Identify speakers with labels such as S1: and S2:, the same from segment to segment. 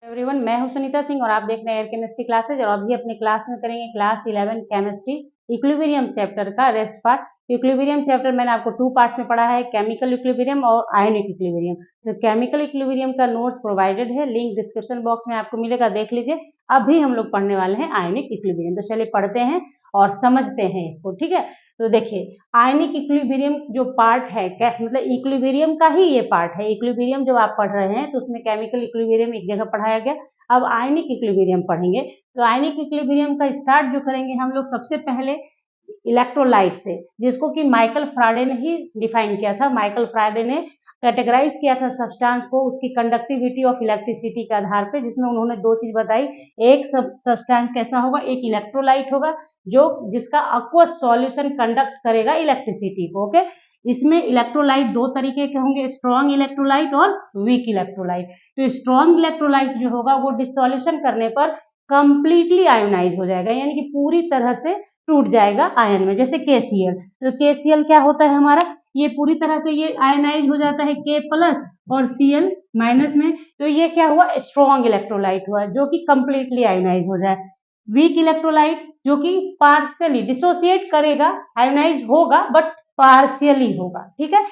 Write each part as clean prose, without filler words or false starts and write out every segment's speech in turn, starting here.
S1: Everyone, मैं हूं सुनीता सिंह और आप देख रहे हैं एयर केमिस्ट्री क्लासेज। और अभी अपने क्लास में करेंगे क्लास 11 केमिस्ट्री इक्विलिब्रियम चैप्टर का रेस्ट पार्ट। इक्विलिब्रियम चैप्टर मैंने आपको 2 पार्ट्स में पढ़ा है, केमिकल इक्विलिब्रियम और आयनिक इक्विलिब्रियम। तो केमिकल इक्विलिब्रियम का नोट्स प्रोवाइडेड है, लिंक डिस्क्रिप्शन बॉक्स में आपको मिलेगा, देख लीजिए। अभी हम लोग पढ़ने वाले हैं आयनिक इक्विलिब्रियम। तो चलिए पढ़ते हैं और समझते हैं इसको, ठीक है। तो देखिए, आयनिक इक्विलिब्रियम जो पार्ट है, मतलब इक्विलिब्रियम का ही ये पार्ट है। इक्विलिब्रियम जब आप पढ़ रहे हैं तो उसमें केमिकल इक्विलिब्रियम एक जगह पढ़ाया गया, अब आयनिक इक्विलिब्रियम पढ़ेंगे। तो आयनिक इक्विलिब्रियम का स्टार्ट जो करेंगे हम लोग सबसे पहले इलेक्ट्रोलाइट से, जिसको कि माइकल फ्राडे ने ही डिफाइन किया था। माइकल फ्राडे ने कैटेगराइज किया था सब्सटेंस को उसकी कंडक्टिविटी ऑफ इलेक्ट्रिसिटी के आधार पे, जिसमें उन्होंने 2 चीज बताई। एक सब्सटेंस कैसा होगा, एक इलेक्ट्रोलाइट होगा जो जिसका aqueous सॉल्यूशन कंडक्ट करेगा इलेक्ट्रिसिटी को। ओके, इसमें इलेक्ट्रोलाइट 2 तरीके के होंगे, स्ट्रॉन्ग इलेक्ट्रोलाइट और वीक इलेक्ट्रोलाइट। तो स्ट्रॉन्ग इलेक्ट्रोलाइट जो होगा वो डिसोल्यूशन करने पर कंप्लीटली आयोनाइज हो जाएगा, यानी कि पूरी तरह से टूट जाएगा आयन में, जैसे KCl। तो KCl क्या होता है हमारा, ये पूरी तरह से ये आयनाइज हो जाता है K प्लस और Cl माइनस में। तो ये क्या हुआ, स्ट्रॉन्ग इलेक्ट्रोलाइट हुआ जो कि कंप्लीटली आयोनाइज हो जाए। वीक इलेक्ट्रोलाइट जो कि पार्शियली डिसोसिएट करेगा, आयोनाइज होगा बट पार्शियली होगा, ठीक है,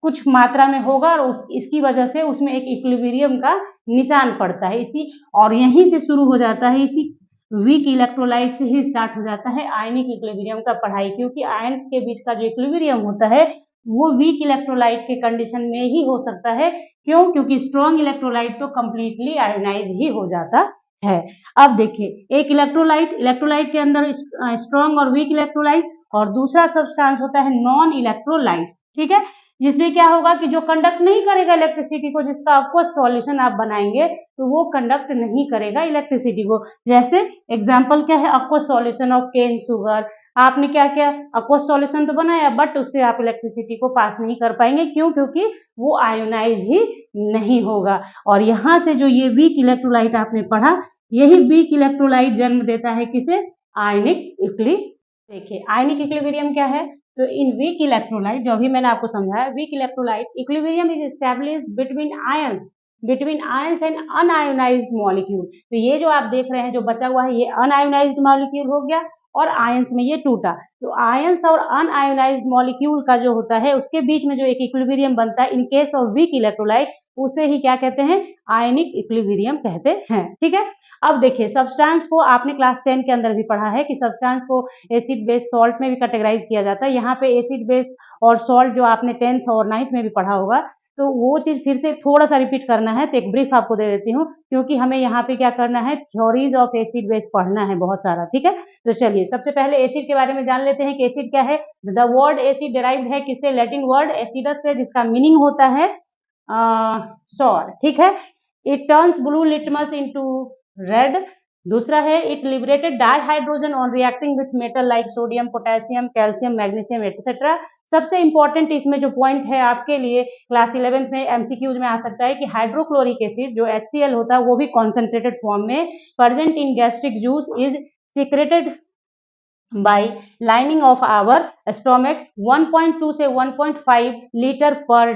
S1: कुछ मात्रा में होगा और इसकी वजह से उसमें एक इक्विलिब्रियम का निशान पड़ता है इसी, और यहीं से शुरू हो जाता है, इसी वीक इलेक्ट्रोलाइट से ही स्टार्ट हो जाता है आयनिक इक्विलिब्रियम का पढ़ाई। क्योंकि आयन के बीच का जो इक्विलिब्रियम होता है वो वीक इलेक्ट्रोलाइट के कंडीशन में ही हो सकता है। क्यों? क्योंकि स्ट्रॉन्ग इलेक्ट्रोलाइट तो कंप्लीटली आयोनाइज ही हो जाता है। अब देखिए, एक इलेक्ट्रोलाइट के अंदर स्ट्रॉन्ग और वीक इलेक्ट्रोलाइट, और दूसरा सब्सटेंस होता है नॉन इलेक्ट्रोलाइट, ठीक है, जिसमें क्या होगा कि जो कंडक्ट नहीं करेगा इलेक्ट्रिसिटी को, जिसका आपको सॉल्यूशन आप बनाएंगे तो वो कंडक्ट नहीं करेगा इलेक्ट्रिसिटी को। जैसे एग्जांपल क्या है, aqueous solution of cane sugar. आपने क्या किया, aqueous सॉल्यूशन तो बनाया बट उससे आप इलेक्ट्रिसिटी को पास नहीं कर पाएंगे। क्यों? क्योंकि वो आयोनाइज ही नहीं होगा। और यहाँ से जो ये वीक इलेक्ट्रोलाइट आपने पढ़ा, यही वीक इलेक्ट्रोलाइट जन्म देता है किसे, आयनिक इक्विलिब्रियम। देखिए, आयनिक इक्विलिब्रियम क्या है, तो इन वीक इलेक्ट्रोलाइट जो अभी मैंने आपको समझाया, weak electrolyte equilibrium is established between ions and unionised molecule. तो ये जो आप देख रहे हैं जो बचा हुआ है, ये अनआयोनाइज्ड मॉलिक्यूल हो गया और आयंस में ये टूटा। तो आयंस और अनआयोनाइज्ड मॉलिक्यूल का जो होता है उसके बीच में जो एक इक्विलिब्रियम बनता है, in case of weak electrolyte, उसे ही क्या कहते हैं, आयनिक इक्विलिब्रियम कहते हैं, ठीक है। अब देखिए, सब्सटेंस को आपने क्लास 10 के अंदर भी पढ़ा है कि सब्सटेंस को एसिड बेस सॉल्ट में भी कैटेगराइज किया जाता है। यहाँ पे एसिड बेस और सॉल्ट जो आपने 10th और 9th में भी पढ़ा होगा, तो वो चीज फिर से थोड़ा सा रिपीट करना है, तो एक ब्रीफ आपको दे देती हूँ, क्योंकि हमें यहाँ पे क्या करना है, थ्योरीज ऑफ एसिड बेस पढ़ना है बहुत सारा, ठीक है। तो चलिए सबसे पहले एसिड के बारे में जान लेते हैं कि एसिड क्या है। द वर्ड एसिड डिराइव्ड है किससे, लैटिन वर्ड एसिडस से, जिसका मीनिंग होता है सॉर, ठीक है। It turns blue litmus into red. दूसरा है, it liberated dihydrogen on reacting with metal like sodium, potassium, calcium, magnesium etcetera. सबसे इंपॉर्टेंट इसमें जो पॉइंट है आपके लिए, क्लास 11th में एमसीक्यूज में आ सकता है कि हाइड्रोक्लोरिक एसिड जो HCl होता है वो भी कॉन्सेंट्रेटेड फॉर्म में present in gastric juice is secreted by lining of our stomach 1.2 से 1.5 लीटर पर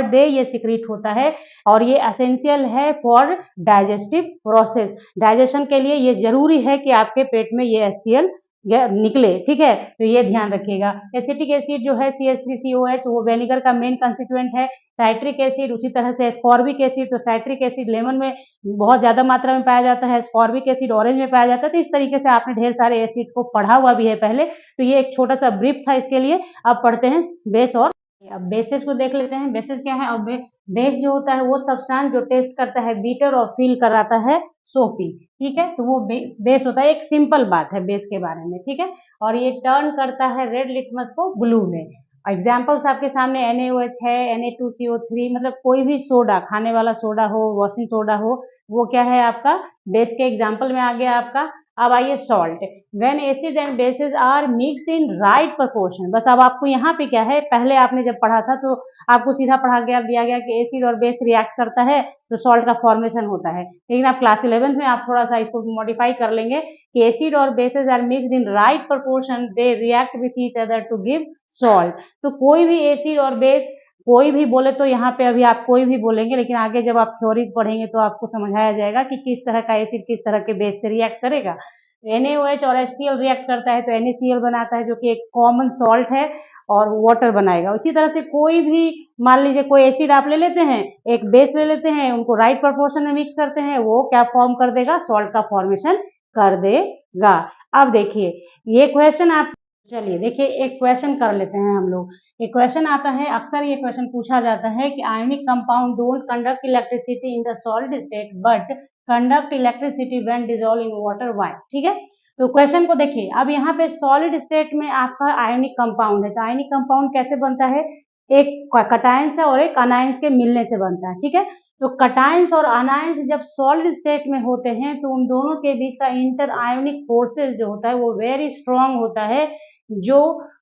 S1: डे ये सिक्रीट होता है, और ये एसेंशियल है फॉर डाइजेस्टिव प्रोसेस। डाइजेशन के लिए ये जरूरी है कि आपके पेट में ये HCl निकले, ठीक है, तो ये ध्यान रखिएगा। एसिटिक एसिड जो है CH3COH, वो विनेगर का मेन कंस्टिट्यूएंट है। साइट्रिक एसिड उसी तरह से, एस्कॉर्बिक एसिड, तो साइट्रिक एसिड लेमन में बहुत ज्यादा मात्रा में पाया जाता है, एस्कॉर्बिक एसिड ऑरेंज में पाया जाता है। तो इस तरीके से आपने ढेर सारे एसिड्स को पढ़ा हुआ भी है पहले, तो ये एक छोटा सा ब्रीफ था इसके लिए। अब पढ़ते हैं बेस, और अब बेसिस को देख लेते हैं। बेसिस क्या है, अब बेस जो होता है वो सब्सटेंस जो टेस्ट करता है बीटर और फील कराता है सोपी, ठीक है, तो वो बेस होता है। एक सिंपल बात है बेस के बारे में, ठीक है। और ये टर्न करता है रेड लिटमस को ब्लू में। एग्जाम्पल्स आपके सामने NaOH है, Na2CO3, मतलब कोई भी सोडा, खाने वाला सोडा हो, वॉशिंग सोडा हो, वो क्या है आपका बेस के एग्जाम्पल में आ गया आपका। अब आइए salt, when acid and bases are mixed in right proportion. बस अब आपको यहाँ पे क्या है, पहले आपने जब पढ़ा था तो आपको सीधा पढ़ा गया, दिया गया कि एसिड और बेस रिएक्ट करता है तो सॉल्ट का फॉर्मेशन होता है। लेकिन आप क्लास 11th में आप थोड़ा सा इसको मॉडिफाई कर लेंगे कि एसिड और bases are mixed in right proportion, they react with each other to give salt. तो कोई भी एसिड और बेस कोई भी बोले तो यहाँ पे अभी आप कोई भी बोलेंगे, लेकिन आगे जब आप थ्योरीज पढ़ेंगे तो आपको समझाया जाएगा कि किस तरह का एसिड किस तरह के बेस से रिएक्ट करेगा। NaOH और HCl रिएक्ट करता है तो NaCl बनाता है, जो कि एक कॉमन सॉल्ट है, और वाटर बनाएगा। उसी तरह से कोई भी, मान लीजिए कोई एसिड आप ले लेते हैं, एक बेस ले लेते हैं, उनको राइट प्रोपोर्शन में मिक्स करते हैं, वो क्या फॉर्म कर देगा, सॉल्ट का फॉर्मेशन कर देगा। अब देखिए ये क्वेश्चन आप, चलिए देखिए एक क्वेश्चन कर लेते हैं हम लोग। एक क्वेश्चन आता है, अक्सर ये क्वेश्चन पूछा जाता है कि ionic compound don't conduct electricity in the solid state but conduct electricity when dissolve in water, why. ठीक है, तो क्वेश्चन को देखिए। अब यहाँ पे सॉलिड स्टेट में आपका आयनिक कंपाउंड है, तो आयनिक कंपाउंड कैसे बनता है, एक कटायंस है और एक अनायंस के मिलने से बनता है। ठीक है, तो कटायंस और अनायंस जब सॉलिड स्टेट में होते हैं तो उन दोनों के बीच का इंटर आयोनिक फोर्सेस जो होता है वो वेरी स्ट्रांग होता है, जो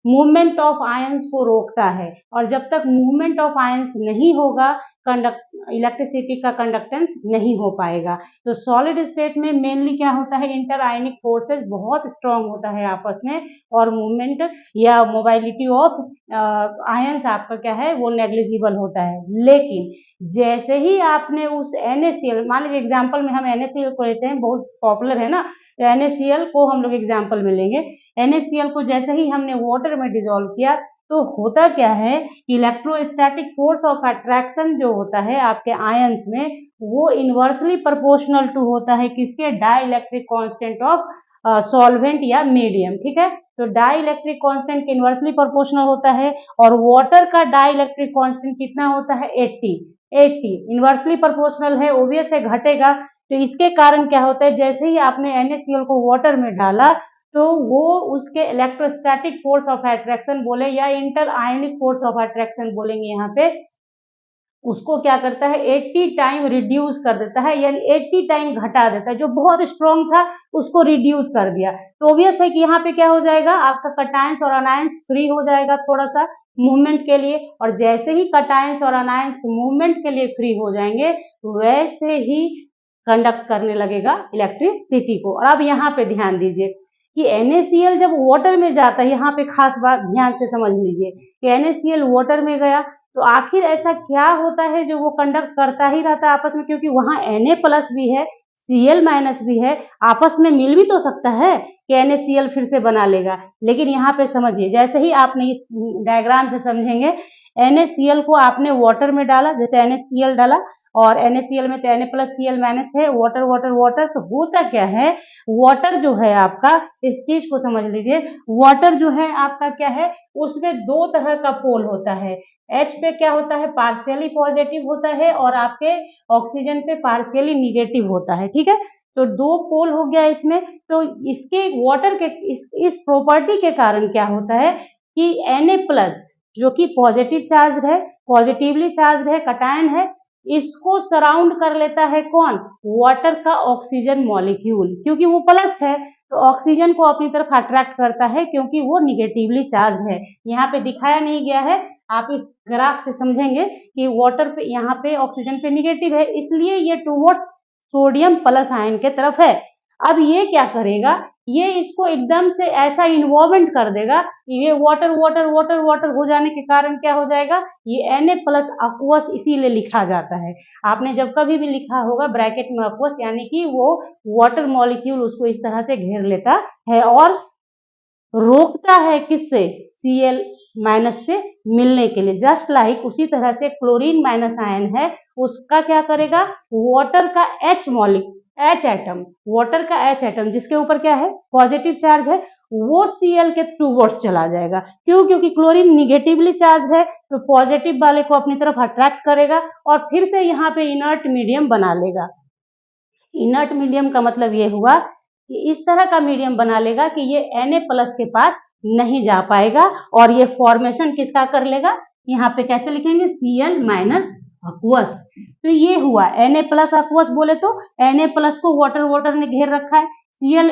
S1: मूवमेंट ऑफ आयंस को रोकता है। और जब तक मूवमेंट ऑफ आयंस नहीं होगा, इलेक्ट्रिसिटी का कंडक्टेंस नहीं हो पाएगा। तो सॉलिड स्टेट में मेनली क्या होता है, इंटर आयनिक फोर्सेस बहुत स्ट्रांग होता है आपस में, और मूवमेंट या मोबाइलिटी ऑफ आयंस आपका क्या है, वो नेग्लिजिबल होता है। लेकिन जैसे ही आपने उस NaCl, मान लीजिए एग्जाम्पल में हम NaCl को लेते हैं, बहुत पॉपुलर है ना, तो NaCl को हम लोग एग्जाम्पल में लेंगे। NaCl को जैसे ही हमने वाटर में डिसॉल्व किया तो होता क्या है, इलेक्ट्रोस्टैटिक फोर्स ऑफ अट्रैक्शन जो होता है आपके आयंस में, वो इनवर्सली प्रोपोर्शनल टू होता है किसके, डाइलेक्ट्रिक कांस्टेंट ऑफ सॉल्वेंट या मीडियम। ठीक है, तो डाइलेक्ट्रिक कांस्टेंट के इनवर्सली प्रोपोर्शनल होता है, और वाटर का डाइलेक्ट्रिक कांस्टेंट कितना होता है, 80 इनवर्सली प्रोपोर्शनल है, ओब्वियस है घटेगा। तो इसके कारण क्या होता है, जैसे ही आपने NaCl को वाटर में डाला तो वो उसके इलेक्ट्रोस्टैटिक फोर्स ऑफ अट्रैक्शन बोले या inter ionic force of attraction बोलेंगे यहाँ पे, उसको क्या करता है, 80 टाइम रिड्यूस कर देता है, यानी 80 टाइम घटा देता है। जो बहुत स्ट्रॉन्ग था उसको रिड्यूस कर दिया। तो ऑब्वियस है कि यहाँ पे क्या हो जाएगा, आपका कटायंस और अनायंस फ्री हो जाएगा थोड़ा सा मूवमेंट के लिए, और जैसे ही कटायंस और अनायंस मूवमेंट के लिए फ्री हो जाएंगे वैसे ही कंडक्ट करने लगेगा इलेक्ट्रिसिटी को। और अब यहाँ पे ध्यान दीजिए कि NaCl जब वाटर में जाता है, यहाँ पे खास बात ध्यान से समझ लीजिए कि NaCl वाटर में गया तो आखिर ऐसा क्या होता है जो वो कंडक्ट करता ही रहता है आपस में, क्योंकि वहां Na+ भी है, Cl- भी है, आपस में मिल भी तो सकता है कि NaCl फिर से बना लेगा। लेकिन यहाँ पे समझिए, जैसे ही आपने इस डायग्राम से समझेंगे, NaCl को आपने वाटर में डाला, जैसे NaCl डाला और NaCl में तो Na+Cl- है, वाटर वाटर वाटर, तो होता क्या है, वाटर जो है आपका, इस चीज को समझ लीजिए, वाटर जो है आपका क्या है, उसमें दो तरह का पोल होता है। H पे क्या होता है, पार्शियली पॉजिटिव होता है, और आपके ऑक्सीजन पे पार्शियली निगेटिव होता है। ठीक है, तो दो पोल हो गया इसमें। तो इसके वाटर के इस प्रॉपर्टी के कारण क्या होता है कि Na+ जो कि पॉजिटिव चार्ज है, पॉजिटिवली चार्ज है, कटायन है, इसको सराउंड कर लेता है कौन, वाटर का ऑक्सीजन मॉलिक्यूल, क्योंकि वो प्लस है तो ऑक्सीजन को अपनी तरफ अट्रैक्ट करता है, क्योंकि वो निगेटिवली चार्ज है। यहाँ पे दिखाया नहीं गया है, आप इस ग्राफ से समझेंगे कि वाटर पे, यहाँ पे ऑक्सीजन पे निगेटिव है, इसलिए ये टूवर्ड्स सोडियम प्लस आयन के तरफ है। अब ये क्या करेगा, ये इसको एकदम से ऐसा इन्वॉल्वमेंट कर देगा, ये वाटर वाटर वाटर वाटर हो जाने के कारण क्या हो जाएगा, ये Na+ aqueous इसीलिए लिखा जाता है। आपने जब कभी भी लिखा होगा ब्रैकेट में aqueous, यानी कि वो वाटर मॉलिक्यूल उसको इस तरह से घेर लेता है और रोकता है किससे, Cl- से मिलने के लिए। जस्ट लाइक उसी तरह से क्लोरीन माइनस आयन है, उसका क्या करेगा, वाटर का H एटम, वाटर का H एटम जिसके ऊपर क्या है, पॉजिटिव चार्ज है, वो Cl के टूवर्ड्स चला जाएगा। क्यों, क्योंकि क्लोरीन निगेटिवली चार्ज है, तो पॉजिटिव वाले को अपनी तरफ अट्रैक्ट करेगा और फिर से यहाँ पे इनर्ट मीडियम बना लेगा। इनर्ट मीडियम का मतलब ये हुआ कि इस तरह का मीडियम बना लेगा कि ये Na+ के पास नहीं जा पाएगा, और ये फॉर्मेशन किसका कर लेगा, यहाँ पे कैसे लिखेंगे, Cl- aqueous। तो ये हुआ Na+ aqueous बोले तो Na+ को वाटर वाटर ने घेर रखा है, Cl-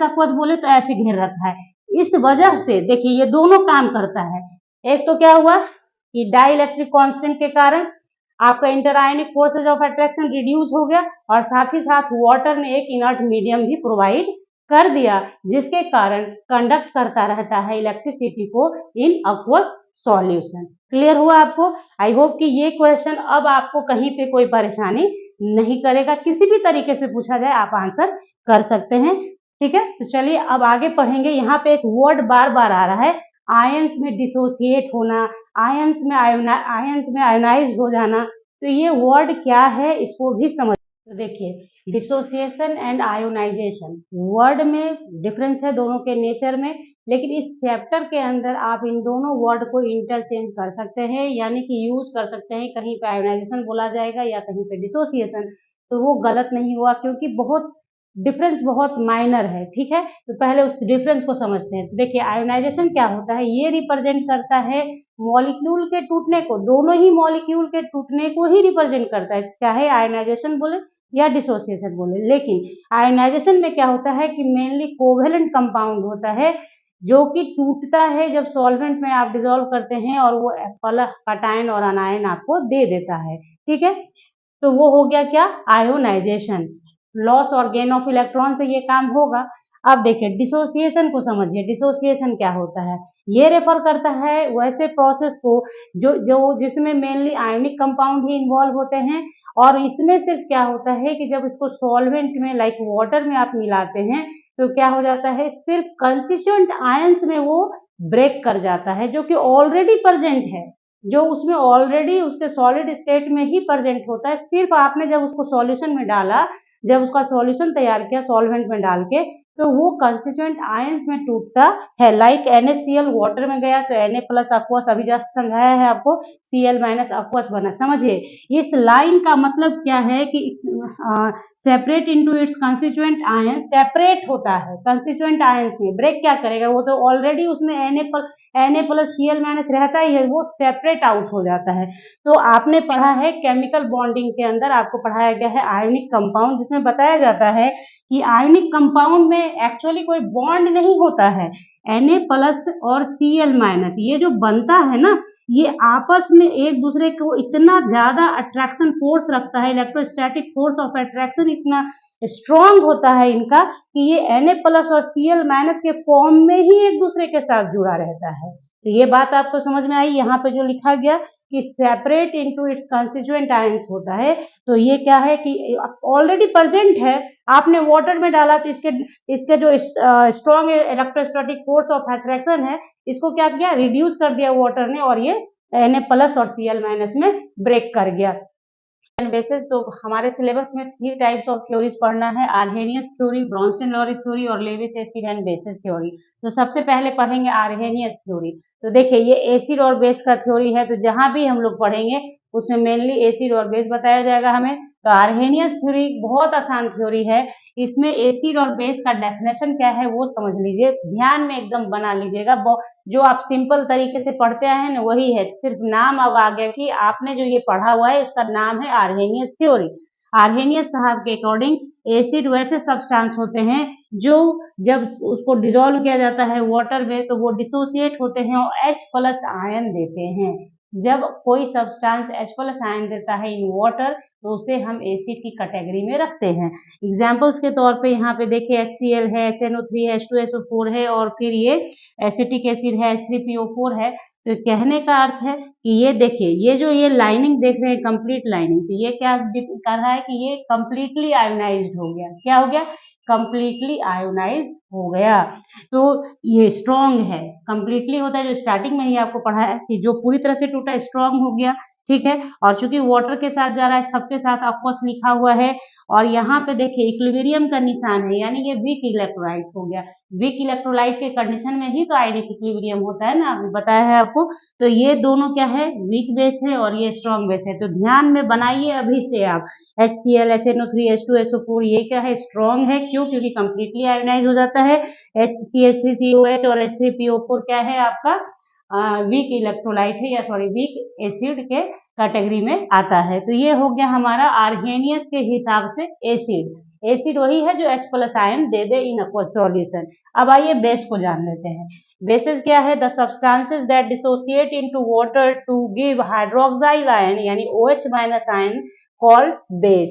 S1: aqueous बोले तो ऐसे घेर रखा है। इस वजह से देखिए ये दोनों काम करता है। एक तो क्या हुआ कि डाइलेक्ट्रिक कांस्टेंट के कारण आपका इंटरआयनिक फोर्सेज ऑफ अट्रैक्शन रिड्यूस हो गया, और साथ ही साथ वाटर ने एक इनर्ट मीडियम भी प्रोवाइड कर दिया, जिसके कारण कंडक्ट करता रहता है इलेक्ट्रिसिटी को इन aqueous सॉल्यूशन। क्लियर हुआ आपको? आई होप कि ये क्वेश्चन अब आपको कहीं पे कोई परेशानी नहीं करेगा, किसी भी तरीके से पूछा जाए आप आंसर कर सकते हैं। ठीक है, तो चलिए अब आगे पढ़ेंगे। यहाँ पे एक वर्ड बार बार आ रहा है, आयंस में डिसोसिएट होना, आयंस में आयोनाइज हो जाना। तो ये वर्ड क्या है इसको भी समझ। तो देखिए, डिसोसिएशन एंड आयोनाइजेशन वर्ड में डिफरेंस है दोनों के नेचर में, लेकिन इस चैप्टर के अंदर आप इन दोनों वर्ड को इंटरचेंज कर सकते हैं, यानी कि यूज कर सकते हैं। कहीं पे आयोनाइजेशन बोला जाएगा या कहीं पे डिसोसिएशन, तो वो गलत नहीं हुआ, क्योंकि बहुत डिफरेंस बहुत माइनर है। ठीक है, तो पहले उस डिफरेंस को समझते हैं। तो देखिए, आयोनाइजेशन क्या होता है, ये रिप्रेजेंट करता है मॉलिक्यूल के टूटने को, दोनों ही मॉलिक्यूल के टूटने को ही रिप्रेजेंट करता है, चाहे आयोनाइजेशन बोले या डिसोसिएशन बोले। लेकिन आयोनाइजेशन में क्या होता है कि मेनली कोवेलेंट कंपाउंड होता है, जो कि टूटता है जब सॉल्वेंट में आप डिसॉल्व करते हैं, और वो कटायन और अनायन आपको दे देता है। ठीक है, तो वो हो गया क्या, आयोनाइजेशन। लॉस और गेन ऑफ इलेक्ट्रॉन से ये काम होगा। अब देखिए, डिसोसिएशन को समझिए। डिसोसिएशन क्या होता है, ये रेफर करता है वैसे प्रोसेस को जो जो जिसमें मेनली आयनिक कंपाउंड ही इन्वॉल्व होते हैं, और इसमें सिर्फ क्या होता है कि जब इसको सॉल्वेंट में लाइक वाटर में आप मिलाते हैं, तो क्या हो जाता है, सिर्फ कंस्टिट्यूएंट आयंस में वो ब्रेक कर जाता है, जो कि ऑलरेडी प्रेजेंट है, जो उसमें ऑलरेडी उसके सॉलिड स्टेट में ही प्रेजेंट होता है। सिर्फ आपने जब उसको सॉल्यूशन में डाला, जब उसका सॉल्यूशन तैयार किया सॉल्वेंट में डाल के, तो वो कंस्टिट्यूएंट आयंस में टूटता है। लाइक NaCl वाटर में गया तो Na प्लस aqueous, अभी जस्ट समझाया है आपको, Cl माइनस aqueous बना। समझिए, इस लाइन का मतलब क्या है कि separate into its constituent ions, separate होता है कंस्टिट्यूएंट आयंस में। ब्रेक क्या करेगा, वो तो ऑलरेडी उसमें Na प्लस Cl माइनस रहता ही है, वो सेपरेट आउट हो जाता है। तो आपने पढ़ा है केमिकल बॉन्डिंग के अंदर, आपको पढ़ाया गया है आयोनिक कंपाउंड, जिसमें बताया जाता है कि आयोनिक कंपाउंड में एक्चुअली कोई बॉन्ड नहीं होता है। Na प्लस और Cl माइनस ये जो बनता है ना, ये आपस में एक दूसरे को इतना ज्यादा अट्रैक्शन फोर्स रखता है, इलेक्ट्रोस्टैटिक फोर्स ऑफ अट्रैक्शन इतना स्ट्रॉन्ग होता है इनका, कि ये Na प्लस और Cl माइनस के फॉर्म में ही एक दूसरे के साथ जुड़ा रहता है। तो ये बात आपको समझ में आई। यहाँ पे जो लिखा गया कि separate into its constituent ions होता है, तो ये क्या है कि ऑलरेडी प्रेजेंट है, आपने वाटर में डाला तो इसके जो strong electrostatic force of attraction है, इसको क्या किया, रिड्यूस कर दिया वाटर ने, और ये Na प्लस और Cl माइनस में ब्रेक कर गया। बेसिस, तो हमारे सिलेबस में 3 टाइप्स ऑफ थ्योरीज पढ़ना है, आर्हेनियस थ्योरी, ब्रोंस्टेन-लॉरी थ्योरी और Lewis acid and basis theory. तो सबसे पहले पढ़ेंगे आर्हेनियस थ्योरी। तो देखिए, ये एसिड और बेस का थ्योरी है, तो जहां भी हम लोग पढ़ेंगे उसमें मेनली एसिड और बेस बताया जाएगा हमें। तो आर्हेनियस थ्योरी बहुत आसान थ्योरी है, इसमें एसिड और बेस का डेफिनेशन क्या है वो समझ लीजिए, ध्यान में एकदम बना लीजिएगा। जो आप सिंपल तरीके से पढ़ते आए हैं ना, वही है, सिर्फ नाम अब आ गया कि आपने जो ये पढ़ा हुआ है उसका नाम है आर्हेनियस थ्योरी। आर्हेनियस साहब के अकॉर्डिंग एसिड वैसे सब्सटेंस होते हैं जो जब उसको डिसॉल्व किया जाता है वाटर में, तो वो डिसोसिएट होते हैं और H प्लस आयन देते हैं। जब कोई सब्सटेंस H प्लस आयन देता है इन वाटर, तो उसे हम एसिड की कैटेगरी में रखते हैं। एग्जाम्पल्स के तौर पे यहाँ पे देखिए, HCl है, HNO3 है, H2SO4 है, और फिर ये एसिटिक एसिड है, H3PO4 है। तो कहने का अर्थ है कि ये देखिए, ये जो ये लाइनिंग देख रहे हैं कंप्लीट लाइनिंग, तो ये क्या कर रहा है कि ये कंप्लीटली आयोनाइज्ड हो गया। क्या हो गया, कंप्लीटली आयोनाइज्ड हो गया। तो ये स्ट्रॉन्ग है, कंप्लीटली होता है जो स्टार्टिंग में ही आपको पढ़ा है कि जो पूरी तरह से टूटा स्ट्रॉन्ग हो गया। ठीक है, और चूंकि वाटर के साथ जा रहा है, सबके साथ aqueous लिखा हुआ है, और यहाँ पे देखिए इक्विलिब्रियम का निशान है, यानी ये वीक इलेक्ट्रोलाइट हो गया। वीक इलेक्ट्रोलाइट के कंडीशन में ही तो आयनिक इक्विलिब्रियम होता है ना, अभी बताया है आपको। तो ये दोनों क्या है, वीक बेस है और ये स्ट्रॉन्ग बेस है। तो ध्यान में बनाइए अभी से आप, HCl, HNO3, H2SO4 ये क्या है, स्ट्रॉन्ग है। क्यों, क्योंकि कंप्लीटली आयोनाइज हो जाता है। HCl3COH और H3PO4 क्या है आपका, वीक इलेक्ट्रोलाइट है, या सॉरी वीक एसिड के कैटेगरी में आता है। तो ये हो गया हमारा आर्हेनियस के हिसाब से एसिड। एसिड वही है जो H प्लस आयन दे दे इन aqueous सॉल्यूशन। अब आइए बेस को जान लेते हैं। बेसिस क्या है, the substances that dissociate into water to give hydroxyl ion, यानी OH minus ion called base.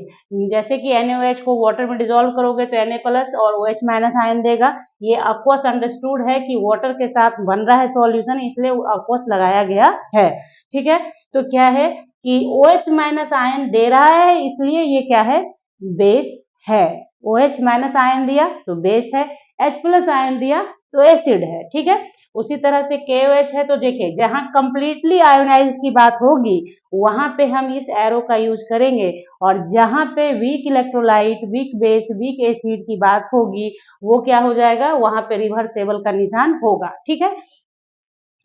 S1: जैसे कि NaOH को वाटर में डिसॉल्व करोगे तो Na प्लस और OH माइनस आयन देगा। ये aqueous अंडरस्टूड है कि वाटर के साथ बन रहा है सॉल्यूशन, इसलिए aqueous लगाया गया है। ठीक है, तो क्या है कि OH माइनस आयन दे रहा है, इसलिए ये क्या है, बेस है। OH माइनस आयन दिया तो बेस है, H प्लस आयन दिया तो एसिड है। ठीक है, उसी तरह से KOH है तो देखिए जहां कंप्लीटली आयोनाइज्ड की बात होगी वहां पे हम इस एरो का यूज करेंगे, और जहां पे weak electrolyte, weak base, weak acid की बात होगी वो क्या हो जाएगा, वहां पे रिवर्सेबल का निशान होगा। ठीक है,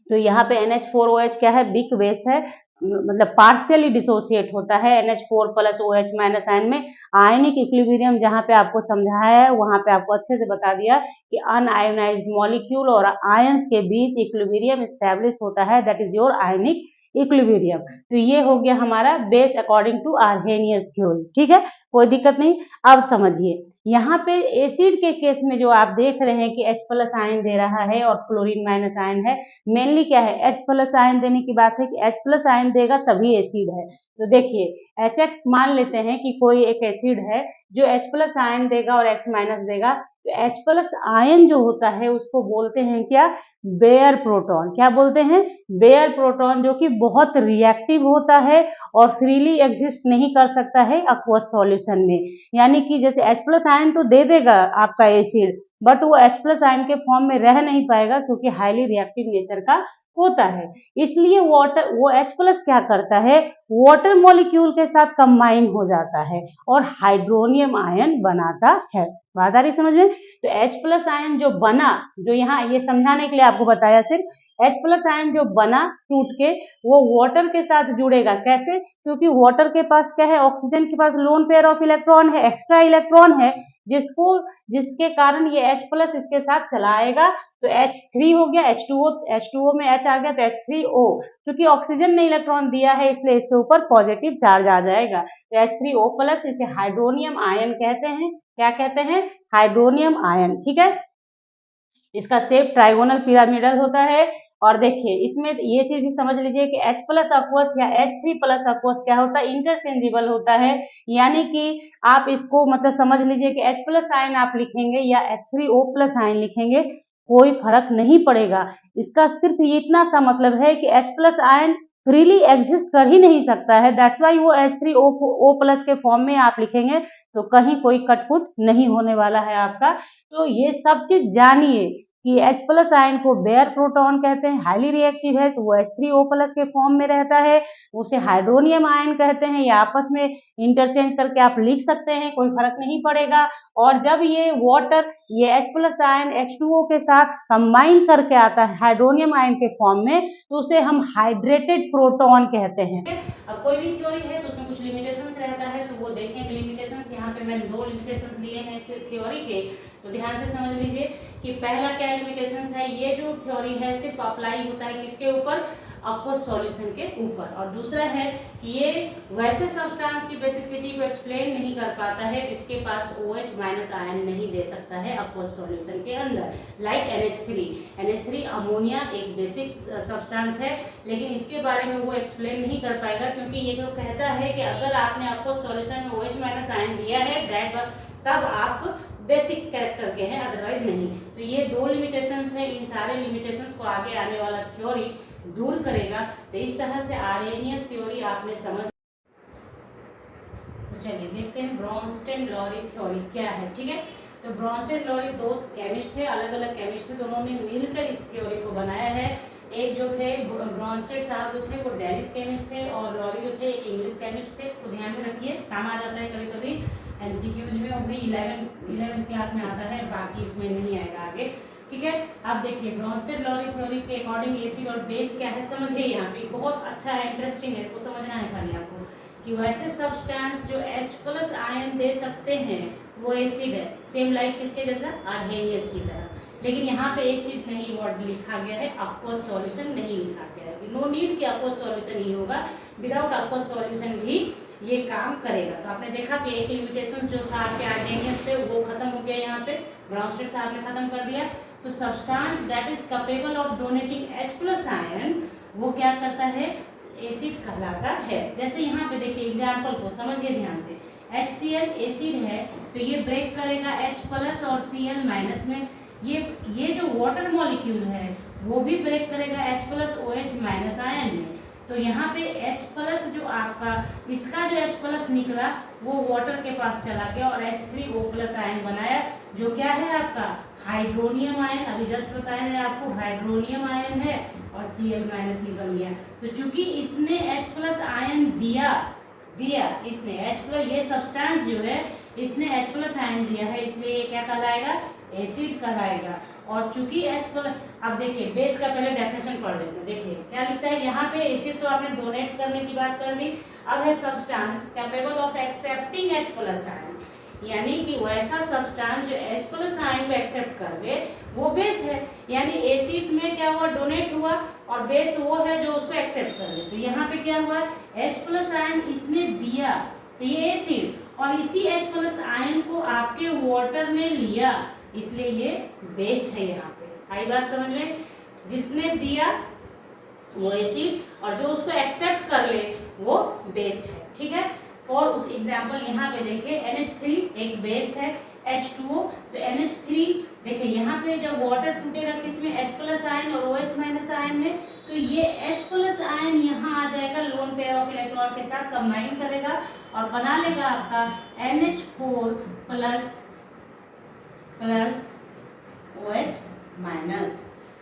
S1: तो यहाँ पे NH4OH क्या है, वीक बेस है, मतलब पार्शियली डिसोसिएट होता है NH4 plus OH minus ion में। आयनिक इक्विलिब्रियम जहाँ पे आपको समझाया है वहां पे आपको अच्छे से बता दिया कि अनआयोनाइज्ड मॉलिक्यूल और आयंस के बीच इक्विलिब्रियम एस्टैब्लिश होता है, that is your ionic equilibrium. तो ये हो गया हमारा base according to Arrhenius theory. ठीक है, कोई दिक्कत नहीं। अब समझिए यहाँ पे एसिड के केस में जो आप देख रहे हैं कि H प्लस आयन दे रहा है और क्लोरीन माइनस आयन है, मेनली क्या है, H प्लस आयन देने की बात है कि H प्लस आयन देगा तभी एसिड है। तो देखिए HX मान लेते हैं कि कोई एक एसिड है जो H प्लस आयन देगा और X माइनस देगा, तो H प्लस आयन जो होता है उसको बोलते हैं क्या, बेयर प्रोटॉन। क्या बोलते हैं, बेयर प्रोटॉन, जो कि बहुत रिएक्टिव होता है और फ्रीली एग्जिस्ट नहीं कर सकता है aqueous सॉल्यूशन में। यानी कि जैसे H प्लस आयन तो दे देगा आपका एसिड, बट वो H प्लस आयन के फॉर्म में रह नहीं पाएगा क्योंकि हाईली रिएक्टिव नेचर का होता है। इसलिए वाटर, वो H प्लस क्या करता है, वाटर मॉलिक्यूल के साथ कंबाइन हो जाता है और हाइड्रोनियम आयन बनाता है। बात आ रही समझ में। तो H प्लस आयन जो बना, जो यहाँ ये समझाने के लिए आपको बताया सिर्फ, H प्लस आयन जो बना टूट के, वो वाटर के साथ जुड़ेगा। कैसे, क्योंकि वाटर के पास क्या है, ऑक्सीजन के पास लोन पेयर ऑफ इलेक्ट्रॉन है, एक्स्ट्रा इलेक्ट्रॉन है, जिसके कारण ये H प्लस इसके साथ चलाएगा तो H3 हो गया, H2O में H आ गया तो H3O। क्योंकि ऑक्सीजन ने इलेक्ट्रॉन दिया है इसलिए इसके ऊपर पॉजिटिव चार्ज आ जाएगा, तो H3O प्लस, इसे हाइड्रोनियम आयन कहते हैं। क्या कहते हैं, हाइड्रोनियम आयन। ठीक है, इसका शेप ट्राइगोनल पिरामिडल होता है। और देखिए इसमें ये चीज भी समझ लीजिए कि H प्लस aqueous या H3 प्लस aqueous क्या होता है, इंटरचेंजेबल होता है। यानी कि आप इसको मतलब समझ लीजिए कि H प्लस आयन आप लिखेंगे या H3O प्लस आयन लिखेंगे, कोई फर्क नहीं पड़ेगा। इसका सिर्फ इतना सा मतलब है कि H plus ion freely exist कर ही नहीं सकता है, दैट्स वाई वो H3O प्लस के फॉर्म में आप लिखेंगे तो कहीं कोई कटपुट नहीं होने वाला है आपका। तो ये सब चीज जानिए कि H प्लस आयन को बेयर प्रोटॉन कहते हैं, हाईली रिएक्टिव है तो वो H3O प्लस के फॉर्म में रहता है, उसे हाइड्रोनियम आयन कहते हैं। ये आपस में इंटरचेंज करके आप लिख सकते हैं, कोई फर्क नहीं पड़ेगा। और जब ये वाटर, ये H प्लस आयन H2O के साथ कंबाइन करके आता है हाइड्रोनियम आयन के फॉर्म में, तो उसे हम हाइड्रेटेड प्रोटॉन कहते हैं। अब कोई भी थ्योरी है तो उसमें कुछ लिमिटेशंस रहता है, तो वो देखें लिमिटेशंस। यहाँ पे मैंने 2 लिमिटेशंस दिए हैं इस थ्योरी के, तो ध्यान से समझ लीजिए कि पहला क्या लिमिटेशंस है, ये जो थ्योरी है सिर्फ अप्लाई होता है किसके ऊपर, aqueous सॉल्यूशन के ऊपर। और दूसरा है कि ये वैसे सब्सटेंस की बेसिसिटी को एक्सप्लेन नहीं कर पाता है जिसके पास OH माइनस आयन नहीं दे सकता है aqueous सॉल्यूशन के अंदर, लाइक NH3। NH3 अमोनिया एक बेसिक सब्सटेंस है, लेकिन इसके बारे में वो एक्सप्लेन नहीं कर पाएगा क्योंकि ये जो कहता है कि अगर आपने aqueous सॉल्यूशन में OH माइनस आयन दिया है तब आप बेसिक कैरेक्टर के हैं, अदरवाइज नहीं। तो ये 2 लिमिटेशंस हैं, इन सारे लिमिटेशंस को आगे आने वाला थ्योरी दूर करेगा। तो इस तरह से आर्हेनियस थ्योरी आपने समझ। तो चलिए देखते हैं ब्रोंस्टेन-लॉरी थ्योरी क्या है। ठीक है, तो ब्रोंस्टेन-लॉरी 2 केमिस्ट थे, अलग अलग केमिस्ट थे, दोनों ने मिलकर इस थ्योरी को बनाया है। एक जो थे ब्रोंस्टेड साहब जो थे वो डेनिश केमिस्ट थे, और लॉरी जो थे एक इंग्लिश केमिस्ट थे। इसको ध्यान में रखिए, काम आ जाता है कभी कभी एमसीक्यूज में, वो भी 11th क्लास में आता है, बाकी इसमें नहीं आएगा आगे। ठीक है, अब देखिए ब्रोंस्टेड-लॉरी थ्योरी के अकॉर्डिंग एसिड और बेस क्या है समझिए। यहाँ पे बहुत अच्छा है, इंटरेस्टिंग है, इसको समझना है खाली आपको कि वैसे सब्सटेंस जो H प्लस आयन दे सकते हैं वो एसिड है, सेम लाइक किसके जैसा, आर्हेनियस की तरह। लेकिन यहाँ पे एक चीज नहीं वर्ड लिखा गया है, aqueous सॉल्यूशन नहीं लिखा गया है। नो नीड कि aqueous सॉल्यूशन ही होगा, विदाउट aqueous सॉल्यूशन भी ये काम करेगा। तो आपने देखा कि एक लिमिटेशन जो था आपके आर्हेनियस पे वो खत्म हो गया, यहाँ पे ब्रोंस्टेड साहब ने खत्म कर दिया। तो substance that is capable of donating H plus ion वो क्या करता है, एसिड कहलाता है। जैसे यहाँ पे देखिए एग्जाम्पल को समझिए ध्यान से, HCl एसिड है तो ये ब्रेक करेगा H+ और Cl- में। ये जो वाटर मॉलिक्यूल है वो भी ब्रेक करेगा H+ OH- आयन में। तो यहाँ पे H+ जो आपका इसका जो H+ निकला वो वाटर के पास चला गया और H3O+ आयन बनाया, जो क्या है आपका हाइड्रोनियम आयन। अभी जस्ट बताया है आपको हाइड्रोनियम आयन है और Cl- निकल गया। तो चूंकि इसने H+ आयन दिया इसने H+, ये सब्सटेंस जो है इसने H+ आयन दिया है, इसलिए ये क्या कहलाएगा, एसिड कहलाएगा। और चूंकि H+, अब देखिए बेस का पहले डेफिनेशन पढ़ लेते हैं। देखिए क्या लिखता है यहाँ पे, एसिड तो आपने डोनेट करने की बात कर दी। अब है substance capable of accepting H+ ion, यानी कि वैसा सब्सटेंस जो H+ आयन को एक्सेप्ट कर ले वो बेस है। यानी एसिड में क्या हुआ, डोनेट हुआ, और बेस वो है जो उसको एक्सेप्ट कर ले। तो यहाँ पे क्या हुआ, H+ आयन इसने दिया तो ये एसिड, और इसी H+ आयन को आपके वाटर ने लिया, इसलिए ये बेस है। यहाँ पे आई बात समझ में, जिसने दिया वो एसिड और जो उसको एक्सेप्ट कर ले वो बेस है। ठीक है, और उस एग्जाम्पल यहाँ पे देखिए NH3 एक बेस है, H2O, तो NH3 देखिए यहाँ पे जब वाटर टूटेगा किसमें, H+ आयन और OH- आयन में, तो ये H+ आयन यहाँ आ जाएगा, लोन पेयर ऑफ इलेक्ट्रॉन के साथ कंबाइन करेगा और बना लेगा आपका NH4 प्लस OH-।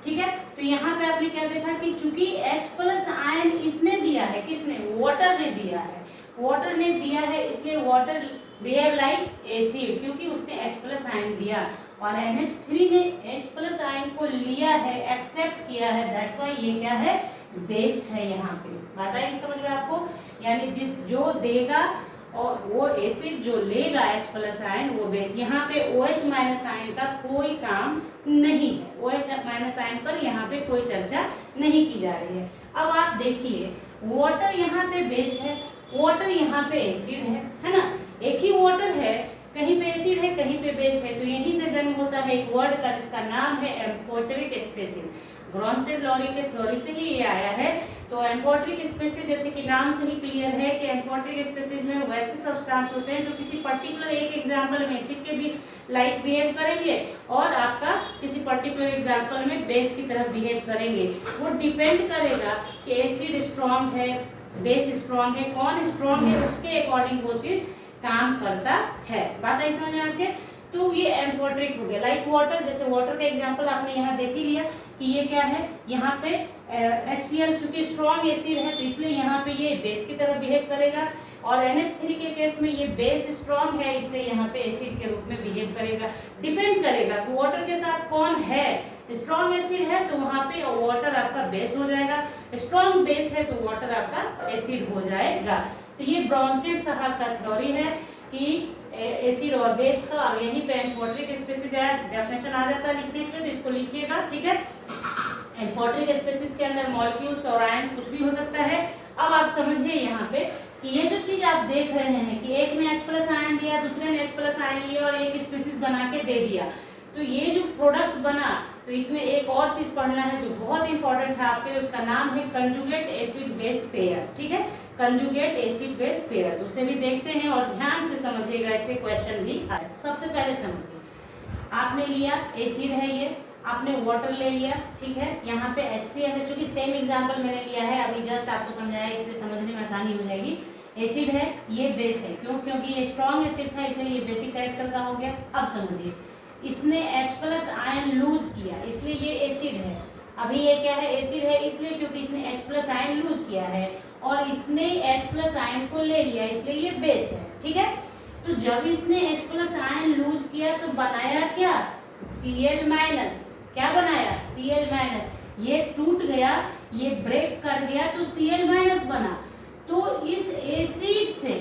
S1: ठीक है, तो यहाँ पे आपने क्या देखा कि चूंकि H+ आयन इसने दिया है, किसने, वाटर ने दिया है, वाटर ने दिया है, इसलिए वाटर बिहेव लाइक एसिड, क्योंकि उसने H+ आयन दिया, और NH3 ने H+ आयन को लिया है, एक्सेप्ट किया है, दैट्स व्हाई ये क्या है, बेस है। यहाँ पे बात आएगी समझ में आपको, यानी जो देगा और वो एसिड जो लेगा H+ आयन वो बेस। यहाँ पे OH- आयन का कोई काम नहीं है, OH- आयन पर यहाँ पे कोई चर्चा नहीं की जा रही है। अब आप देखिए वाटर यहाँ पे बेस है, वाटर यहाँ पे एसिड है ना, एक ही वाटर है, कहीं पे एसिड है कहीं पे बेस है। तो यहीं से जन्म होता है एक वर्ड का जिसका नाम है एम्फोटेरिक स्पेसिस। ब्रॉन्स्टेड-लॉरी के थ्योरी से ही ये आया है। तो एम्फोटेरिक स्पेसिस जैसे कि नाम से ही क्लियर है कि एम्फोटेरिक स्पेसिस में वैसे सब्सटेंस होते हैं जो किसी पर्टिकुलर एक एग्जांपल में एसिड के भी लाइक बिहेव करेंगे और आपका किसी पर्टिकुलर एग्जांपल में बेस की तरह बिहेव करेंगे। वो डिपेंड करेगा कि एसिड स्ट्रॉन्ग है, बेस स्ट्रॉन्ग है, कौन स्ट्रॉन्ग है, उसके अकॉर्डिंग वो चीज काम करता है। बात है समझ में आपके। तो ये एम्फोटेरिक हो गया, लाइक वाटर, जैसे वाटर का एग्जांपल आपने यहाँ देख ही लिया कि ये क्या है, यहाँ पे HCl चूंकि स्ट्रॉन्ग एसिड है तो इसलिए यहाँ पे ये बेस की तरह बिहेव करेगा, और NH3 के केस में ये बेस स्ट्रॉन्ग है इसलिए यहाँ पे एसिड के रूप में बिहेव करेगा। डिपेंड करेगा कि वाटर के साथ कौन है, स्ट्रॉन्ग एसिड है तो वहाँ पे वाटर आपका बेस हो जाएगा, स्ट्रॉन्ग बेस है तो वाटर आपका एसिड हो जाएगा। तो ये ब्रॉन्स्टेड साहब का थ्योरी है कि एसिड और बेस का, और यहीं पे एम्फोटेरिक स्पेसिस डेफिनेशन आ जाता है लिखने के लिए, तो इसको लिखिएगा। ठीक है, एम्फोटेरिक स्पेसिस के अंदर मॉलिक्यूल्स और आयंस कुछ भी हो सकता है। अब आप समझिए यहाँ पे कि ये जो चीज आप देख रहे हैं कि एक ने H+ आयन दिया, दूसरे ने H+ आयन लिया और एक स्पेसिस बना के दे दिया, तो ये जो प्रोडक्ट बना, तो इसमें एक और चीज पढ़ना है जो बहुत इंपॉर्टेंट है आपके लिए, उसका नाम है कंजुगेट एसिड बेस पेयर। ठीक है, कंजुगेट एसिड बेस पेयर, तो उसे भी देखते हैं और ध्यान से समझिएगा, इससे क्वेश्चन भी आए। सबसे पहले समझिए, आपने लिया एसिड है, ये आपने वाटर ले लिया, ठीक है, यहाँ पे HCl है, चूंकि सेम एग्जांपल मैंने लिया है, अभी जस्ट आपको समझाया इसलिए समझने में आसानी हो जाएगी। एसिड है, ये बेस है, क्यों, क्योंकि ये स्ट्रॉन्ग एसिड था इसलिए ये बेसिक कैरेक्टर का हो गया। अब समझिए, इसने H+ आयन लूज किया इसलिए ये एसिड है, अभी ये क्या है, एसिड है इसलिए क्योंकि इसने H+ आयन लूज किया है, और इसने H+ आयन को ले लिया इसलिए ये बेस है। ठीक है, तो जब इसने H+ आयन लूज किया तो बनाया क्या, Cl-, क्या बनाया, Cl-, ये टूट गया, ये ब्रेक कर गया तो Cl- बना। तो इस एसिड से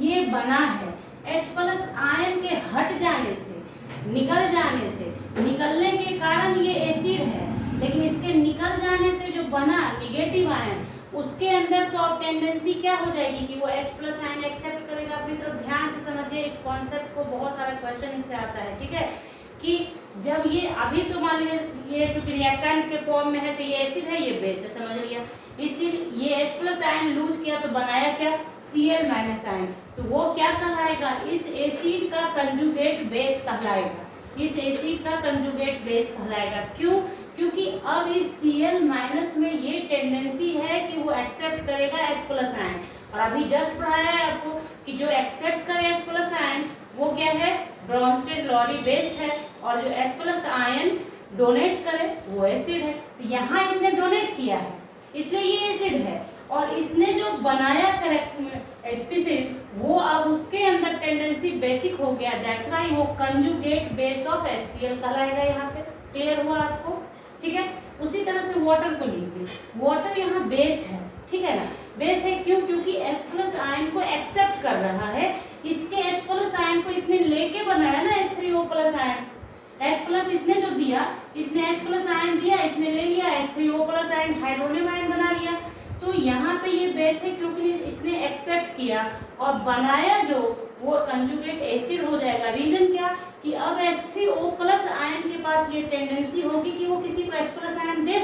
S1: ये बना है, H+ आयन के हट जाने से, निकल जाने से, निकलने के कारण ये एसिड है, लेकिन इसके निकल जाने से जो बना निगेटिव आयन, उसके अंदर तो अब टेंडेंसी क्या हो जाएगी कि वो H+ आयन एक्सेप्ट करेगा अपनी तरफ। ध्यान से समझिए इस कॉन्सेप्ट को, बहुत सारा क्वेश्चन इससे आता है। ठीक है, कि जब ये अभी तो मान लीजिए ये चूंकि रिएक्टेंट के फॉर्म में है तो ये एसिड है, ये बेस है, समझ लिया।
S2: इसी ये H प्लस आयन लूज किया तो बनाया क्या, Cl माइनस आयन, तो वो क्या कहलाएगा, इस एसिड का कंजुगेट बेस कहलाएगा, इस एसिड का कंजुगेट बेस कहलाएगा। क्यों, क्योंकि अब इस Cl माइनस में ये टेंडेंसी है कि वो एक्सेप्ट करेगा H प्लस आयन, और अभी जस्ट पढ़ाया है आपको कि जो एक्सेप्ट करे H प्लस आयन वो क्या है, ब्रोंस्टेड-लॉरी बेस है, और जो H प्लस आयन डोनेट करे वो एसिड है। तो यहाँ इसने डोनेट किया है इसलिए ये एसिड है, और इसने जो बनाया करेक्ट स्पीसीज वो अब उसके अंदर टेंडेंसी बेसिक हो गया, दैट्स व्हाई वो कंजुगेट बेस ऑफ HCl कहलाएगा। यहाँ पे क्लियर हुआ आपको, ठीक है। उसी तरह से वाटर को लीजिए, वाटर यहाँ बेस है, ठीक है ना, बेस है क्यों, क्योंकि H प्लस आयन को एक्सेप्ट कर रहा है, इसके H प्लस आयन को इसने लेके बनाया ना H3O plus ion, H plus इसने जो दिया, इसने H प्लस आयन दिया, इसने ले लिया H3O plus ion, hydronium ion बना लिया। तो यहाँ पे ये बेस है क्योंकि इसने एक्सेप्ट किया और बनाया जो वो कंजुगेट एसिड हो जाएगा। रीजन क्या, कि अब H3O प्लस आयन के पास ये टेंडेंसी होगी कि वो किसी को H प्लस आयन दे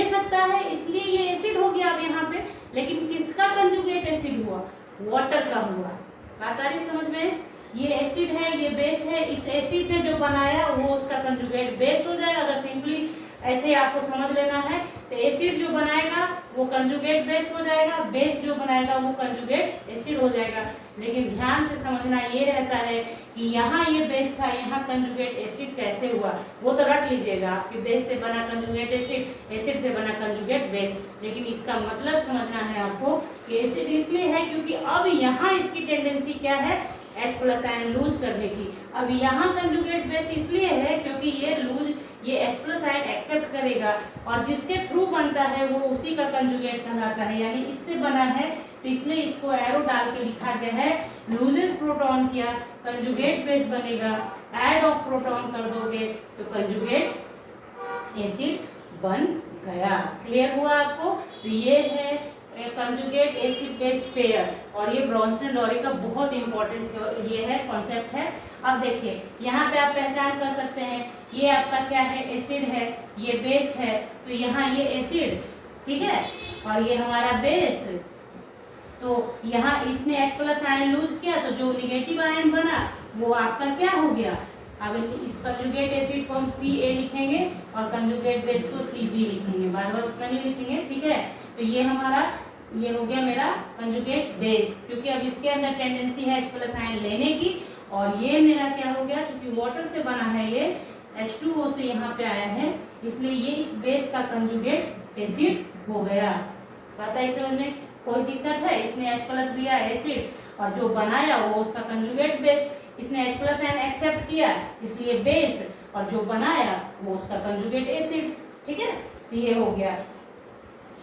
S2: सकता है, इसलिए ये एसिड हो गया अब यहाँ पे। लेकिन किसका कंजुगेट एसिड हुआ, वाटर का हुआ। बात आ रही समझ में, ये एसिड है, ये बेस है, इस एसिड ने जो बनाया वो उसका कंजुगेट बेस हो जाएगा। अगर सिंपली ऐसे आपको समझ लेना है तो एसिड जो बनाएगा वो कंजुगेट बेस हो जाएगा, बेस जो बनाएगा वो कंजुगेट एसिड हो जाएगा। लेकिन ध्यान से समझना ये रहता है कि यहाँ ये बेस था, यहाँ कंजुगेट एसिड कैसे हुआ, वो तो रट लीजिएगा, आपके बेस से बना कंजुगेट एसिड, एसिड से बना कंजुगेट बेस। लेकिन इसका मतलब समझना है आपको कि एसिड इसलिए है क्योंकि अब यहाँ इसकी टेंडेंसी क्या है, H प्लस आयन लूज करने की। अब यहाँ कंजुगेट बेस इसलिए है क्योंकि ये लूज, ये H प्लस आयन एक्सेप्ट करेगा और जिसके थ्रू बनता है वो उसी का कंजुगेट कहलाता है, यानी इससे बना है, तो इसलिए इसको एरो डाल के लिखा गया है, लूजेस प्रोटॉन किया कंजुगेट बेस बनेगा, ऐड ऑफ प्रोटॉन कर दोगे तो कंजुगेट एसिड बन गया। क्लियर हुआ आपको, तो ये है कंजुगेट एसिड बेस पेयर, और ये ब्रोंस्टेड-लॉरी का बहुत इंपॉर्टेंट ये है कॉन्सेप्ट है। अब देखिए यहाँ पे आप पहचान कर सकते हैं, ये आपका क्या है, एसिड है, ये बेस है, तो यहाँ ये एसिड, ठीक है, और ये हमारा बेस। तो यहाँ इसने H प्लस आयन लूज किया तो जो निगेटिव आयन बना वो आपका क्या हो गया। अब इस कंजुगेट एसिड को हम Ca लिखेंगे और कंजुगेट बेस को Cb लिखेंगे, बार बार उतना नहीं लिखेंगे, ठीक है। तो ये हमारा, ये हो गया मेरा कंजुगेट बेस, क्योंकि अब इसके अंदर टेंडेंसी है H प्लस आयन लेने की, और ये मेरा क्या हो गया, चूंकि वाटर से बना है, ये H2O से यहाँ पे आया है, इसलिए ये इस बेस का कंजुगेट एसिड हो गया। पता है समझ में, कोई दिक्कत है, इसने H प्लस दिया एसिड और जो बनाया वो उसका कंजुगेट बेस, इसने H प्लस आयन एक्सेप्ट किया इसलिए बेस, और जो बनाया वो उसका कंजुगेट एसिड, ठीक है। तो ये हो गया।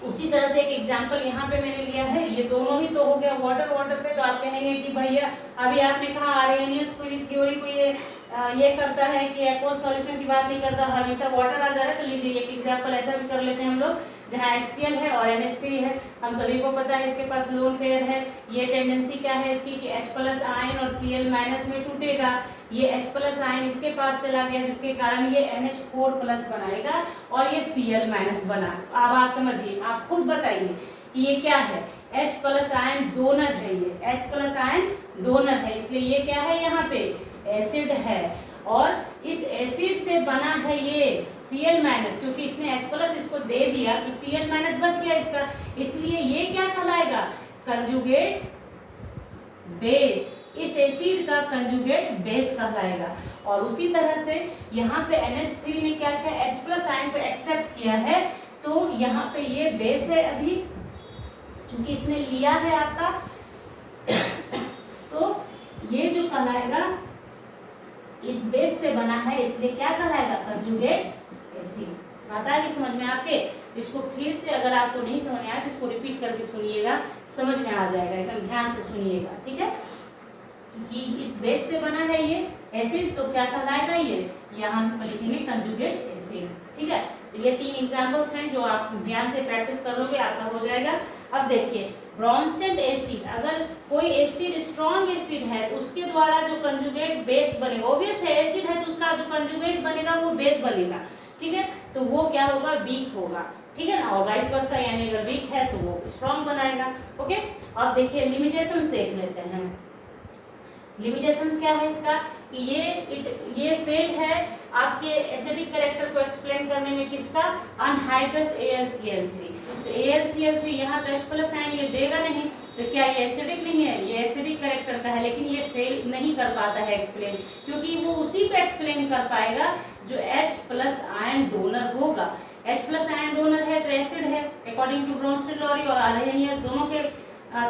S2: उसी तरह से एक एग्जांपल यहाँ पे मैंने लिया है, ये दोनों ही तो हो गया वाटर वाटर पे। तो आप कहेंगे कि भैया अभी आपने कहा आर्हेनियस पूरी थ्योरी को ये करता है कि एक्वस सॉल्यूशन की बात नहीं करता, हमेशा वाटर आ जा रहा है। तो लीजिए एक एग्जांपल ऐसा भी कर लेते हैं हम लोग, जहाँ HCl है और NH3 है, हम सभी को पता है इसके पास लोन पेयर है। ये टेंडेंसी क्या है इसकी कि H प्लस आयन और Cl माइनस में टूटेगा, ये H प्लस आयन इसके पास चला गया जिसके कारण ये NH4 प्लस बनाएगा और ये Cl माइनस बना। अब आप समझिए, आप खुद बताइए कि ये क्या है, H प्लस आयन डोनर है, ये H प्लस आयन डोनर है, इसलिए ये क्या है, यहाँ पे एसिड है, और इस एसिड से बना है ये Cl माइनस, क्योंकि इसने H प्लस इसको दे दिया तो Cl माइनस बच गया इसका, इसलिए ये क्या कहलाएगा, कंजुगेट बेस, इस एसिड का कंजुगेट बेस कहलाएगा। और उसी तरह से यहाँ पे NH3 ने क्या किया, H प्लस आयन को एक्सेप्ट किया है, तो यहाँ पे ये बेस है, अभी चूंकि इसने लिया है आपका तो ये जो कहलाएगा इस बेस से बना है, इसलिए क्या कहलाएगा, कंजुगेट एसिड। बात आ गई समझ में आपके। इसको फिर से अगर आपको नहीं समझ में आया तो इसको रिपीट करके सुनिएगा, समझ में आ जाएगा, एकदम ध्यान से सुनिएगा, ठीक है। कि इस बेस से बना है ये एसिड, तो क्या कहलाएगा, ये यहाँ हम लिखेंगे कंजुगेट एसिड, ठीक है। तो ये 3 एग्जांपल्स हैं जो आप ध्यान से प्रैक्टिस कर लोगे, आपका हो जाएगा। अब देखिए ब्रोंस्टेड एसिड, अगर कोई एसिड स्ट्रॉन्ग एसिड है तो उसके द्वारा जो कंजुगेट बेस बनेगा, ऑब्वियस है एसिड है तो उसका जो कंजुगेट बनेगा वो बेस बनेगा, ठीक है। तो वो क्या होगा, वीक होगा, ठीक है ना, और वाइस वर्सा, यानी अगर वीक है तो वो स्ट्रॉन्ग बनाएगा। ओके, अब देखिए लिमिटेशंस देख लेते हैं। लिमिटेशंस क्या है इसका कि ये फेल है आपके एसिडिक कैरेक्टर को एक्सप्लेन करने में, किसका, अनहाइड्रस AlCl3। तो AlCl3 यहाँ तो H+ आयन ये देगा नहीं, तो क्या ये एसिडिक नहीं है, ये एसिडिक कैरेक्टर का है, लेकिन ये फेल नहीं कर पाता है एक्सप्लेन, क्योंकि वो उसी को एक्सप्लेन कर पाएगा जो H+ आयन डोनर होगा। H+ आयन डोनर है तो एसिड है अकॉर्डिंग टू ब्रोंस्टेड-लॉरी और आर्हेनियस दोनों के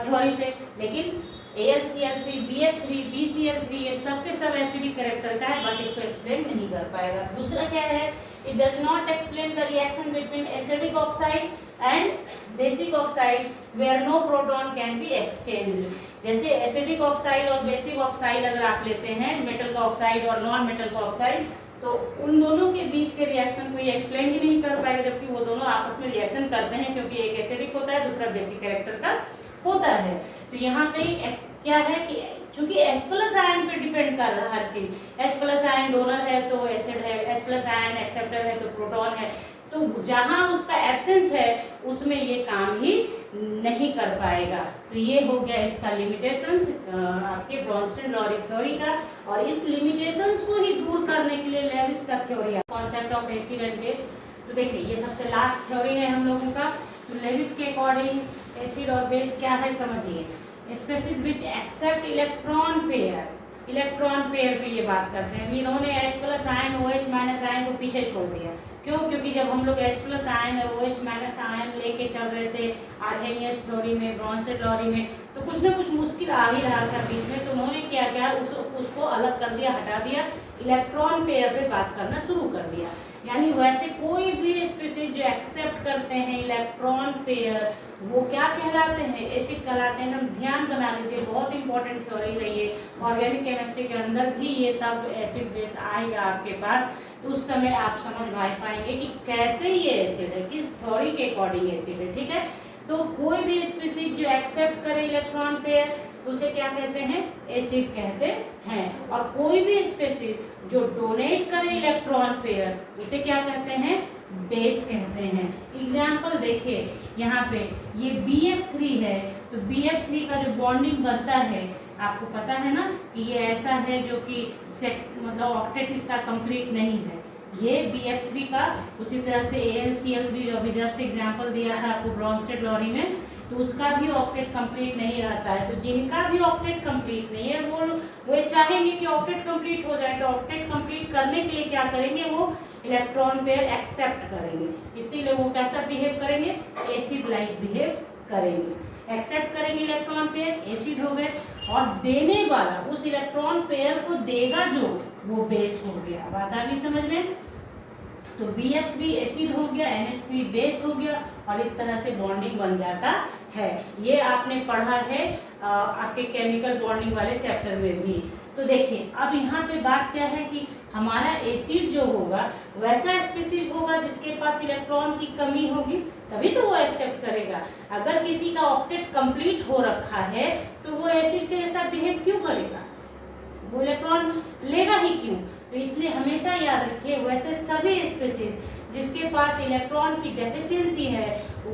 S2: थ्योरी से, लेकिन AlCl3, BF3, BCl3 ये सब के सब एसिडिक कैरेक्टर का है, बट इसको एक्सप्लेन नहीं कर पाएगा। दूसरा क्या है, it does not explain the reaction between acidic oxide and basic oxide where no proton can be exchanged. जैसे एसिडिक ऑक्साइड और बेसिक ऑक्साइड अगर आप लेते हैं, मेटल का ऑक्साइड और नॉन मेटल का ऑक्साइड, तो उन दोनों के बीच के रिएक्शन को ये एक्सप्लेन ही नहीं कर पाएगा, जबकि वो दोनों आपस में रिएक्शन करते हैं, क्योंकि एक एसिडिक होता है, दूसरा बेसिक कैरेक्टर का होता है। तो यहाँ पे क्या है कि चूंकि H+ आयन पे डिपेंड कर रहा है हर चीज, H+ आयन डोनर है तो एसिड है, H+ आयन एक्सेप्टर है तो प्रोटॉन है, तो जहां उसका एब्सेंस है उसमें ये काम ही नहीं कर पाएगा। तो ये हो गया इसका लिमिटेशंस आपके ब्रोंस्टेड-लॉरी थ्योरी का, और इस लिमिटेशंस को ही दूर करने के लिए लेविस का थ्योरी है, concept of acid and base. तो देखिए ये सबसे लास्ट थ्योरी है हम लोगों का। तो लेविस के अकॉर्डिंग एसिड और बेस क्या है समझिए, species which accept electron pair, electron pair पे ये बात करते हैं। इन्होंने H+ आयन OH- आयन को पीछे छोड़ दिया, क्यों, क्योंकि जब हम लोग H+ आयन और OH- आयन लेके चल रहे थे आर्हेनियस थ्योरी में, ब्रोंस्टेड-लॉरी में, तो कुछ ना कुछ मुश्किल आ ही रहा था बीच में, तो उन्होंने क्या किया, उसको अलग कर दिया, हटा दिया, इलेक्ट्रॉन पेयर पे बात करना शुरू कर दिया। यानी वैसे कोई भी स्पीशीज जो एक्सेप्ट करते हैं इलेक्ट्रॉन पेयर, वो क्या कहलाते हैं, एसिड कहलाते हैं। हम ध्यान बना लीजिए, बहुत इंपॉर्टेंट थ्योरी है ये। ऑर्गेनिक केमिस्ट्री के अंदर भी ये सब एसिड बेस आएगा आपके पास, तो उस समय आप समझ पाएंगे कि कैसे ये एसिड है, किस थ्योरी के अकॉर्डिंग एसिड है। ठीक है, तो कोई भी स्पीशीज जो एक्सेप्ट करे इलेक्ट्रॉन पेयर उसे क्या कहते हैं, एसिड कहते हैं। और कोई भी स्पीशीज जो डोनेट करे इलेक्ट्रॉन पेयर उसे क्या कहते हैं, बेस कहते हैं। एग्जाम्पल देखिए यहाँ पे ये BF3 है, तो BF3 का जो बॉन्डिंग बनता है आपको पता है ना कि ये ऐसा है जो कि मतलब ऑक्टेट इसका कंप्लीट नहीं है, ये BF3 का। उसी तरह से AlCl3 जो अभी जस्ट एग्जांपल दिया था आपको ब्रोंस्टेड-लॉरी में, तो उसका भी ऑक्टेट कंप्लीट नहीं रहता है। तो जिनका भी ऑक्टेट कंप्लीट नहीं है वो चाहेंगे कि ऑक्टेट कंप्लीट हो जाए, तो ऑक्टेट कंप्लीट करने के लिए क्या करेंगे, वो इलेक्ट्रॉन पेयर एक्सेप्ट करेंगे, इसीलिए वो कैसा बिहेव करेंगे, एसिड लाइक बिहेव करेंगे। एक्सेप्ट करेंगे इलेक्ट्रॉन पेयर, एसिड हो गए, और देने वाला उस इलेक्ट्रॉन पेयर को देगा जो, वो बेस हो गया। बात आ गई समझ में। तो BF3 एसिड हो गया, NH3 बेस हो गया, और इस तरह से बॉन्डिंग बन जाता है। ये आपने पढ़ा है आपके केमिकल बॉन्डिंग वाले चैप्टर में भी। तो देखिए अब यहाँ पे बात क्या है कि हमारा एसिड जो होगा वैसा स्पीशीज होगा जिसके पास इलेक्ट्रॉन की कमी होगी, तभी तो वो एक्सेप्ट करेगा। अगर किसी का ऑक्टेट कंप्लीट हो रखा है तो वो एसिड के जैसा बिहेव क्यों करेगा, वो इलेक्ट्रॉन लेगा ही क्यों। तो इसलिए हमेशा याद रखिए वैसे सभी स्पीशीज जिसके पास इलेक्ट्रॉन की डेफिशिएंसी है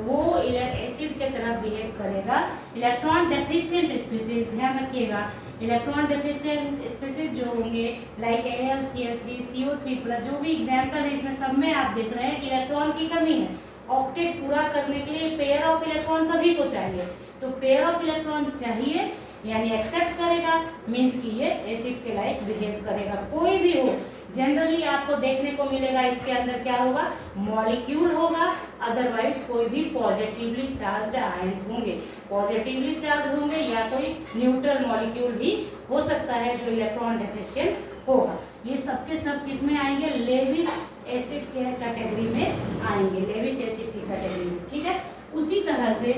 S2: वो एसिड के तरह बिहेव करेगा। इलेक्ट्रॉन डेफिशिएंट स्पीशीज ध्यान रखिएगा, इलेक्ट्रॉन डेफिशिएंट स्पीशीज जो होंगे लाइक AlCl3, CO3+, जो भी एग्जाम्पल है इसमें सब में आप देख रहे हैं कि इलेक्ट्रॉन की कमी है। ऑक्टेट पूरा करने के लिए पेयर ऑफ इलेक्ट्रॉन सभी को चाहिए, तो पेयर ऑफ इलेक्ट्रॉन चाहिए यानी एक्सेप्ट करेगा, मीन्स कि ये एसिड के लाइक बिहेव करेगा। कोई भी हो, जनरली आपको देखने को मिलेगा इसके अंदर क्या होगा, मॉलिक्यूल होगा, अदरवाइज कोई भी पॉजिटिवली चार्ज्ड आयंस होंगे, पॉजिटिवली चार्ज होंगे, या कोई न्यूट्रल मॉलिक्यूल भी हो सकता है जो इलेक्ट्रॉन डेफिशिएंट होगा। ये सब के सब किस में आएंगे, लेविस एसिड के कैटेगरी में आएंगे, लेविस एसिड की कैटेगरी में। ठीक है, उसी तरह से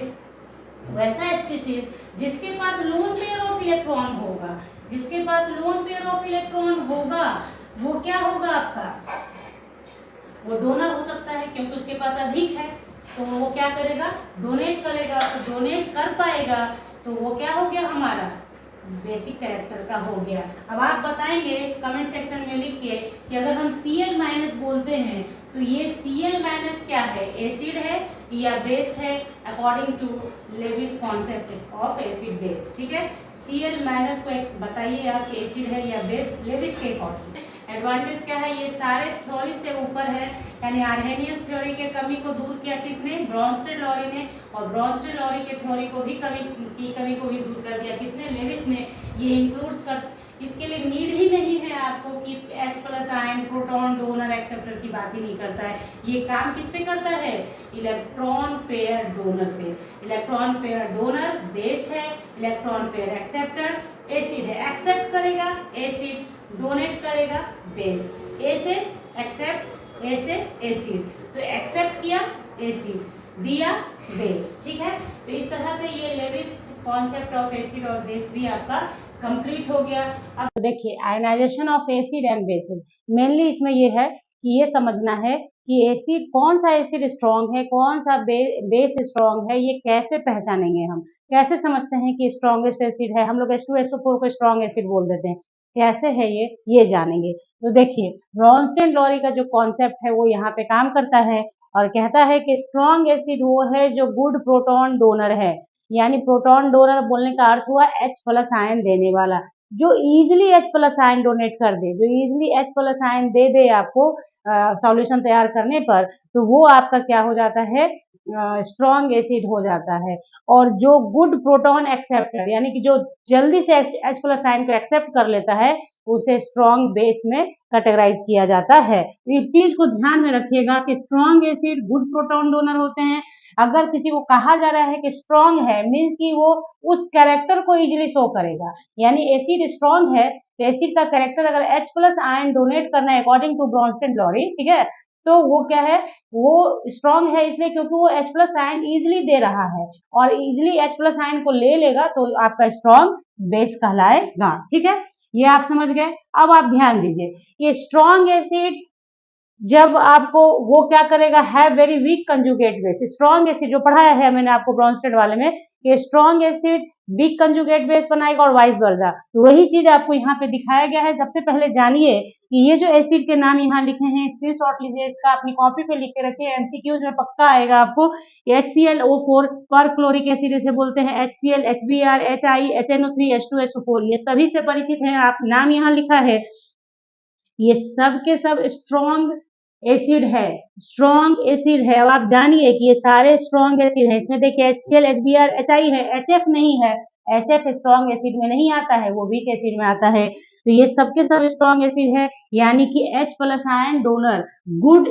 S2: वैसा स्पीशीज जिसके पास लोन पेयर ऑफ इलेक्ट्रॉन होगा, जिसके पास लोन पेयर ऑफ इलेक्ट्रॉन होगा वो क्या होगा आपका, वो डोनर हो सकता है क्योंकि उसके पास अधिक है, तो वो क्या करेगा, डोनेट करेगा। तो डोनेट कर पाएगा तो वो क्या हो गया, हमारा बेसिक कैरेक्टर का हो गया। अब आप बताएंगे कमेंट सेक्शन में लिख के कि अगर हम Cl- बोलते हैं तो ये Cl माइनस क्या है, एसिड है या बेस है, according to Lewis concept of acid base. ठीक है, Cl माइनस को बताइए आप कि एसिड है या बेस लेविस के अकॉर्डिंग। एडवांटेज क्या है, ये सारे थ्योरी से ऊपर है, यानी आर्हेनियस थ्योरी के कमी को दूर किया किसने, ब्रॉन्स्टेड लॉरी ने, और ब्रॉन्स्टेड लॉरी के थ्योरी को भी कमी को भी दूर कर दिया किसने, लेविस ने। ये इंक्लूड्स कर, इसके लिए नीड ही नहीं है आपको कि H plus ion, proton, donor, acceptor की बात ही नहीं करता है। ये काम किस पे करता है, इलेक्ट्रॉन पेयर डोनर पे। इलेक्ट्रॉन पेयर डोनर बेस है, इलेक्ट्रॉन पेयर एक्सेप्टर एसिड है। एक्सेप्ट करेगा एसिड, डोनेट करेगा बेस। ए से एक्सेप्ट, ए से एसिड, तो एक्सेप्ट किया एसिड, दिया बेस। ठीक है, तो इस तरह से ये लेविस कॉन्सेप्ट ऑफ एसिड और बेस भी आपका कंप्लीट हो गया।
S1: अब देखिए ionization of acid and bases, mainly इसमें ये है कि ये समझना है कि एसिड, कौन सा एसिड स्ट्रॉन्ग है, कौन सा बेस स्ट्रॉन्ग है, ये कैसे पहचानेंगे हम, कैसे समझते हैं कि स्ट्रॉन्गेस्ट एसिड है। हम लोग H2SO4 को स्ट्रॉन्ग एसिड बोल देते हैं, कैसे है ये जानेंगे। तो देखिए ब्रॉन्स्टेड लॉरी का जो कॉन्सेप्ट है वो यहाँ पे काम करता है और कहता है कि स्ट्रॉन्ग एसिड वो है जो गुड प्रोटॉन डोनर है, यानी प्रोटॉन डोनर बोलने का अर्थ हुआ H प्लस आयन देने वाला, जो easily H plus ion donate कर दे, जो इजीली H प्लस आयन दे दे आपको सॉल्यूशन तैयार करने पर, तो वो आपका क्या हो जाता है, स्ट्रॉन्ग एसिड हो जाता है। और जो गुड प्रोटॉन एक्सेप्टर, यानी कि जो जल्दी से H प्लस आयन को एक्सेप्ट कर लेता है, उसे स्ट्रॉन्ग बेस में कैटेगराइज किया जाता है। तो इस चीज को ध्यान में रखिएगा कि strong acid good proton donor होते हैं। अगर किसी को कहा जा रहा है कि स्ट्रॉन्ग है, मीन्स कि वो उस कैरेक्टर को इजीली शो करेगा, यानी एसिड स्ट्रॉन्ग है तो एसिड का कैरेक्टर अगर H प्लस आयन डोनेट करना है अकॉर्डिंग टू ब्रॉन्स्टेड लॉरी, ठीक है, तो वो क्या है, वो स्ट्रॉन्ग है इसलिए क्योंकि वो H प्लस आयन इजिली दे रहा है, और इजिली H प्लस आयन को ले लेगा तो आपका स्ट्रॉन्ग बेस कहलाएगा। ठीक है, ये आप समझ गए। अब आप ध्यान दीजिए, ये स्ट्रॉन्ग एसिड जब आपको वो क्या करेगा, have very weak conjugate base. Strong acid जो पढ़ाया है मैंने आपको ब्रॉन्स्टेड वाले में, कि strong acid weak conjugate base बनाएगा और वाइस वर्सा, तो वही चीज आपको यहाँ पे दिखाया गया है। सबसे पहले जानिए कि ये जो एसिड के नाम यहाँ लिखे हैं, स्क्रीनशॉट लीजिए, इसका अपनी कॉपी पे लिख के रखिए, एमसीक्यूज में पक्का आएगा आपको। HClO4 पर क्लोरिक एसिड इसे बोलते हैं, HCl, HBr, HI, HNO3, H2SO4, ये सभी से परिचित हैं आप, नाम यहाँ लिखा है, ये सब के सब स्ट्रॉन्ग एसिड है, स्ट्रॉन्ग एसिड है। अब आप जानिए कि ये सारे स्ट्रॉन्ग एसिड है। इसमें देखिए HCl, HBr, HI है, HF नहीं है, HF स्ट्रॉन्ग एसिड में नहीं आता है, वो वीक एसिड में आता है। तो ये सबके सब स्ट्रॉन्ग एसिड है, यानी कि H plus ion donor, good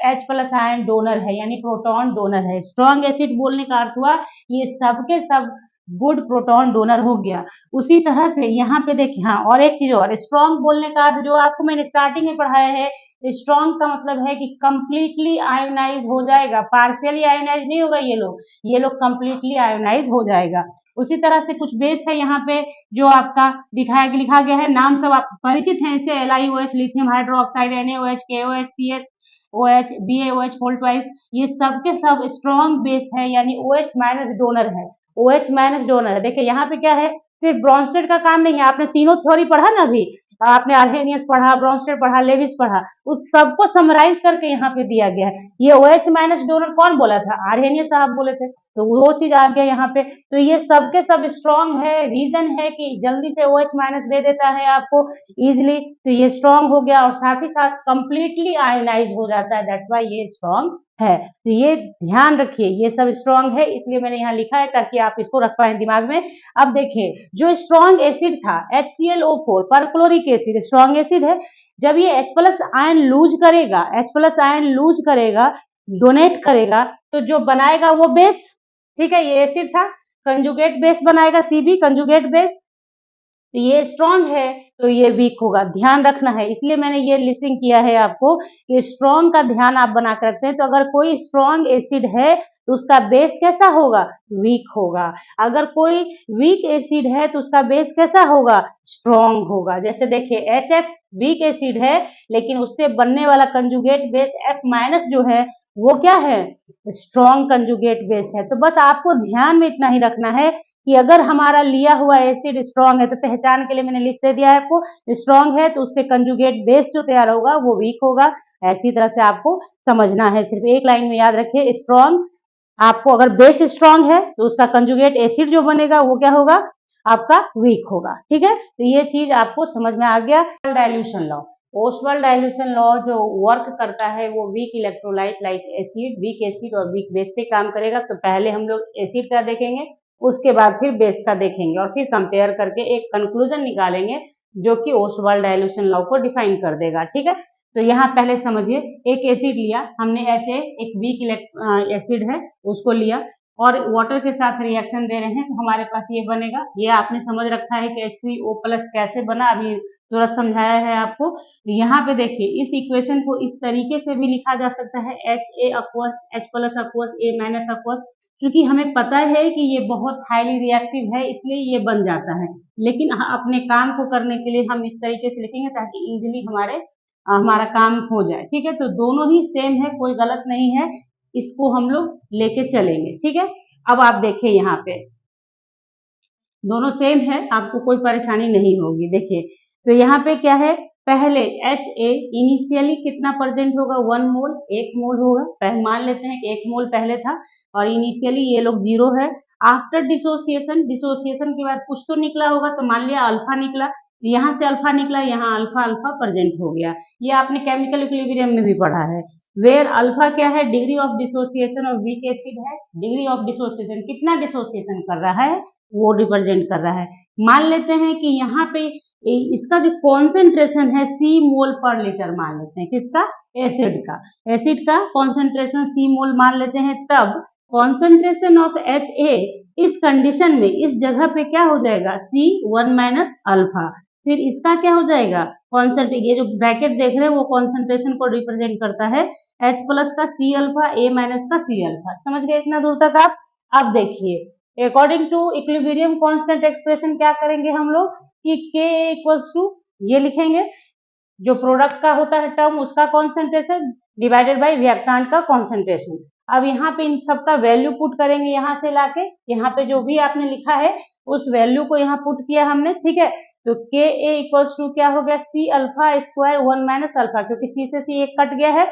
S1: H plus ion donor है, यानी प्रोटॉन डोनर है। स्ट्रॉन्ग एसिड बोलने का अर्थ हुआ ये सबके सब गुड प्रोटॉन डोनर हो गया। उसी तरह से यहाँ पे देखिए, हाँ और एक चीज और, स्ट्रॉन्ग बोलने का अर्थ जो आपको मैंने स्टार्टिंग में पढ़ाया है, स्ट्रॉन्ग का मतलब है कि कंप्लीटली आयोनाइज हो जाएगा, पार्शियली आयोनाइज नहीं होगा, ये लोग कंप्लीटली आयोनाइज हो जाएगा। उसी तरह से कुछ बेस है यहाँ पे जो आपका लिखा गया है, नाम सब आप परिचित हैं इससे, LiOH, lithium hydroxide, NaOH, KOH, CSOH, BaOH whole twice, ये सब के सब स्ट्रॉन्ग बेस है, यानी OH माइनस डोनर है, OH माइनस डोनर है। देखिए यहाँ पे क्या है, सिर्फ ब्रॉन्स्टेड का काम नहीं है, आपने तीनों थ्योरी पढ़ा ना अभी, आपने आर्हेनियस पढ़ा, ब्रॉन्स्टेड पढ़ा, लेविस पढ़ा, उस सबको समराइज करके यहाँ पे दिया गया है। ये OH माइनस डोनर कौन बोला था, आर्हेनियस साहब बोले थे, तो वो चीज आ गया यहाँ पे। तो ये सबके सब स्ट्रॉन्ग है, रीजन है कि जल्दी से OH माइनस दे देता है आपको इजिली, तो ये स्ट्रॉन्ग हो गया, और साथ ही साथ कंप्लीटली आयोनाइज हो जाता है, दैट्स व्हाई ये स्ट्रॉन्ग है। तो ये ध्यान रखिए, ये सब स्ट्रॉन्ग है, इसलिए मैंने यहाँ लिखा है ताकि आप इसको रख पाए दिमाग में। अब देखिए जो स्ट्रॉन्ग एसिड था HClO4 perchloric acid strong acid है, जब ये H प्लस आयन लूज करेगा, H प्लस आयन लूज करेगा, डोनेट करेगा, तो जो बनाएगा वो बेस, ठीक है, ये एसिड था, कंजुगेट बेस बनाएगा, CB कंजुगेट बेस, तो ये स्ट्रॉन्ग है तो ये वीक होगा, ध्यान रखना है। इसलिए मैंने ये लिस्टिंग किया है आपको कि स्ट्रॉन्ग का ध्यान आप बना कर रखते हैं। तो अगर कोई स्ट्रॉन्ग एसिड है तो उसका बेस कैसा होगा, वीक होगा। अगर कोई वीक एसिड है तो उसका बेस कैसा होगा, स्ट्रॉन्ग होगा। जैसे देखिए HF वीक एसिड है, लेकिन उससे बनने वाला कंजुगेट बेस F माइनस जो है वो क्या है, स्ट्रॉन्ग कंजुगेट बेस है। तो बस आपको ध्यान में इतना ही रखना है कि अगर हमारा लिया हुआ एसिड स्ट्रॉन्ग है, तो पहचान के लिए मैंने लिस्ट दे दिया है आपको, स्ट्रॉन्ग है तो उससे कंजुगेट बेस जो तैयार होगा वो वीक होगा, ऐसी तरह से आपको समझना है, सिर्फ एक लाइन में याद रखिए। स्ट्रॉन्ग, आपको अगर बेस स्ट्रॉन्ग है तो उसका कंजुगेट एसिड जो बनेगा वो क्या होगा, आपका वीक होगा। ठीक है, तो ये चीज आपको समझ में आ गया। Dilution law, Oswald dilution law जो वर्क करता है वो week electrolyte like acid, weak acid और वीक बेस पे काम करेगा। तो पहले हम लोग एसिड का देखेंगे, उसके बाद फिर बेस का देखेंगे और फिर कंपेयर करके एक कंक्लूजन निकालेंगे जो कि ओस्वाल्ड डाइल्यूशन लॉ को डिफाइन कर देगा। ठीक है, तो यहाँ पहले समझिए, एक एसिड लिया हमने, ऐसे एक वीक एसिड है उसको लिया और वाटर के साथ रिएक्शन दे रहे हैं तो हमारे पास ये बनेगा। ये आपने समझ रखा है कि H3O+ कैसे बना, अभी तुरंत समझाया है आपको। तो यहाँ पे देखिए, इस इक्वेशन को इस तरीके से भी लिखा जा सकता है, Ha aqueous, H+ aqueous, A- aqueous। क्योंकि हमें पता है कि ये बहुत हाईली रिएक्टिव है इसलिए ये बन जाता है, लेकिन अपने काम को करने के लिए हम इस तरीके से लिखेंगे ताकि इजीली हमारा काम हो जाए। ठीक है, तो दोनों ही सेम है, कोई गलत नहीं है, इसको हम लोग लेके चलेंगे। ठीक है, अब आप देखिए यहाँ पे दोनों सेम है, आपको कोई परेशानी नहीं होगी। देखिए, तो यहाँ पे क्या है, पहले Ha इनिशियली कितना प्रेजेंट होगा, 1 मोल, 1 मोल होगा। मान लेते हैं कि 1 मोल पहले था और इनिशियली ये लोग 0 है। आफ्टर डिसोसिएशन, डिसोसिएशन के बाद कुछ तो निकला होगा, तो मान लिया अल्फा निकला, यहाँ से अल्फा निकला, यहाँ अल्फा अल्फा प्रेजेंट हो गया। ये आपने केमिकल इक्विलिब्रियम में भी पढ़ा है। वेयर अल्फा क्या है, degree of dissociation of weak acid है। डिग्री ऑफ डिसोसिएशन, कितना डिसोसिएशन कर रहा है वो रिप्रेजेंट कर रहा है। मान लेते हैं कि यहाँ पे इसका जो कॉन्सेंट्रेशन है C मोल पर लीटर मान लेते हैं, किसका, एसिड का। एसिड का कॉन्सेंट्रेशन C मोल मान लेते हैं, तब कॉन्सेंट्रेशन ऑफ Ha इस कंडीशन में इस जगह पे क्या हो जाएगा, C1 - अल्फा। फिर इसका क्या हो जाएगा, कॉन्सेंट्रेशन, ये जो ब्रैकेट देख रहे हैं वो कॉन्सेंट्रेशन को रिप्रेजेंट करता है, H+ का C अल्फा, A- का C अल्फा। समझ गए इतना दूर तक आप। अब देखिए, according to equilibrium constant expression क्या करेंगे हम लोग कि Ka ये लिखेंगे, जो प्रोडक्ट का होता है टर्म उसका कॉन्सेंट्रेशन डिवाइडेड बाय रिएक्टेंट का कॉन्सेंट्रेशन। अब यहाँ पे इन सबका वैल्यू पुट करेंगे, यहाँ से लाके यहाँ पे जो भी आपने लिखा है उस वैल्यू को यहाँ पुट किया हमने। ठीक है, तो Ka क्या हो गया, C अल्फा स्क्वायर 1 - अल्फा, क्योंकि C से C एक कट गया है।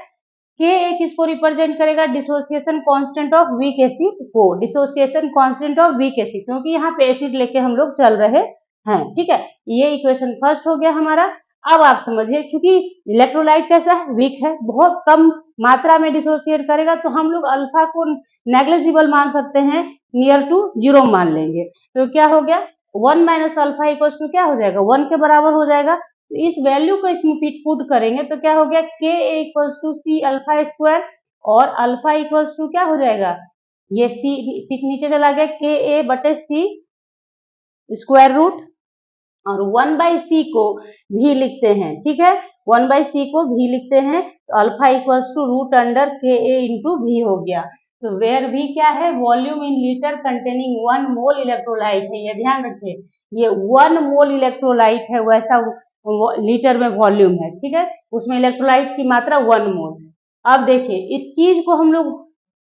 S1: Ka किसको रिप्रेजेंट करेगा, dissociation constant of weak acid को, dissociation constant of weak acid, क्योंकि यहाँ पे एसिड लेके हम लोग चल रहे हैं। ठीक है, ये इक्वेशन फर्स्ट हो गया हमारा। अब आप समझिए, चूंकि इलेक्ट्रोलाइट कैसा है, वीक है, बहुत कम मात्रा में डिसोसिएट करेगा, तो हम लोग अल्फा को नेग्लिजिबल मान सकते हैं, नियर टू 0 मान लेंगे। तो क्या हो गया, 1 - अल्फा इक्वल्स टू क्या हो जाएगा, 1 के बराबर हो जाएगा। तो इस वैल्यू को इसमें पुट करेंगे तो क्या हो गया, Ka equals to C alpha square, और अल्फा इक्वल्स टू क्या हो जाएगा, ये C नीचे चला गया, Ka/C स्क्वायर रूट, और 1/C को भी लिखते हैं। ठीक है, 1/C को भी लिखते हैं, तो alpha equals to root under Ka into V हो गया। तो वेयर V क्या है, volume in litre containing 1 mole electrolyte है, ये ध्यान रखिए, ये 1 मोल इलेक्ट्रोलाइट है, वैसा लीटर में वॉल्यूम है। ठीक है, उसमें इलेक्ट्रोलाइट की मात्रा 1 मोल। अब देखिए, इस चीज को हम लोग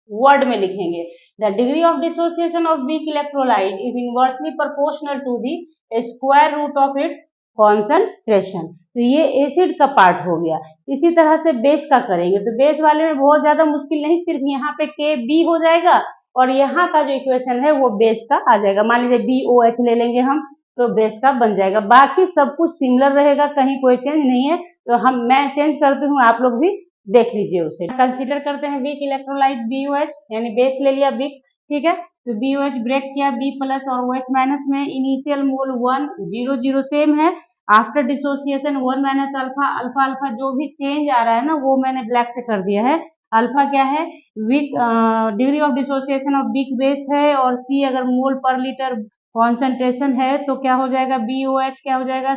S1: वर्ड में लिखेंगे, the degree of dissociation of weak electrolyte is inversely proportional to the square root of its concentration. तो ये एसिड का पार्ट हो गया। इसी तरह से बेस का करेंगे, तो बेस वाले में बहुत ज्यादा मुश्किल नहीं, सिर्फ यहाँ पे Kb हो जाएगा और यहाँ का जो इक्वेशन है वो बेस का आ जाएगा। मान लीजिए BOH ले लेंगे हम, तो बेस का बन जाएगा। बाकी सब कुछ सिमिलर रहेगा, कहीं कोई चेंज नहीं है। तो मैं चेंज करती हूँ, आप लोग भी देख लीजिए उसे। कंसीडर करते हैं वीक इलेक्ट्रोलाइट BOH, यानी बेस ले लिया वीक। ठीक है, तो BOH ब्रेक किया B+ और OH- में, इनिशियल मोल 1 0 0 सेम है। After dissociation 1 - alpha, alpha alpha जो भी चेंज आ रहा है ना वो मैंने ब्लैक से कर दिया है। अल्फा क्या है, weak degree of dissociation of weak base है, और C अगर मोल पर लीटर कॉन्सेंट्रेशन है तो क्या हो जाएगा, BOH क्या हो जाएगा,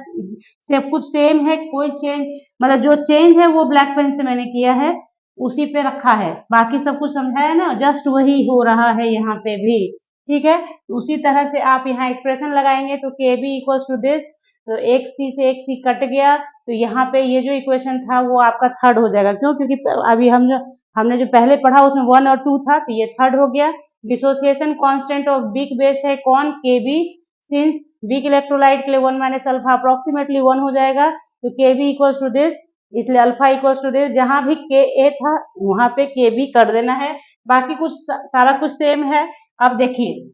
S1: सब कुछ सेम है, कोई चेंज, मतलब जो चेंज है वो ब्लैक पेन से मैंने किया है, उसी पे रखा है, बाकी सब कुछ समझाया ना, जस्ट वही हो रहा है यहाँ पे भी। ठीक है, उसी तरह से आप यहाँ एक्सप्रेशन लगाएंगे तो Kb इक्वल्स टू दिस, तो एक C से एक C कट गया, तो यहाँ पे ये जो इक्वेशन था वो आपका थर्ड हो जाएगा। क्यों, क्योंकि अभी हमने जो पहले पढ़ा उसमें 1 और 2 था, तो ये थर्ड हो गया। Dissociation constant of weak base है कौन, Kb, सिंस वीक इलेक्ट्रोलाइट के लिए 1 - अल्फा अप्रोक्सीमेटली 1 हो जाएगा, तो Kb इक्वल्स टू दिस इसलिए अल्फा इक्वल्स टू दिस, जहां भी के ए था वहां पे के बी कर देना है, बाकी कुछ सारा कुछ सेम है। अब देखिए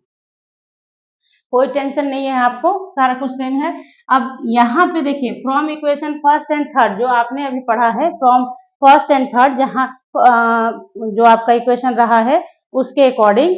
S1: कोई टेंशन नहीं है आपको, सारा कुछ सेम है। अब यहाँ पे देखिए from equation first and third, जो आपने अभी पढ़ा है फ्रॉम फर्स्ट एंड थर्ड, जहाँ जो आपका इक्वेशन रहा है उसके अकॉर्डिंग,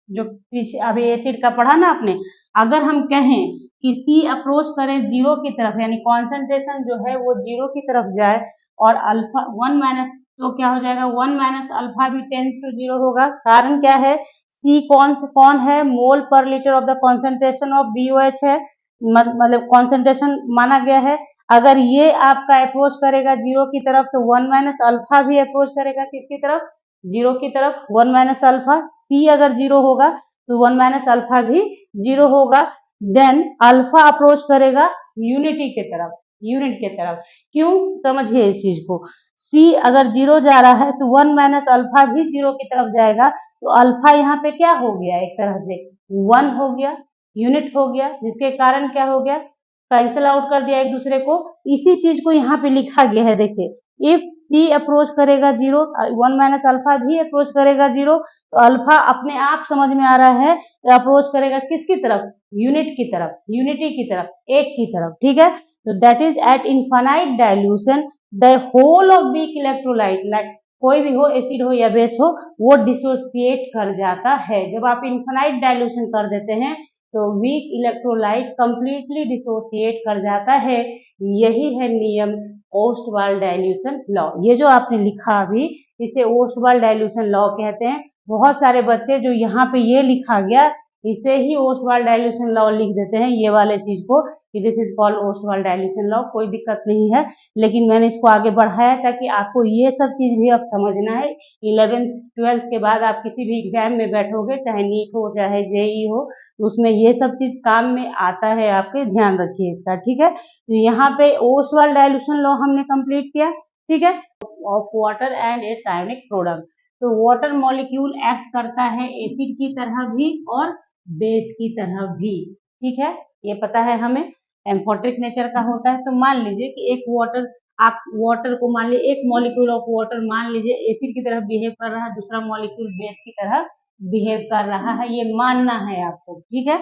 S1: जो पीछे अभी एसिड का पढ़ा ना आपने, अगर हम कहें कि सी अप्रोच करें जीरो की तरफ, यानी कॉन्सेंट्रेशन जो है वो जीरो की तरफ जाए, और अल्फा वन माइनस, तो क्या हो जाएगा, वन माइनस अल्फा भी टेंस टू जीरो होगा। कारण क्या है, सी कौन है, मोल पर litre of the concentration of BOH है, मतलब कॉन्सेंट्रेशन माना गया है। अगर ये आपका अप्रोच करेगा जीरो की तरफ तो वन माइनस अल्फा भी अप्रोच करेगा किसकी तरफ, जीरो की तरफ, वन माइनस अल्फा। सी अगर जीरो होगा तो वन माइनस अल्फा भी जीरो होगा। देन अल्फा अप्रोच करेगा यूनिटी की तरफ, यूनिट की तरफ। क्यों, समझिए इस चीज को, सी अगर जीरो जा रहा है तो वन माइनस अल्फा भी जीरो की तरफ जाएगा, तो अल्फा यहाँ पे क्या हो गया, एक तरह से वन हो गया, यूनिट हो गया, जिसके कारण क्या हो गया, कैंसिल आउट कर दिया एक दूसरे को। इसी चीज को यहाँ पे लिखा गया है, देखिए इफ सी अप्रोच करेगा जीरो, वन माइनस अल्फा भी अप्रोच करेगा जीरो, तो अल्फा अपने आप समझ में आ रहा है अप्रोच करेगा किसकी तरफ, यूनिट की तरफ, यूनिटी की तरफ, एक की तरफ, ठीक है। तो that is at infinite dilution the whole of weak electrolyte, like कोई भी हो, एसिड हो या बेस हो, वो डिसोसिएट कर जाता है। जब आप इनफाइनाइट डाइल्यूशन कर देते हैं तो वीक इलेक्ट्रोलाइट कंप्लीटली डिसोसिएट कर जाता है। यही है नियम ओस्टवाल्ड डाइल्यूशन लॉ। ये जो आपने लिखा अभी, इसे ओस्टवाल्ड डाइल्यूशन लॉ कहते हैं। बहुत सारे बच्चे जो यहाँ पे ये लिखा गया, इसे ही ओस्टवाल्ड डाइल्यूशन लॉ लिख देते हैं, ये वाले चीज को, कि this is called Ostwald dilution law. कोई दिक्कत नहीं है, लेकिन मैंने इसको आगे बढ़ाया ताकि आपको ये सब चीज भी अब समझना है। 11th 12th के बाद आप किसी भी एग्जाम में बैठोगे, चाहे नीट हो चाहे जेई हो, तो उसमें ये सब चीज काम में आता है आपके, ध्यान रखिए इसका, ठीक है। तो यहाँ पे ओस्टवाल्ड डाइल्यूशन लॉ हमने कंप्लीट किया, ठीक है। Of water and it's ionic product, तो वाटर मॉलिक्यूल एक्ट करता है एसिड की तरह भी और बेस की तरह भी, ठीक है, ये पता है हमें, एम्फोटिक नेचर का होता है। तो मान लीजिए कि एक वाटर, आप वाटर को मान लीजिए, एक मॉलिक्यूल ऑफ वाटर मान लीजिए एसिड की तरह बिहेव कर रहा है, दूसरा मॉलिक्यूल बेस की तरह बिहेव कर रहा है, ये मानना है आपको, ठीक है,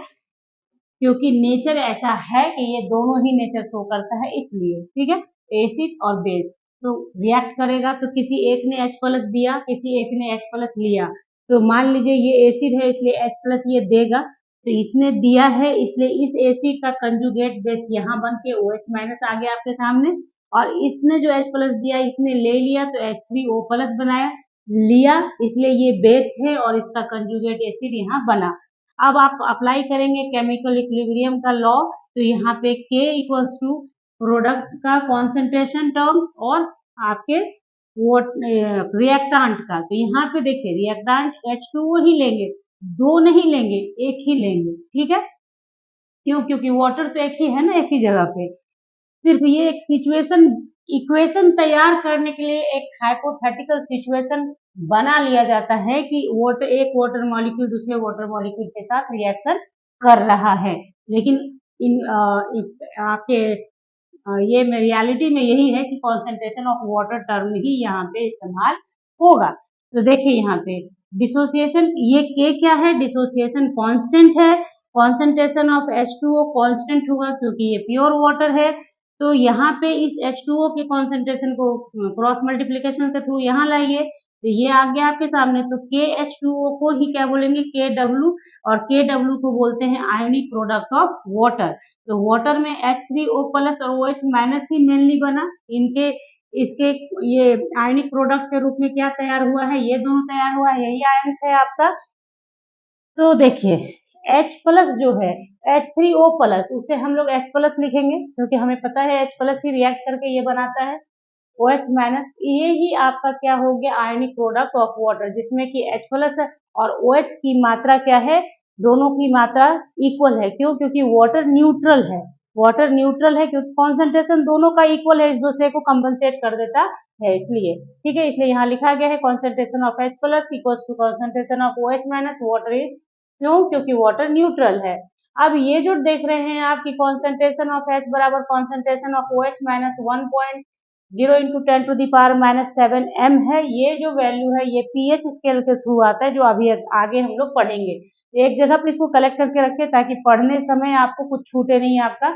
S1: क्योंकि नेचर ऐसा है कि ये दोनों ही नेचर शो करता है, इसलिए, ठीक है। एसिड और बेस तो रिएक्ट करेगा, तो किसी एक ने H प्लस दिया, किसी एक ने H प्लस लिया, तो मान लीजिए ये एसिड है इसलिए H प्लस ये देगा, तो इसने दिया है इसलिए इस एसिड का कंजुगेट बेस यहाँ बन के OH माइनस आ गया आपके सामने, और इसने जो H प्लस दिया इसने ले लिया तो H3O प्लस बनाया, लिया इसलिए ये बेस है और इसका कंजुगेट एसिड यहाँ बना। अब आप अप्लाई करेंगे केमिकल इक्विलिब्रियम का लॉ, तो यहाँ पे K इक्वल्स टू प्रोडक्ट का कॉन्सेंट्रेशन टर्म और आपके वो रिएक्टांट का, तो यहाँ पे देखिए रिएक्टांट H2O ही लेंगे, दो नहीं लेंगे, एक ही लेंगे, ठीक है। क्यों, क्योंकि वाटर तो एक ही है ना, एक ही जगह पे। सिर्फ ये एक सिचुएशन, इक्वेशन तैयार करने के लिए एक हाइपोथेटिकल सिचुएशन बना लिया जाता है कि एक वाटर मॉलिक्यूल दूसरे वाटर मॉलिक्यूल के साथ रिएक्शन कर रहा है, लेकिन आपके ये में रियलिटी में यही है कि कॉन्सेंट्रेशन ऑफ वाटर टर्म ही यहाँ पे इस्तेमाल होगा। तो देखिए यहाँ पे डिसोसिएशन, ये के क्या है, डिसोसिएशन कांस्टेंट है, कॉन्सेंट्रेशन ऑफ H2O कांस्टेंट होगा क्योंकि ये प्योर वाटर है। तो यहाँ पे इस H2O के कॉन्सेंट्रेशन को क्रॉस मल्टीप्लीकेशन के थ्रू यहाँ लाइए, तो ये आ गया आपके सामने, तो KH2O को ही क्या बोलेंगे, KW, और KW को बोलते हैं आयोनिक प्रोडक्ट ऑफ वाटर। तो वाटर में H3O प्लस और OH माइनस ही मेनली बना, इनके इसके ये आयनिक प्रोडक्ट के रूप में क्या तैयार हुआ है, ये दोनों तैयार हुआ है, यही आयंस है आपका। तो देखिए H प्लस जो है H3O प्लस, उसे हम लोग H प्लस लिखेंगे क्योंकि हमें पता है H प्लस ही रिएक्ट करके ये बनाता है, OH माइनस, ये ही आपका क्या हो गया, आयनिक प्रोडक्ट ऑफ वाटर, जिसमें कि H प्लस और OH की मात्रा क्या है, दोनों की मात्रा इक्वल है। क्यों, क्योंकि वाटर न्यूट्रल है, वाटर न्यूट्रल है क्योंकि कॉन्सेंट्रेशन दोनों का इक्वल है, एक दूसरे को कंपनसेट कर देता है, इसलिए, ठीक है। इसलिए यहाँ लिखा गया है concentration of H plus equals to concentration of OH minus water is, क्यों, क्योंकि वाटर न्यूट्रल है। अब ये जो देख रहे हैं आपकी कॉन्सेंट्रेशन ऑफ H बराबर concentration of OH minus 1.0 0 into 10⁻⁻7 m है। ये जो वैल्यू है ये pH स्केल के थ्रू आता है, जो अभी आगे हम लोग पढ़ेंगे। एक जगह पर इसको कलेक्ट करके रखे ताकि पढ़ने समय आपको कुछ छूटे नहीं आपका।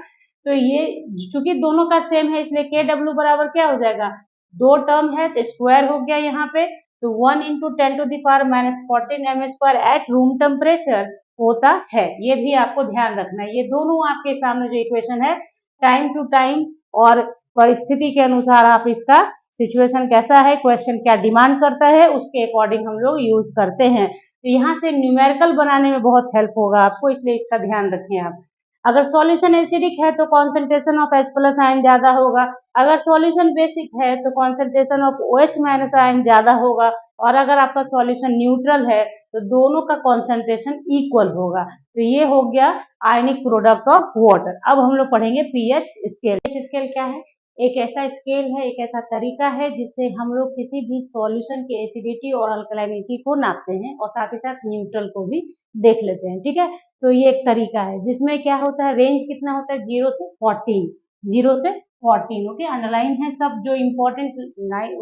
S1: तो ये चूंकि दोनों का सेम है इसलिए KW बराबर क्या हो जाएगा, 2 टर्म है तो स्क्वायर हो गया यहाँ पे। तो 1 into 10⁻⁻14 m² at room temperature होता है। ये भी आपको ध्यान रखना है। ये दोनों आपके सामने जो इक्वेशन है टाइम टू टाइम और परिस्थिति के अनुसार आप इसका सिचुएशन कैसा है, क्वेश्चन क्या डिमांड करता है, उसके अकॉर्डिंग हम लोग यूज करते हैं। तो यहाँ से न्यूमेरिकल बनाने में बहुत हेल्प होगा आपको, इसलिए इसका ध्यान रखें आप। अगर सॉल्यूशन एसिडिक है तो कॉन्सेंट्रेशन ऑफ H+ आयन ज्यादा होगा। अगर सॉल्यूशन बेसिक है तो कॉन्सेंट्रेशन ऑफ OH- आयन ज्यादा होगा। और अगर आपका सॉल्यूशन न्यूट्रल है तो दोनों का कॉन्सेंट्रेशन इक्वल होगा। तो ये हो गया आयनिक प्रोडक्ट ऑफ वाटर। अब हम लोग पढ़ेंगे पीएच स्केल। पीएच स्केल क्या है? एक ऐसा स्केल है, एक ऐसा तरीका है जिससे हम लोग किसी भी सॉल्यूशन की एसिडिटी और अल्कलाइनिटी को नापते हैं और साथ ही साथ न्यूट्रल को भी देख लेते हैं। ठीक है, तो ये एक तरीका है जिसमें क्या होता है, रेंज कितना होता है, 0 से 14, 0 से 14। ओके, अंडरलाइन है सब, जो इम्पोर्टेंट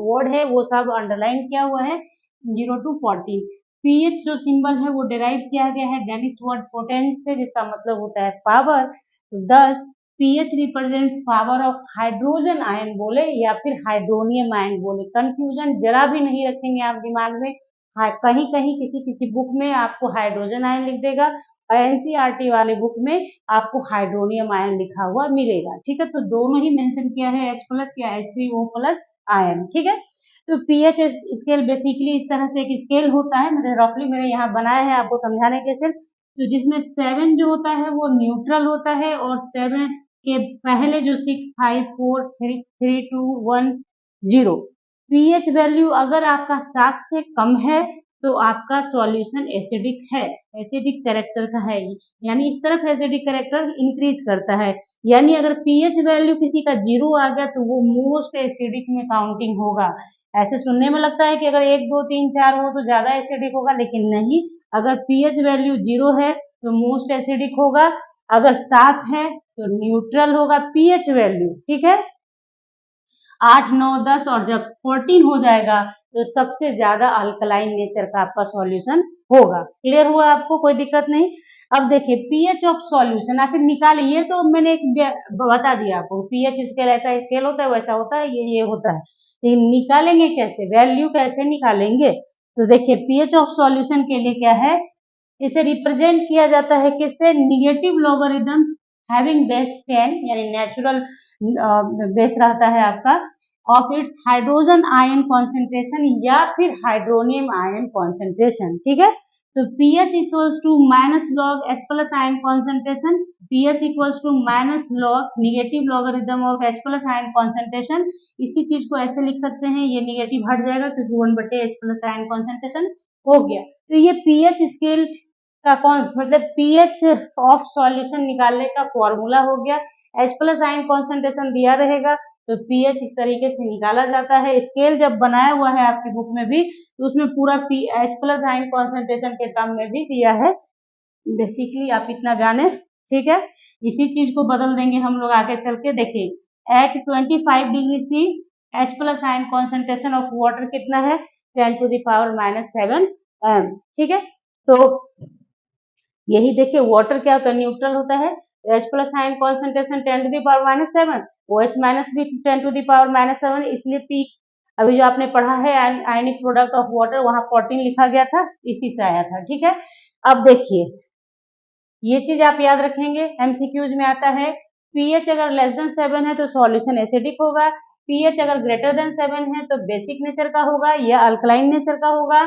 S1: वर्ड है वो सब अंडरलाइन किया हुआ है, 0 to 14। पीएच जो सिंबल है वो डिराइव किया गया है डेनिश वर्ड पोटेंस से, जिसका मतलब होता है पावर। तो 10 pH represents power of hydrogen ion बोले या फिर हाइड्रोनियम आयन बोले, कंफ्यूजन जरा भी नहीं रखेंगे आप दिमाग में। हाँ, कहीं कहीं किसी किसी बुक में आपको हाइड्रोजन आयन लिख देगा और एनसीईआरटी वाले बुक में आपको हाइड्रोनियम आयन लिखा हुआ मिलेगा। ठीक है, तो दोनों ही मेंशन किया है H+ या H3O+ आयन। ठीक है, तो पीएच स्केल बेसिकली इस तरह से एक स्केल होता है, मैंने रफली मैंने यहाँ बनाया है आपको समझाने के लिए। तो जिसमें 7 जो होता है वो न्यूट्रल होता है और 7 के पहले जो 6, 5, 4, 3, 2, 1, 0 पीएच वैल्यू अगर आपका 7 से कम है तो आपका सॉल्यूशन एसिडिक है, एसिडिक कैरेक्टर का है, यानी इस तरफ एसिडिक कैरेक्टर इंक्रीज करता है। यानी अगर पीएच वैल्यू किसी का 0 आ गया तो वो मोस्ट एसिडिक में काउंटिंग होगा। ऐसे सुनने में लगता है कि अगर 1, 2, 3, 4 हो तो ज्यादा एसिडिक होगा, लेकिन नहीं, अगर पीएच वैल्यू 0 है तो मोस्ट एसिडिक होगा, अगर 7 है तो न्यूट्रल होगा पीएच वैल्यू। ठीक है, 8, 9, 10 और जब 14 हो जाएगा तो सबसे ज्यादा अल्कलाइन नेचर का आपका सॉल्यूशन होगा। क्लियर हुआ आपको, कोई दिक्कत नहीं। अब देखिए पीएच ऑफ सॉल्यूशन आखिर निकालिए, ये तो मैंने एक बता दिया आपको, पीएच स्केल ऐसा स्केल होता है, वैसा होता है, ये होता है। तो निकालेंगे कैसे, वैल्यू कैसे निकालेंगे? तो देखिए पीएच ऑफ सॉल्यूशन के लिए क्या है, इसे रिप्रेजेंट किया जाता है किससे, निगेटिव लॉगरिथम हैविंग बेस 10, यानी नेचुरल बेस रहता है आपका of its hydrogen ion concentration या फिर हाइड्रोनियम आयन कॉन्सेंट्रेशन। ठीक है, तो pH equals to minus log H+ ion concentration, pH equals to minus log negative logarithm of H+ ion concentration. इसी चीज को ऐसे लिख सकते हैं, ये निगेटिव हट जाएगा क्योंकि 1/H+ आयन कॉन्सेंट्रेशन हो गया। तो ये pH स्केल का कौन मतलब पीएच ऑफ सॉल्यूशन निकालने का फॉर्मूला हो गया। H+ आयन कॉन्सेंट्रेशन दिया रहेगा तो पीएच इस तरीके से निकाला जाता है। स्केल जब बनाया हुआ है आपकी बुक में भी तो उसमें पूरा H+ आयन कॉन्सेंट्रेशन के टर्म में भी दिया है। बेसिकली आप इतना जाने, ठीक है। इसी चीज को बदल देंगे हम लोग आगे चल के। देखिए at 25 degree C H+ ion concentration of water कितना है, 10⁻⁻7 m। ठीक है, तो यही देखिए वाटर क्या होता है, न्यूट्रल होता है। H+ आयन कॉन्सेंट्रेशन 10⁻⁷, OH- भी 10⁻⁷, इसलिए पी अभी जो आपने पढ़ा है आयनिक प्रोडक्ट ऑफ वाटर वहां 14 लिखा गया था, इसी से आया था। ठीक है, अब देखिए ये चीज आप याद रखेंगे, एमसीक्यूज में आता है। पीएच अगर लेस देन 7 है तो सॉल्यूशन एसिडिक होगा, पीएच अगर ग्रेटर देन 7 है तो बेसिक नेचर का होगा या अल्कलाइन नेचर का होगा,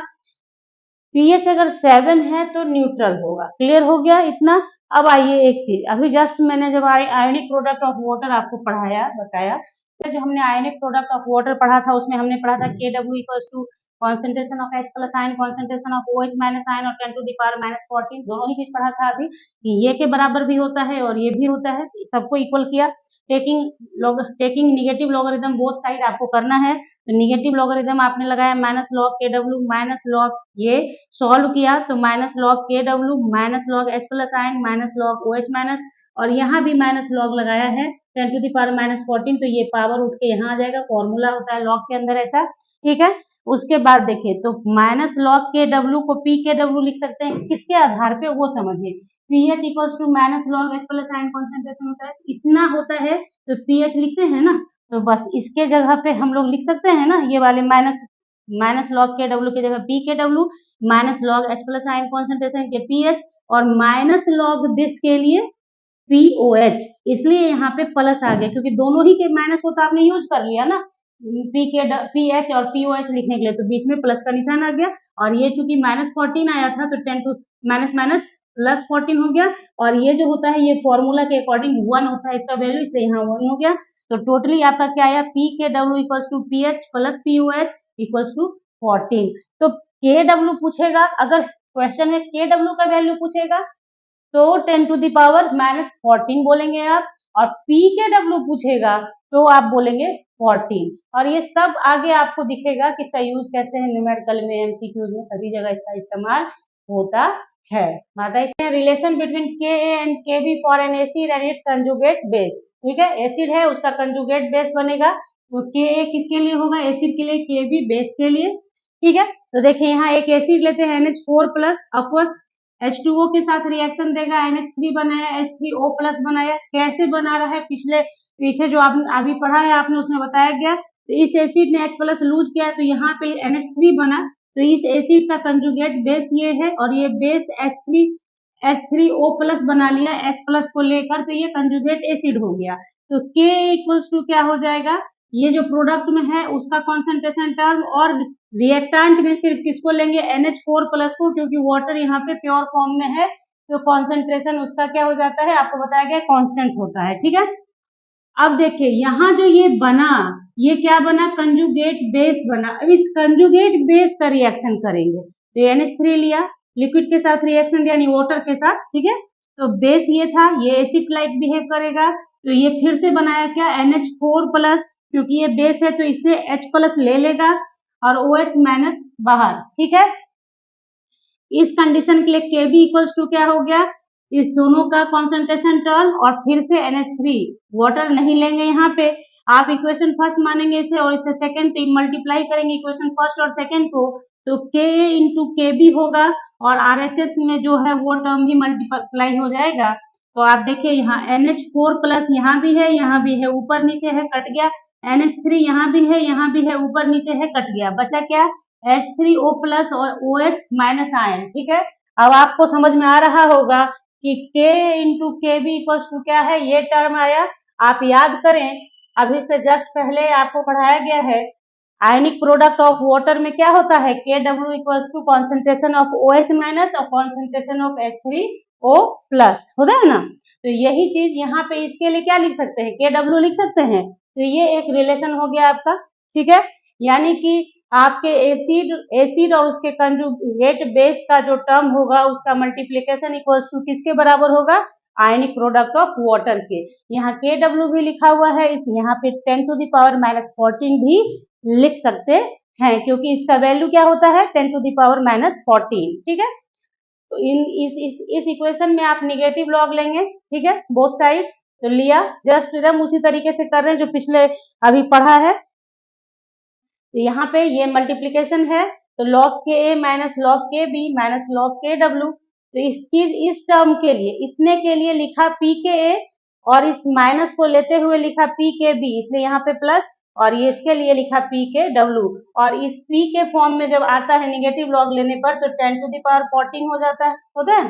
S1: पीएच अगर 7 है तो न्यूट्रल होगा। क्लियर हो गया इतना। अब आइए एक चीज, अभी जस्ट मैंने जब आयनिक प्रोडक्ट ऑफ वाटर आपको पढ़ाया बताया, तो जो हमने आयनिक प्रोडक्ट ऑफ वाटर पढ़ा था उसमें हमने पढ़ा था KW equals to concentration of H+ ion, concentration of OH- ion और 10⁻⁻14 दोनों ही चीज पढ़ा था अभी कि ये के बराबर भी होता है और ये भी होता है, सबको इक्वल किया। Taking negative logarithm both side आपको करना है। तो निगेटिव लॉगरिथम आपने लगाया minus log K W minus log, ये सॉल्व किया तो minus log K W minus log H plus ion minus log O H minus, और यहाँ भी माइनस लॉग लगाया है 10 टू द पावर माइनस 14, तो ये पावर उठ के यहाँ आ जाएगा, फॉर्मूला होता है लॉग के अंदर ऐसा, ठीक है। उसके बाद देखिए तो माइनस लॉग के डब्ल्यू को पी के डब्ल्यू लिख सकते हैं, किसके आधार पे वो समझिए, pH equals to minus log H plus ion concentration होता है, इतना होता है तो पीएच लिखते हैं ना, तो बस इसके जगह पे हम लोग लिख सकते हैं ना, ये वाले माइनस लॉग के डब्ल्यू की जगह P K W minus log H plus ion concentration के पीएच और माइनस लॉग दिस के लिए पीओएच, इसलिए यहाँ पे प्लस आ गया क्योंकि दोनों ही के माइनस को तो आपने यूज कर लिया ना पीएच और पीओएच लिखने के लिए, तो बीच में प्लस का निशान आ गया, और ये चूंकि -14 आया था तो 10 टू माइनस माइनस प्लस 14 हो गया, और ये जो होता है ये फॉर्मूला के अकॉर्डिंग 1 होता है इसका वैल्यू, इसलिए यहाँ 1 हो गया। तो टोटली आपका क्या आया, P K W equals to P H plus pOH equals to 14। तो के डब्ल्यू पूछेगा, अगर क्वेश्चन में के डब्ल्यू का वैल्यू पूछेगा तो 10 टू द पावर माइनस 14 बोलेंगे आप, और पी के डब्ल्यू पूछेगा तो आप बोलेंगे 14, और ये सब आगे आपको दिखेगा कि इसका यूज कैसे है, न्यूमेरिकल में, एमसीक्यूज में, सभी जगह इसका इस्तेमाल होता है। आता है relation between K and K B for an acid and its conjugate base, ठीक है, एसिड है उसका कंजुगेट बेस बनेगा, तो के ए किसके लिए होगा, एसिड के लिए, के बी बेस के लिए, ठीक है। तो देखिए यहाँ एक एसिड लेते हैं NH4 प्लस, अफकोर्स H2O के साथ रिएक्शन देगा, NH3 बनाया, H3O प्लस बनाया, कैसे बना रहा है पीछे जो आपने अभी पढ़ा है आपने उसमें बताया गया, तो इस एसिड ने H प्लस लूज किया तो यहाँ पे NH3 बना, तो इस एसिड का कंजुगेट बेस ये है, और ये बेस H3O प्लस बना लिया H प्लस को लेकर, तो ये कंजुगेट एसिड हो गया। तो K इक्वल्स टू क्या हो जाएगा, ये जो प्रोडक्ट में है उसका कॉन्सेंट्रेशन टर्म, और रिएक्टेंट में सिर्फ किसको लेंगे, NH4 प्लस को, क्योंकि वाटर यहाँ पे प्योर फॉर्म में है तो कॉन्सेंट्रेशन उसका क्या हो जाता है, आपको बताया गया कांस्टेंट होता है, ठीक है। अब देखिए यहाँ जो ये बना, ये क्या बना, कंजुगेट बेस बना। अब इस कंजुगेट बेस का रिएक्शन करेंगे, तो NH3 लिया, लिक्विड के साथ रिएक्शन दिया यानी वाटर के साथ, ठीक है, तो बेस ये था, ये एसिड लाइक बिहेव करेगा, तो ये फिर से बनाया क्या, NH4 प्लस, क्योंकि ये बेस है तो इससे H प्लस ले लेगा और OH माइनस बाहर, ठीक है। इस कंडीशन के लिए Kb इक्वल्स टू क्या हो गया, इस दोनों का कॉन्सेंट्रेशन टर्म और फिर से NH3, वाटर नहीं लेंगे यहाँ पे, आप इक्वेशन फर्स्ट मानेंगे इसे और इसे सेकंड मल्टीप्लाई करेंगे इक्वेशन फर्स्ट और सेकंड को, तो Ka इंटू Kb होगा और RHS में जो है वो टर्म भी मल्टीप्लाई हो जाएगा। तो आप देखिए यहाँ NH4 प्लस यहाँ भी है, ऊपर नीचे है, कट गया, NH3 यहाँ भी है, ऊपर नीचे है, कट गया, बचा क्या, H3O प्लस और OH माइनस आयन, ठीक है। अब आपको समझ में आ रहा होगा कि K इंटू के बी इक्वल्स टू क्या है, ये टर्म आया, आप याद करें अभी से जस्ट पहले आपको पढ़ाया गया है, आयनिक प्रोडक्ट ऑफ वाटर में क्या होता है, KW equals to concentration of OH minus और कॉन्सेंट्रेशन ऑफ H3O प्लस, होता है ना। तो यही चीज यहाँ पे इसके लिए क्या लिख सकते हैं, KW लिख सकते हैं, तो ये एक रिलेशन हो गया आपका, ठीक है। यानी कि आपके एसिड और उसके कंजुगेट बेस का जो टर्म होगा उसका मल्टीप्लिकेशन इक्वल्स टू किसके बराबर होगा, आयनिक प्रोडक्ट ऑफ वाटर के। यहाँ KW भी लिखा हुआ है, इस यहाँ पे 10 टू द पावर माइनस 14 भी लिख सकते हैं क्योंकि इसका वैल्यू क्या होता है 10 टू द पावर माइनस 14, ठीक है। तो इस इक्वेशन में आप निगेटिव लॉग लेंगे, ठीक है, बोथ साइड, तो लिया, जस्ट एकदम उसी तरीके से कर रहे हैं जो पिछले अभी पढ़ा है। तो यहाँ पे ये मल्टीप्लीकेशन है, तो लॉग के ए माइनस लॉग के B minus log K W, तो इस टर्म के लिए, इतने के लिए लिखा पी के ए और इस माइनस को लेते हुए लिखा पी के बी, इसलिए यहाँ पे प्लस, और ये इसके लिए लिखा पी के डब्ल्यू, और इस पी के फॉर्म में जब आता है निगेटिव लॉग लेने पर तो 10 टू द पावर 14 हो जाता है, होता है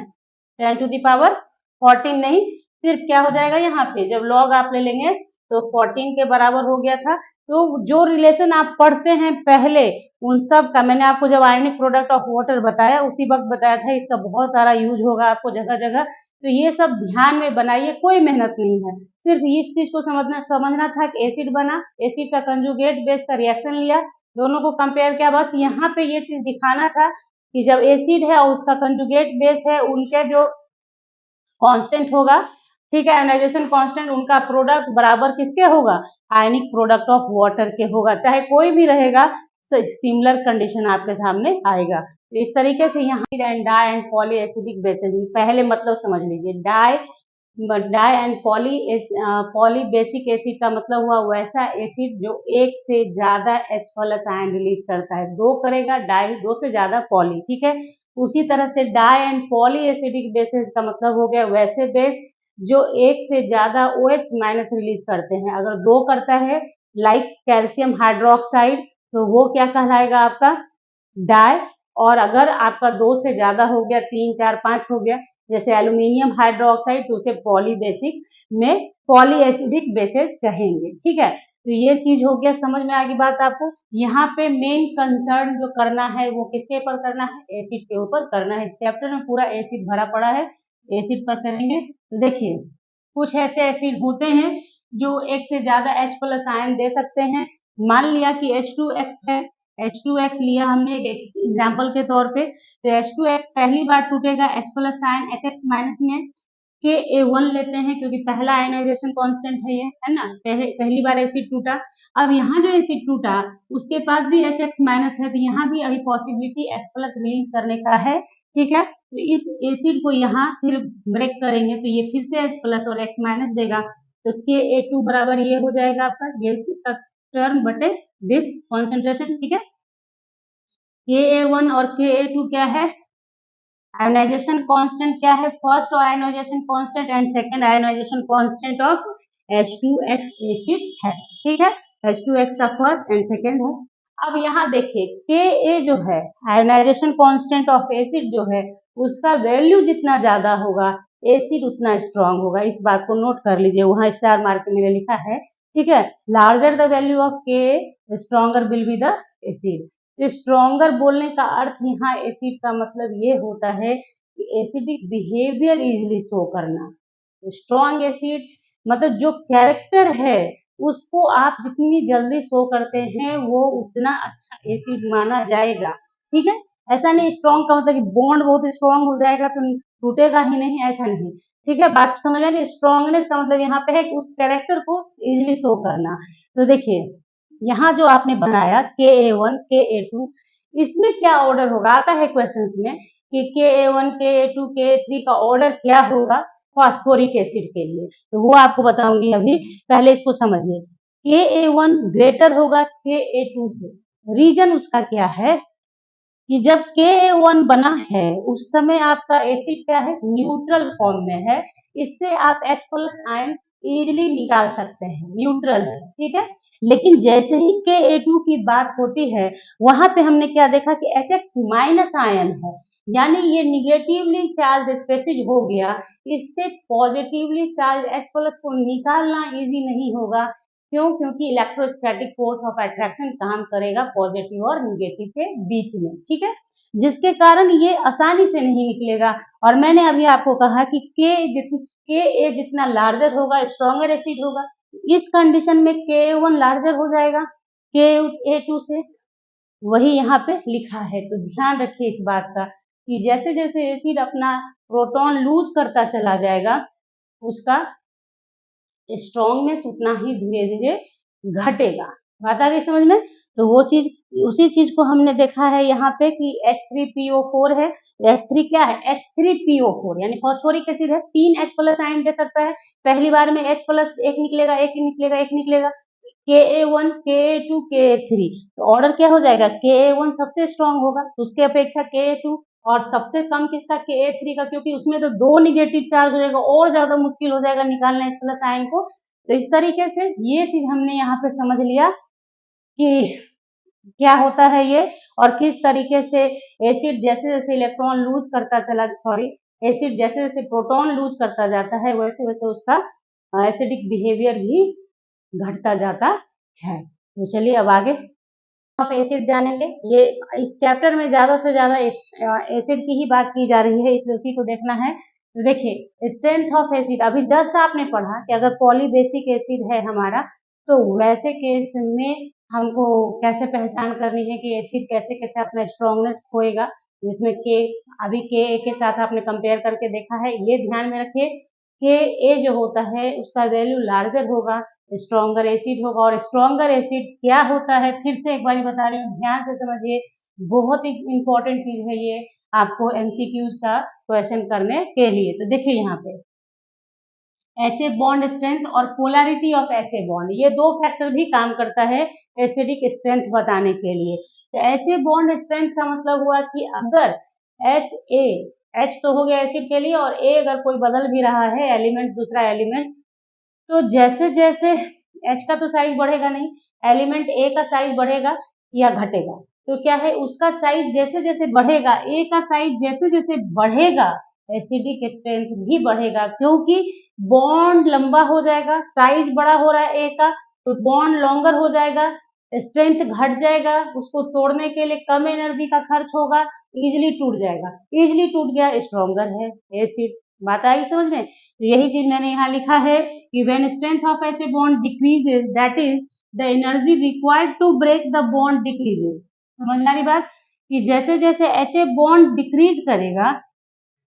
S1: 10 टू द पावर 14 नहीं, सिर्फ क्या हो जाएगा यहाँ पे जब लॉग आप ले लेंगे तो 14 के बराबर हो गया था। तो जो रिलेशन आप पढ़ते हैं पहले उन सब का मैंने आपको जब आयनिक प्रोडक्ट ऑफ वाटर बताया उसी वक्त बताया था, इसका बहुत सारा यूज होगा आपको जगह जगह, तो ये सब ध्यान में बनाइए, कोई मेहनत नहीं है, सिर्फ इस चीज को समझना था कि एसिड बना, एसिड का कंजुगेट बेस का रिएक्शन लिया, दोनों को कंपेयर किया, बस यहाँ पे ये चीज दिखाना था कि जब एसिड है और उसका कंजुगेट बेस है उनके जो कांस्टेंट होगा, ठीक है। आयोनाइजेशन कांस्टेंट उनका प्रोडक्ट बराबर किसके होगा, आयनिक प्रोडक्ट ऑफ वाटर के होगा, चाहे कोई भी रहेगा तो सिमिलर कंडीशन आपके सामने आएगा। तो इस तरीके से यहाँ di and poly acidic bases, पहले मतलब समझ लीजिए। Di and poly basic acid का मतलब हुआ वैसा एसिड जो एक से ज्यादा H प्लस आयन रिलीज करता है, दो करेगा डाई, दो से ज्यादा पॉली, ठीक है। उसी तरह से di and poly acidic bases का मतलब हो गया वैसे बेस जो एक से ज्यादा OH माइनस रिलीज करते हैं। अगर दो करता है लाइक कैल्शियम हाइड्रोक्साइड तो वो क्या कहलाएगा आपका डाई, और अगर आपका दो से ज्यादा हो गया, 3 4 5 हो गया, जैसे एल्यूमिनियम हाइड्रोक्साइड तो उसे पॉली बेसिक में पॉली एसिडिक बेसिस कहेंगे, ठीक है। तो ये चीज हो गया, समझ में आ गई बात आपको। यहाँ पे मेन कंसर्न जो करना है वो किसके ऊपर करना है, एसिड के ऊपर करना है। चैप्टर में पूरा एसिड भरा पड़ा है, एसिड पर करेंगे। तो देखिए कुछ ऐसे एसिड होते हैं जो एक से ज्यादा H प्लस आयन दे सकते हैं। मान लिया कि H2X है, H2X लिया हमने एक एग्जाम्पल के तौर पे, तो H2X पहली बार टूटेगा H plus ion HX minus में, Ka1 लेते हैं क्योंकि पहला आयनाइजेशन कांस्टेंट है ये, है ना, पहली बार एसिड टूटा। अब यहाँ जो एसिड टूटा उसके पास भी HX माइनस है, तो यहाँ भी अभी पॉसिबिलिटी H प्लस रिलीज करने का है, ठीक है। तो इस एसिड को यहाँ फिर ब्रेक करेंगे तो ये फिर से H प्लस और X माइनस देगा, तो Ka2 बराबर ये हो जाएगा आपका, ये इसका टर्म बटे दिस कॉन्सेंट्रेशन, ठीक है। Ka1 और Ka2 क्या है, आयोनाइजेशन कांस्टेंट क्या है, first ionization constant and second ionization constant of H2X acid है, ठीक है। H2X का फर्स्ट एंड सेकंड है। अब यहाँ देखिए Ka जो है आयोनाइजेशन कांस्टेंट ऑफ एसिड जो है उसका वैल्यू जितना ज्यादा होगा एसिड उतना स्ट्रांग होगा, इस बात को नोट कर लीजिए, वहां स्टार मार्क में लिखा है, ठीक है। Larger the value of Ka stronger will be the acid. तो स्ट्रॉन्गर बोलने का अर्थ यहाँ एसिड का मतलब ये होता है कि एसिडिक बिहेवियर इजिली शो करना। स्ट्रॉन्ग एसिड मतलब जो कैरेक्टर है उसको आप जितनी जल्दी शो करते हैं वो उतना अच्छा एसिड माना जाएगा, ठीक है। ऐसा नहीं स्ट्रॉन्ग का मतलब कि बॉन्ड बहुत स्ट्रॉन्ग हो जाएगा तो टूटेगा ही नहीं, ऐसा नहीं, ठीक है। बात समझ आ रही, स्ट्रॉन्गनेस का मतलब यहाँ पे है कि उस कैरेक्टर को इजिली शो करना। तो देखिए यहाँ जो आपने बनाया Ka1 Ka2, इसमें क्या ऑर्डर होगा, आता है क्वेश्चंस में कि Ka1 Ka2 Ka3 का ऑर्डर क्या होगा फास्फोरिक एसिड के लिए, तो वो आपको बताऊंगी अभी, पहले इसको समझिए। Ka1 ग्रेटर होगा Ka2 से, रीजन उसका क्या है कि जब Ka1 बना है उस समय आपका एसिड क्या है, न्यूट्रल फॉर्म में है, इससे आप H प्लस आयन इजीली निकाल सकते हैं, न्यूट्रल है, ठीक है। लेकिन जैसे ही Ka2 की बात होती है वहां पे हमने क्या देखा कि HX माइनस आयन है, यानी ये निगेटिवली चार्ज स्पेसिज हो गया, इससे पॉजिटिवली चार्ज H प्लस को निकालना इजी नहीं होगा। क्यों, क्योंकि इलेक्ट्रोस्टैटिक फोर्स ऑफ अट्रैक्शन काम करेगा पॉजिटिव और निगेटिव के बीच में, ठीक है, जिसके कारण ये आसानी से नहीं निकलेगा। और मैंने अभी आपको कहा कि Ka जितना लार्जर होगा स्ट्रॉन्गर एसिड होगा, इस कंडीशन में Ka1 लार्जर हो जाएगा Ka2 से, वही यहाँ पे लिखा है। तो ध्यान रखिए इस बात का कि जैसे जैसे एसिड अपना प्रोटॉन लूज करता चला जाएगा उसका स्ट्रॉन्गनेस उतना ही धीरे धीरे घटेगा। बात आ गई समझ में। तो वो चीज, उसी चीज को हमने देखा है यहाँ पे कि H3PO4 है, H3 क्या है, H3PO4 यानी फॉस्फोरिक एसिड है, 3 H प्लस आयन दे सकता है, पहली बार में H प्लस एक निकलेगा, एक निकलेगा, एक निकलेगा, Ka1 Ka2 Ka3, तो ऑर्डर क्या हो जाएगा, Ka1 सबसे स्ट्रॉन्ग होगा उसके अपेक्षा Ka2, और सबसे कम किसका, Ka3 का, क्योंकि उसमें तो दो निगेटिव चार्ज हो जाएगा, और ज्यादा मुश्किल हो जाएगा निकालना H प्लस आयन को। तो इस तरीके से ये चीज हमने यहाँ पे समझ लिया कि क्या होता है ये, और किस तरीके से एसिड जैसे जैसे इलेक्ट्रॉन लूज करता चला, सॉरी, एसिड जैसे जैसे प्रोटॉन लूज करता जाता है वैसे वैसे उसका एसिडिक बिहेवियर भी घटता जाता है। तो चलिए अब आगे आप एसिड जानेंगे। ये इस चैप्टर में ज्यादा से ज्यादा एसिड की ही बात की जा रही है, इसलिए उसी को देखना है। तो देखिए स्ट्रेंथ ऑफ एसिड, अभी जस्ट आपने पढ़ा कि अगर पॉलीबेसिक एसिड है हमारा तो वैसे केस में हमको कैसे पहचान करनी है कि एसिड कैसे कैसे अपना स्ट्रॉन्गनेस खोएगा, जिसमें के अभी के साथ आपने कंपेयर करके देखा है, ये ध्यान में रखिए। के ए जो होता है उसका वैल्यू लार्जर होगा, स्ट्रॉन्गर एसिड होगा। और स्ट्रॉन्गर एसिड क्या होता है, फिर से एक बार बता रही हूँ, ध्यान से समझिए, बहुत ही इंपॉर्टेंट चीज है ये आपको एमसीक्यूज का क्वेश्चन करने के लिए। तो देखिए यहाँ पे एच बॉन्ड स्ट्रेंथ और पोलैरिटी ऑफ एच बॉन्ड, ये दो फैक्टर भी काम करता है एसिडिक स्ट्रेंथ बताने के लिए। तो एच बॉन्ड स्ट्रेंथ का मतलब हुआ कि अगर एच तो हो गया एसिड के लिए, और ए अगर कोई बदल भी रहा है एलिमेंट, दूसरा एलिमेंट, तो जैसे जैसे एच का तो साइज बढ़ेगा नहीं, एलिमेंट ए का साइज बढ़ेगा या घटेगा, तो क्या है उसका साइज जैसे जैसे बढ़ेगा, ए का साइज जैसे जैसे बढ़ेगा, एसिडिक स्ट्रेंथ भी बढ़ेगा, क्योंकि बॉन्ड लंबा हो जाएगा, साइज बड़ा हो रहा है ए का, तो बॉन्ड लॉन्गर हो जाएगा, स्ट्रेंथ घट जाएगा, उसको तोड़ने के लिए कम एनर्जी का खर्च होगा, इजिली टूट जाएगा, इजिली टूट गया, स्ट्रॉन्गर है एसिड। बात आई समझ में? तो यही चीज मैंने यहाँ लिखा है कि when strength of H bond decreases, that is the energy required to break the bond decreases. समझ में आ रही बात? कि जैसे जैसे एच बॉन्ड डिक्रीज करेगा,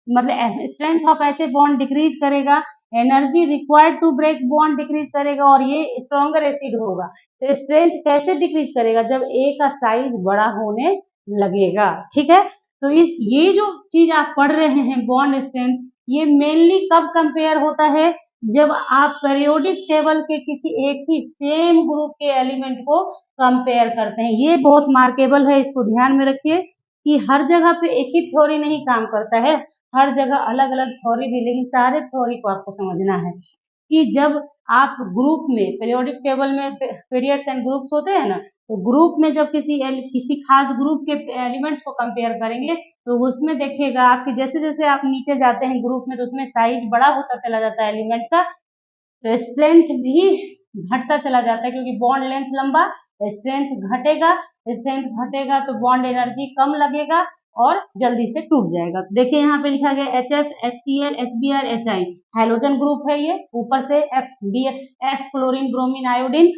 S1: मतलब strength of H bond decrease करेगा, energy required to break bond decrease करेगा, और ये स्ट्रॉन्गर एसिड होगा। तो स्ट्रेंथ कैसे डिक्रीज करेगा? जब ए का साइज बड़ा होने लगेगा। ठीक है, तो ये जो चीज आप पढ़ रहे हैं बॉन्ड स्ट्रेंथ, ये मेनली कब कंपेयर होता है? जब आप पीरियोडिक टेबल के किसी एक ही सेम ग्रुप के एलिमेंट को कंपेयर करते हैं। ये बहुत मार्केबल है, इसको ध्यान में रखिए कि हर जगह पे एक ही थ्योरी नहीं काम करता है, हर जगह अलग अलग थ्योरी भी, लेकिन सारे थ्योरी को आपको समझना है कि जब आप ग्रुप में, पीरियोडिक टेबल में पीरियड्स एंड ग्रुप्स होते हैं ना, तो ग्रुप में जब किसी खास ग्रुप के एलिमेंट्स को कंपेयर करेंगे, तो उसमें देखिएगा आपके जैसे जैसे आप नीचे जाते हैं ग्रुप में, तो उसमें साइज बड़ा होता चला जाता है एलिमेंट का, तो स्ट्रेंथ भी घटता चला जाता है, क्योंकि बॉन्ड लेंथ लंबा, स्ट्रेंथ घटेगा, स्ट्रेंथ घटेगा तो बॉन्ड एनर्जी कम लगेगा और जल्दी से टूट जाएगा। तो देखिए यहाँ पे लिखा गया HF, HCl, HBr, HI, hydrogen group है ये, ऊपर से F chlorine bromine iodine,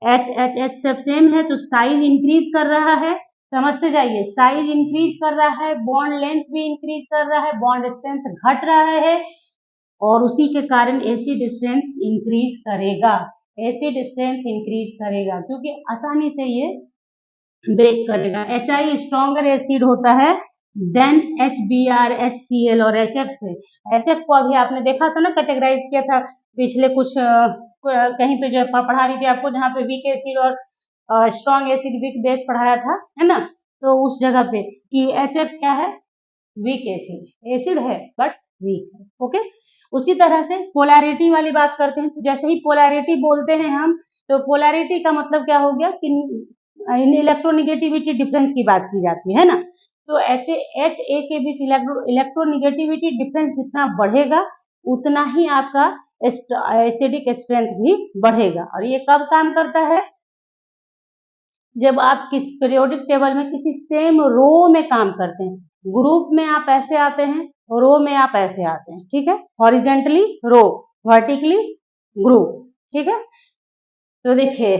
S1: H सब सेम है, तो साइज इंक्रीज कर रहा है, समझते जाइए, साइज इंक्रीज कर रहा है, बॉन्ड लेंथ भी इंक्रीज कर रहा है, बॉन्ड स्ट्रेंथ घट रहा है, और उसी के कारण एसिड स्ट्रेंथ इंक्रीज करेगा, एसिड स्ट्रेंथ इंक्रीज करेगा, क्योंकि आसानी से ये ब्रेक करेगा। HI स्ट्रॉन्गर एसिड होता है देन HBr, HCl और HF से। HF को अभी आपने देखा था ना, कैटेगराइज किया था पिछले कुछ कहीं पे जो पढ़ा रही थी आपको, जहाँ पे वीक एसिड और स्ट्रॉन्ग एसिड, वीक बेस पढ़ाया था, है ना, तो उस जगह पे कि HF क्या है, वीक एसिड, एसिड है बट वीक है। ओके, उसी तरह से पोलैरिटी वाली बात करते हैं, जैसे ही पोलैरिटी बोलते हैं हम, तो पोलैरिटी का मतलब क्या हो गया कि इलेक्ट्रोनिगेटिविटी डिफरेंस की बात की जाती है ना, तो एच ए के बीच इलेक्ट्रोनिगेटिविटी डिफरेंस जितना बढ़ेगा उतना ही आपका एसिडिक स्ट्रेंथ भी बढ़ेगा। और ये कब काम करता है? जब आप किस पीरियोडिक टेबल में किसी सेम रो में काम करते हैं, ग्रुप में आप ऐसे आते हैं, रो में आप ऐसे आते हैं, ठीक है, हॉरिजेंटली रो, वर्टिकली ग्रुप, ठीक है। तो देखिए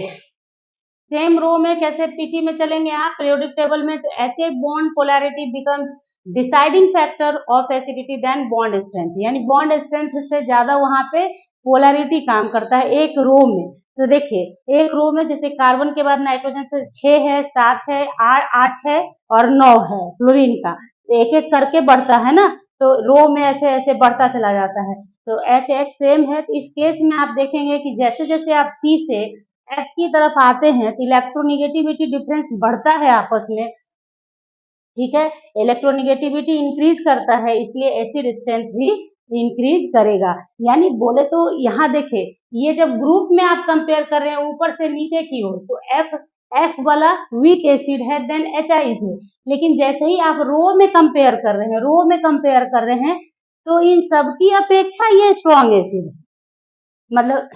S1: सेम रो में कैसे पीटी में चलेंगे आप पीरियोडिक टेबल में, तो HA bond polarity becomes deciding factor of acidity than bond strength, यानी बॉन्ड स्ट्रेंथ से ज्यादा वहां पे पोलैरिटी काम करता है एक रो में। तो देखिए एक रो में जैसे कार्बन के बाद नाइट्रोजन से 6 है, 7 है, 8 है और 9 है फ्लोरीन का, तो एक एक करके बढ़ता है ना, तो रो में ऐसे ऐसे बढ़ता चला जाता है। तो HH सेम है, तो इस केस में आप देखेंगे कि जैसे जैसे आप C से F की तरफ आते हैं तो इलेक्ट्रोनिगेटिविटी डिफरेंस बढ़ता है आपस में, ठीक है, इलेक्ट्रोनिगेटिविटी इंक्रीज करता है, इसलिए एसिड स्ट्रेंथ भी इंक्रीज करेगा। यानी बोले तो यहाँ देखे, ये जब ग्रुप में आप कंपेयर कर रहे हैं ऊपर से नीचे की ओर, तो F वाला वीक एसिड है देन HI है, लेकिन जैसे ही आप रो में कंपेयर कर रहे हैं, रो में कंपेयर कर रहे हैं, तो इन सबकी अपेक्षा ये स्ट्रॉन्ग एसिड, मतलब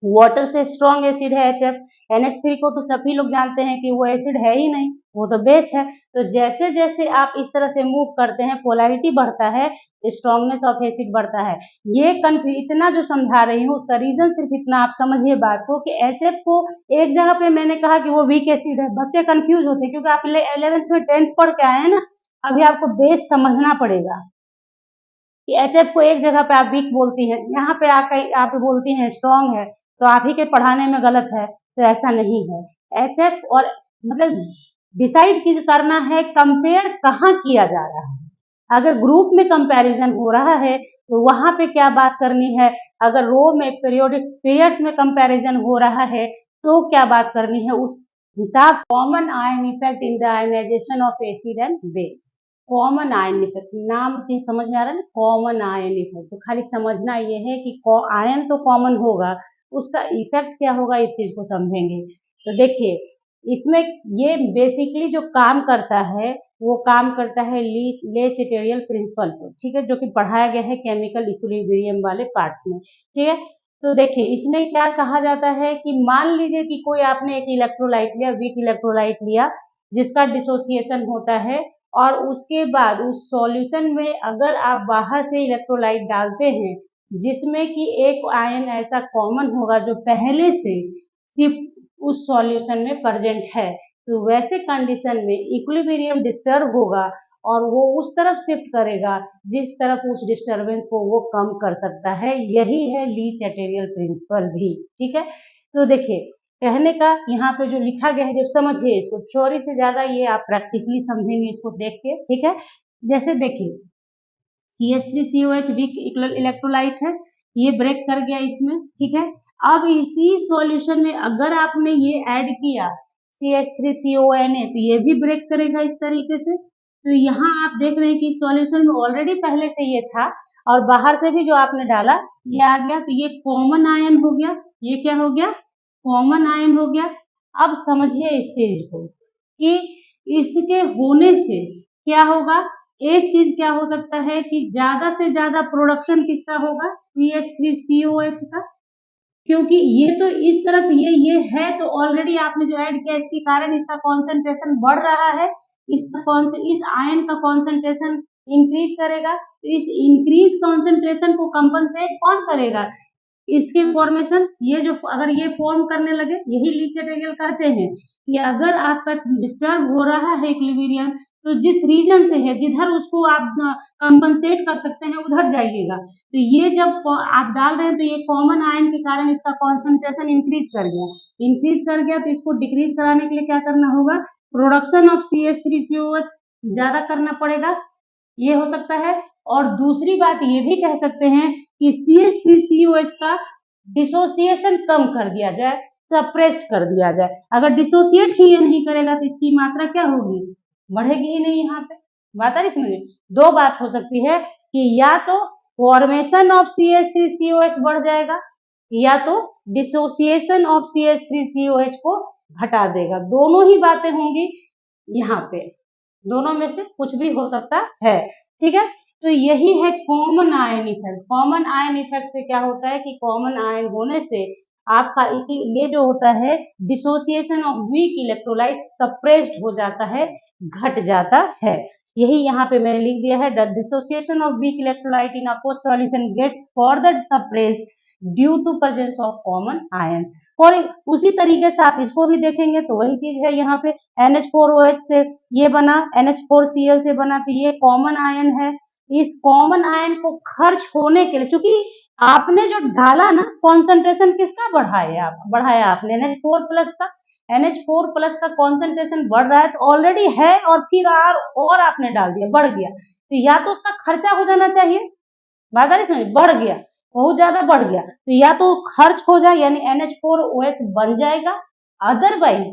S1: वाटर से स्ट्रॉन्ग एसिड है HF, NH3 को तो सभी लोग जानते हैं कि वो एसिड है ही नहीं, वो तो बेस है। तो जैसे जैसे आप इस तरह से मूव करते हैं पोलैरिटी बढ़ता है, स्ट्रॉन्गनेस ऑफ एसिड बढ़ता है। ये इतना जो समझा रही हूँ उसका रीजन सिर्फ इतना, आप समझिए बात को कि HF को एक जगह पे मैंने कहा कि वो वीक एसिड है, बच्चे कंफ्यूज होते हैं क्योंकि आप 11th में 10th पढ़ के आए हैं ना, अभी आपको बेस समझना पड़ेगा। कि HF को एक जगह पे आप वीक बोलती हैं, यहाँ पे आकर आप बोलती हैं स्ट्रॉन्ग है, तो आप ही के पढ़ाने में गलत है, तो ऐसा नहीं है। HF और मतलब डिसाइड करना है कंपेयर कहाँ किया जा रहा है। अगर ग्रुप में कंपैरिजन हो रहा है तो वहां पे क्या बात करनी है, अगर रो में पीरियड्स में कंपैरिजन हो रहा है तो क्या बात करनी है, उस हिसाब से। Common ion effect in the ionization of acid and base. Common ion effect नाम से समझ में आ रहा है ना, कॉमन आयन इफेक्ट। तो खाली समझना ये है कि आयन तो कॉमन होगा, उसका इफेक्ट क्या होगा इस चीज को समझेंगे। तो देखिए इसमें ये बेसिकली जो काम करता है वो काम करता है ले चैटेरियल प्रिंसिपल पे, ठीक है, जो कि पढ़ाया गया है केमिकल इक्विलिब्रियम वाले पार्ट्स में, ठीक है। तो देखिए इसमें क्या कहा जाता है कि मान लीजिए कि कोई आपने एक इलेक्ट्रोलाइट लिया, वीक इलेक्ट्रोलाइट लिया, जिसका डिसोसिएशन होता है, और उसके बाद उस सॉल्यूशन में अगर आप बाहर से इलेक्ट्रोलाइट डालते हैं जिसमें कि एक आयन ऐसा कॉमन होगा जो पहले से सिर्फ उस सॉल्यूशन में प्रेजेंट है, तो वैसे कंडीशन में इक्विलिब्रियम डिस्टर्ब होगा और वो उस तरफ शिफ्ट करेगा जिस तरफ उस डिस्टरबेंस को वो कम कर सकता है। यही है ली चैटेरियल प्रिंसिपल भी, ठीक है। तो देखिए कहने का यहाँ पे जो लिखा गया है, जब समझिए इसको, थ्योरी से ज्यादा ये आप प्रैक्टिकली समझेंगे इसको देख के, ठीक है। जैसे देखिए CH3COH वीक इलेक्ट्रोलाइट है, ये ब्रेक कर गया इसमें, ठीक है। अब इसी सॉल्यूशन में अगर आपने ये ऐड किया CH3CONA, तो ये भी ब्रेक करेगा इस तरीके से। तो यहाँ आप देख रहे हैं कि सॉल्यूशन में ऑलरेडी पहले से ये था और बाहर से भी जो आपने डाला ये आ गया, तो ये कॉमन आयन हो गया। ये क्या हो गया? कॉमन आयन हो गया। अब समझिए इस चीज को कि इसके होने से क्या होगा। एक चीज क्या हो सकता है कि ज्यादा से ज्यादा प्रोडक्शन किसका होगा? CH3COH का, क्योंकि ये तो इस तरफ ये है, तो ऑलरेडी आपने जो ऐड किया इसके कारण इसका कॉन्सेंट्रेशन बढ़ रहा है, इस आयन का कॉन्सेंट्रेशन इंक्रीज करेगा, तो इस इंक्रीज कॉन्सेंट्रेशन को कंपनसेट कौन करेगा? इसकी फॉर्मेशन, ये जो अगर ये फॉर्म करने लगे, यही ली चैटेरियल कहते हैं कि अगर आपका डिस्टर्ब हो रहा है इक्विलिब्रियम, तो जिस रीजन से है, जिधर उसको आप कंपनसेट कर सकते हैं उधर जाइएगा। तो ये जब आप डाल रहे हैं तो ये कॉमन आयन के कारण इसका कॉन्सेंट्रेशन इंक्रीज कर गया, तो इसको डिक्रीज कराने के लिए क्या करना होगा? प्रोडक्शन ऑफ CH3COH ज्यादा करना पड़ेगा, ये हो सकता है। और दूसरी बात ये भी कह सकते हैं कि CH3COH का डिसोसिएशन कम कर दिया जाए, सप्रेस्ड कर दिया जाए। अगर डिसोसिएट ही ये नहीं करेगा तो इसकी मात्रा क्या होगी? बढ़ेगी ही नहीं। यहाँ पे बात आ रही समझ में? दो बात हो सकती है कि या तो फॉर्मेशन ऑफ CH3COH बढ़ जाएगा या तो डिसोसिएशन ऑफ CH3COH को घटा देगा। दोनों ही बातें होंगी यहाँ पे, दोनों में से कुछ भी हो सकता है, ठीक है। तो यही है common ion effect. Common ion effect से क्या होता है कि कॉमन आयन होने से आपका ये जो होता है dissociation of weak electrolyte suppressed हो जाता है, घट जाता है। यही यहाँ पे मैंने लिख दिया है, the dissociation of weak electrolyte in aqueous solution gets further suppressed due to presence of common ion. और उसी तरीके से आप इसको भी देखेंगे तो वही चीज है, यहाँ पे NH4OH से ये बना, NH4Cl से बना, तो ये कॉमन आयन है। इस कॉमन आयन को खर्च होने के लिए, चूंकि आपने जो डाला ना, कॉन्सेंट्रेशन किसका बढ़ाया आपने NH4 प्लस का। NH4 प्लस का कॉन्सेंट्रेशन बढ़ रहा है, तो ऑलरेडी है और फिर और आपने डाल दिया, बढ़ गया, तो या तो उसका खर्चा हो जाना चाहिए, बात आ रही समझ, बढ़ गया, बहुत ज्यादा बढ़ गया, तो या तो खर्च हो जाए यानी NH4OH बन जाएगा, अदरवाइज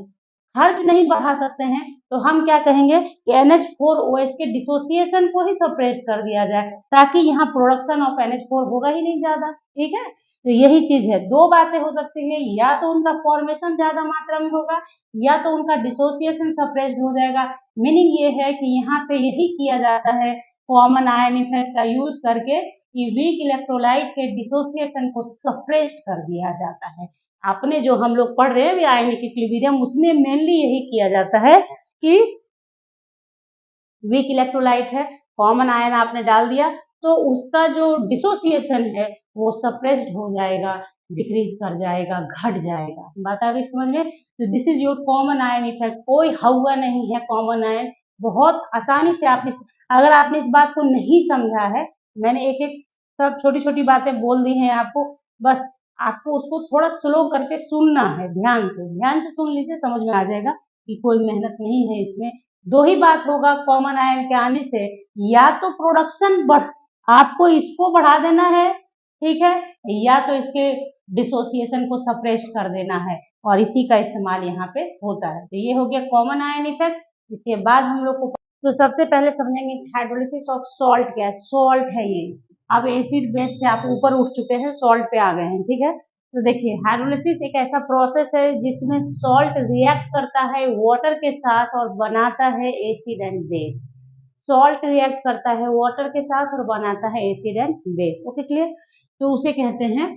S1: खर्च नहीं बढ़ा सकते हैं तो हम क्या कहेंगे कि NH4OH के डिसोसिएशन को ही सप्रेस कर दिया जाए, ताकि यहाँ प्रोडक्शन ऑफ NH4 होगा ही नहीं ज्यादा, ठीक है। तो यही चीज है, दो बातें हो सकती है, या तो उनका फॉर्मेशन ज्यादा मात्रा में होगा या तो उनका डिसोसिएशन सप्रेस्ड हो जाएगा। मीनिंग ये है कि यहाँ पे यही किया जाता है कॉमन आयन इफेक्ट का यूज करके कि वीक इलेक्ट्रोलाइट के डिसोसिएशन को सप्रेस्ड कर दिया जाता है। आपने जो हम लोग पढ़ रहे हैं आयनिक इक्विलिब्रियम, उसमें मेनली यही किया जाता है कि वीक इलेक्ट्रोलाइट है, कॉमन आयन आपने डाल दिया तो उसका जो डिसोसिएशन है वो सप्रेस्ड हो जाएगा, डिक्रीज कर जाएगा, घट जाएगा। बात आ गई समझ में? तो this is your common ion effect. कोई हवा नहीं है कॉमन आयन, बहुत आसानी से आप अगर आपने इस बात को नहीं समझा है मैंने एक एक सब छोटी छोटी बातें बोल दी हैं आपको, बस आपको उसको थोड़ा स्लो करके सुनना है, ध्यान से सुन लीजिए, समझ में आ जाएगा कि कोई मेहनत नहीं है इसमें। दो ही बात होगा कॉमन आयन के आने से, या तो प्रोडक्शन बढ़, आपको इसको बढ़ा देना है, ठीक है, या तो इसके डिसोसिएशन को सप्रेस कर देना है, और इसी का इस्तेमाल यहाँ पे होता है। तो ये हो गया कॉमन आयन इफेक्ट। इसके बाद हम लोग को तो सबसे पहले समझेंगे हाइड्रोलिसिस ऑफ सॉल्ट क्या है। सॉल्ट है ये, अब एसिड बेस से आप ऊपर उठ चुके हैं, सॉल्ट पे आ गए हैं, ठीक है। तो देखिए हाइड्रोलिसिस एक ऐसा प्रोसेस है जिसमें सॉल्ट रिएक्ट करता है वाटर के साथ और बनाता है acid and base. Salt react करता है वाटर के साथ और बनाता है acid and base. Okay clear. तो उसे कहते हैं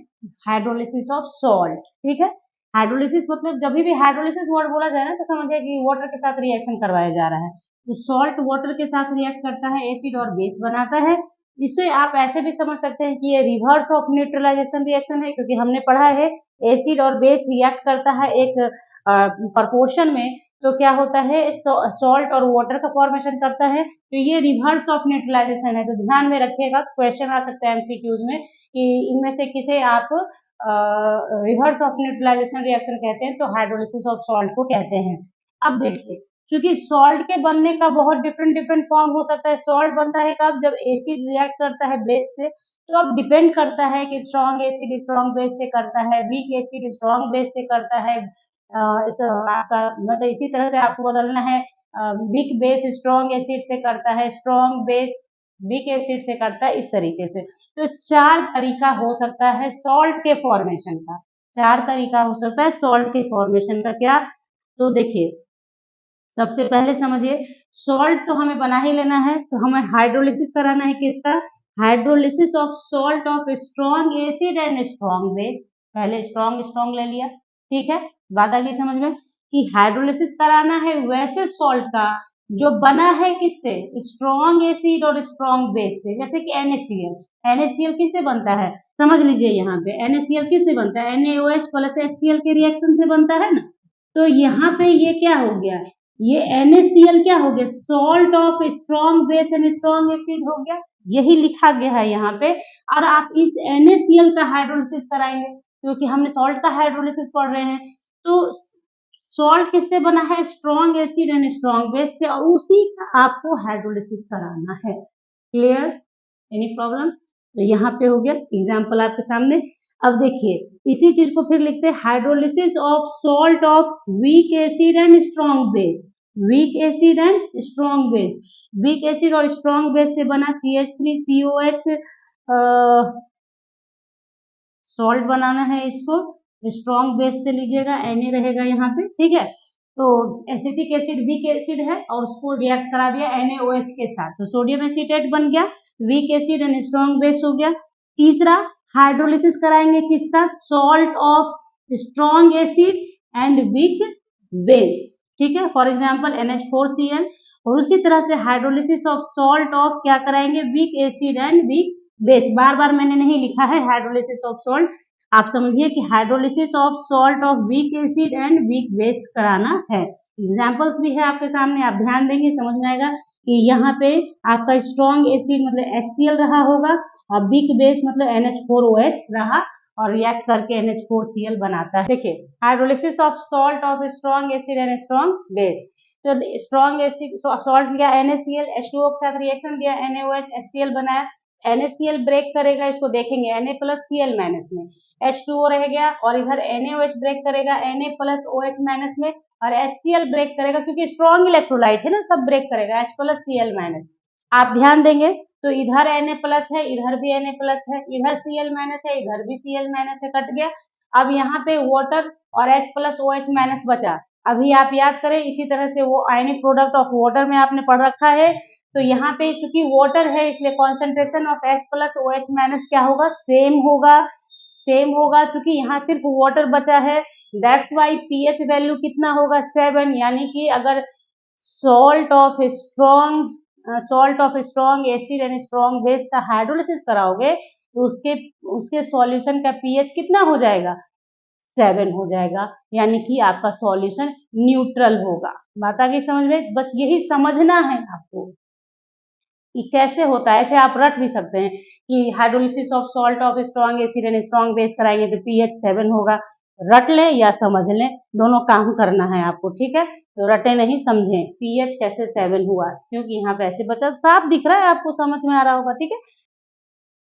S1: हाइड्रोलिसिस ऑफ सॉल्ट, ठीक है। हाइड्रोलिसिस मतलब जब भी हाइड्रोलिसिस वर्ड बोला जाए ना तो समझिए कि वाटर के साथ रिएक्शन करवाया जा रहा है। तो सॉल्ट वाटर के साथ रिएक्ट करता है, एसिड और बेस बनाता है। इसे आप ऐसे भी समझ सकते हैं कि ये रिवर्स ऑफ न्यूट्रलाइजेशन रिएक्शन है, क्योंकि हमने पढ़ा है एसिड और बेस रिएक्ट करता है एक प्रपोर्शन में, तो क्या होता है सॉल्ट और वाटर का फॉर्मेशन करता है, तो ये रिवर्स ऑफ न्यूट्रलाइजेशन है। तो ध्यान में रखिएगा, क्वेश्चन आ सकता है एमसीक्यूज में कि इनमें से किसे आप रिवर्स ऑफ न्यूट्रलाइजेशन रिएक्शन कहते हैं, तो हाइड्रोलिसिस ऑफ सॉल्ट को कहते हैं। अब देखिए क्योंकि सॉल्ट के बनने का बहुत डिफरेंट डिफरेंट फॉर्म हो सकता है। सॉल्ट बनता है कब, जब एसिड रिएक्ट करता है बेस से, तो अब डिपेंड करता है कि स्ट्रॉन्ग एसिड स्ट्रॉन्ग बेस से करता है, वीक एसिड स्ट्रॉन्ग बेस से करता है, आपका मतलब इसी तरह से आपको बदलना है, वीक बेस स्ट्रॉन्ग एसिड से करता है, स्ट्रॉन्ग बेस वीक एसिड से करता है, इस तरीके से। तो चार तरीका हो सकता है सॉल्ट के फॉर्मेशन का, चार तरीका हो सकता है सॉल्ट के फॉर्मेशन का। क्या, तो देखिए सबसे पहले समझिए, सॉल्ट तो हमें बना ही लेना है, तो हमें हाइड्रोलिसिस कराना है किसका, hydrolysis of salt of strong acid and strong base. पहले स्ट्रॉन्ग स्ट्रॉन्ग ले लिया, ठीक है। बात आ गई समझ में कि हाइड्रोलिसिस कराना है वैसे सॉल्ट का जो बना है किससे, स्ट्रॉन्ग एसिड और स्ट्रॉन्ग बेस से, जैसे कि NaCl। NaCl किससे बनता है, समझ लीजिए यहाँ पे NaCl किससे बनता है, NaOH प्लस HCl के रिएक्शन से बनता है ना। तो यहाँ पे ये क्या हो गया, ये NaCl क्या हो गया, salt of strong base and strong acid हो गया, यही लिखा गया है यहाँ पे। और आप इस NaCl का हाइड्रोलिसिस कराएंगे, क्योंकि हमने सॉल्ट का हाइड्रोलिसिस पढ़ रहे हैं। तो सॉल्ट किससे बना है, strong acid and strong base से, और उसी का आपको हाइड्रोलिसिस कराना है। Clear, any problem. तो यहाँ पे हो गया एग्जाम्पल आपके सामने। अब देखिए इसी चीज को फिर लिखते हैं, hydrolysis of salt of weak acid and strong base. Week acid and strong base, weak acid और स्ट्रॉन्ग बेस से बना CH3COH सॉल्ट बनाना है इसको, स्ट्रॉन्ग बेस से लीजिएगा, Na रहेगा यहाँ पे, ठीक है। तो एसिटिक एसिड वीक एसिड है और उसको रिएक्ट करा दिया NaOH के साथ, तो सोडियम एसीटेट बन गया, week acid and strong base हो गया। तीसरा हाइड्रोलिसिस कराएंगे किसका, salt of strong acid and weak base, ठीक है, फॉर एग्जाम्पल NH4Cl। और उसी तरह से हाइड्रोलिसिस ऑफ सॉल्ट ऑफ क्या कराएंगे, weak acid and weak base. बार बार मैंने नहीं लिखा है हाइड्रोलिसिस ऑफ सॉल्ट, आप समझिए कि hydrolysis of salt of weak acid and weak base कराना है। एग्जांपल्स भी है आपके सामने, आप ध्यान देंगे समझ में आएगा कि यहाँ पे आपका स्ट्रॉन्ग एसिड मतलब HCl रहा होगा और वीक बेस मतलब NH4OH रहा और रिएक्ट करके NH4Cl बनाता है। देखिए hydrolysis of salt of strong acid and strong base. तो स्ट्रॉन्ग एसिड सॉल्ट लिया NaCl, H2O के साथ रिएक्शन दिया NaOH HCl बनाया, NaCl ब्रेक करेगा, इसको देखेंगे Na प्लस Cl माइनस में, H2O रह गया, और इधर NaOH ब्रेक करेगा Na प्लस OH माइनस में, और HCl ब्रेक करेगा क्योंकि स्ट्रॉन्ग इलेक्ट्रोलाइट है ना, सब ब्रेक करेगा H प्लस Cl माइनस। आप ध्यान देंगे तो इधर Na प्लस है, इधर भी Na प्लस है, इधर Cl माइनस है, इधर भी Cl माइनस है, कट गया। अब यहाँ पे वाटर और H प्लस OH माइनस बचा। अभी आप याद करें इसी तरह से वो आयनिक प्रोडक्ट ऑफ वाटर में आपने पढ़ रखा है, तो यहाँ पे चूंकि वाटर है इसलिए concentration of H plus OH minus क्या होगा, सेम होगा चूंकि यहाँ सिर्फ वाटर बचा है, दैट्स वाई pH वैल्यू कितना होगा 7। यानी कि अगर salt of strong acid and strong base का हाइड्रोलिसिस कराओगे तो उसके सॉल्यूशन का pH कितना हो जाएगा, 7 हो जाएगा, यानी कि आपका सॉल्यूशन न्यूट्रल होगा। बात आ गई समझ में, बस यही समझना है आपको। कैसे होता है, ऐसे आप रट भी सकते हैं कि hydrolysis of salt of strong acid and strong base कराएंगे तो pH 7 होगा। रट लें या समझ लें, दोनों काम करना है आपको, ठीक है। तो रटे नहीं, समझें pH कैसे 7 हुआ, क्योंकि यहाँ पे ऐसे बचा, साफ दिख रहा है आपको, समझ में आ रहा होगा, ठीक है।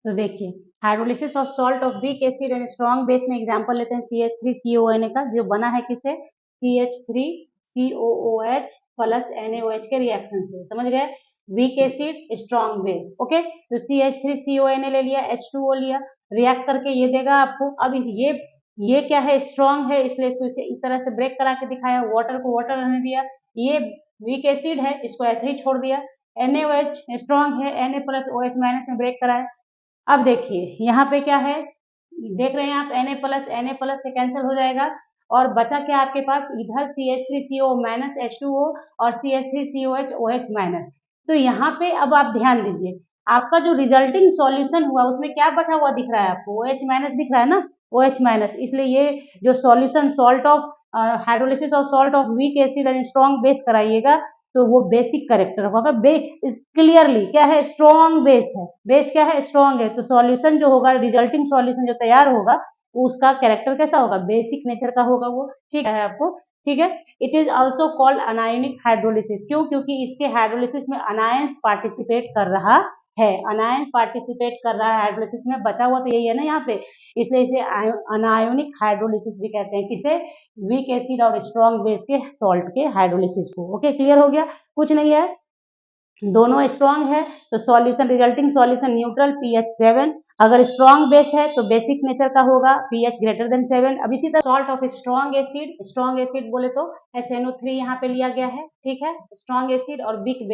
S1: तो देखिए hydrolysis of salt of weak acid and strong base में एग्जांपल लेते हैं CH3COONA का, जो बना है किसे, CH3COOH प्लस NaOH के रिएक्शन से, समझ गए। Weak acid strong base, okay. तो CH3CONA ले लिया, H2O लिया, रिएक्ट करके ये देगा आपको। अब ये क्या है, स्ट्रॉन्ग है, इसलिए इसको इस तरह से ब्रेक करा के दिखाया, वाटर को वाटर रहने दिया। ये वीक एसिड है, इसको ऐसे ही छोड़ दिया। NaOH स्ट्रॉन्ग है, Na प्लस OH माइनस में ब्रेक कराया। अब देखिए यहाँ पे क्या है, देख रहे हैं आप, Na प्लस से कैंसिल हो जाएगा और बचा क्या आपके पास, इधर CH3CO माइनस H2O और CH3COH OH माइनस। तो यहाँ पे अब आप ध्यान दीजिए, आपका जो रिजल्टिंग सॉल्यूशन हुआ उसमें क्या बचा हुआ दिख रहा है आपको, OH माइनस दिख रहा है ना, OH माइनस। इसलिए ये जो solution salt of hydrolysis of salt of weak acid and strong base कराइएगा तो वो बेसिक करेक्टर होगा। क्लियरली क्या है, स्ट्रॉन्ग बेस है, बेस क्या है, स्ट्रॉन्ग है। तो सॉल्यूशन जो होगा, रिजल्टिंग सॉल्यूशन जो तैयार होगा, उसका कैरेक्टर कैसा होगा, बेसिक नेचर का होगा वो, ठीक है आपको, ठीक है। It is also called anionic hydrolysis, क्यों, क्योंकि इसके हाइड्रोलिसिस में अनायंस पार्टिसिपेट कर रहा है, अनायंस पार्टिसिपेट कर रहा है हाइड्रोलिसिस में, बचा हुआ तो यही है ना यहाँ पे, इसलिए इसे अनायोनिक हाइड्रोलिसिस भी कहते हैं, किसे, वीक एसिड और स्ट्रॉन्ग बेस के सॉल्ट के हाइड्रोलिसिस को। ओके, क्लियर हो गया, कुछ नहीं है, दोनों स्ट्रॉन्ग है तो solution, resulting solution neutral pH 7। अगर स्ट्रॉन्ग बेस है तो बेसिक नेचर का होगा, pH ग्रेटर देन 7। अब इसी तरह सॉल्ट ऑफ स्ट्रॉन्ग एसिड बोले तो HNO3 यहाँ पे लिया गया है, ठीक है। स्ट्रॉन्ग एसिड और वीक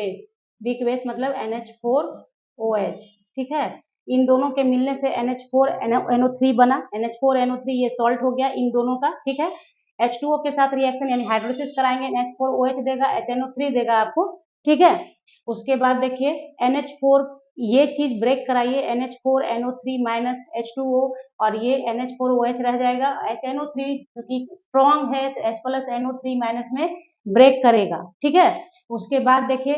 S1: बेस मतलब NH4OH, ठीक है। इन दोनों के मिलने से NH4NO3 बना, NH4NO3 ये सॉल्ट हो गया इन दोनों का, ठीक है। H2O के साथ रिएक्शन यानी हाइड्रोलिसिस कराएंगे, NH4OH देगा, HNO3 देगा आपको, ठीक है। उसके बाद देखिए NH4, ये चीज ब्रेक कराइए, NH4NO3 माइनस H2O और ये NH4OH रह जाएगा। HNO3 क्योंकि स्ट्रॉन्ग है तो H प्लस NO3 माइनस में ब्रेक करेगा, ठीक है। उसके बाद देखिए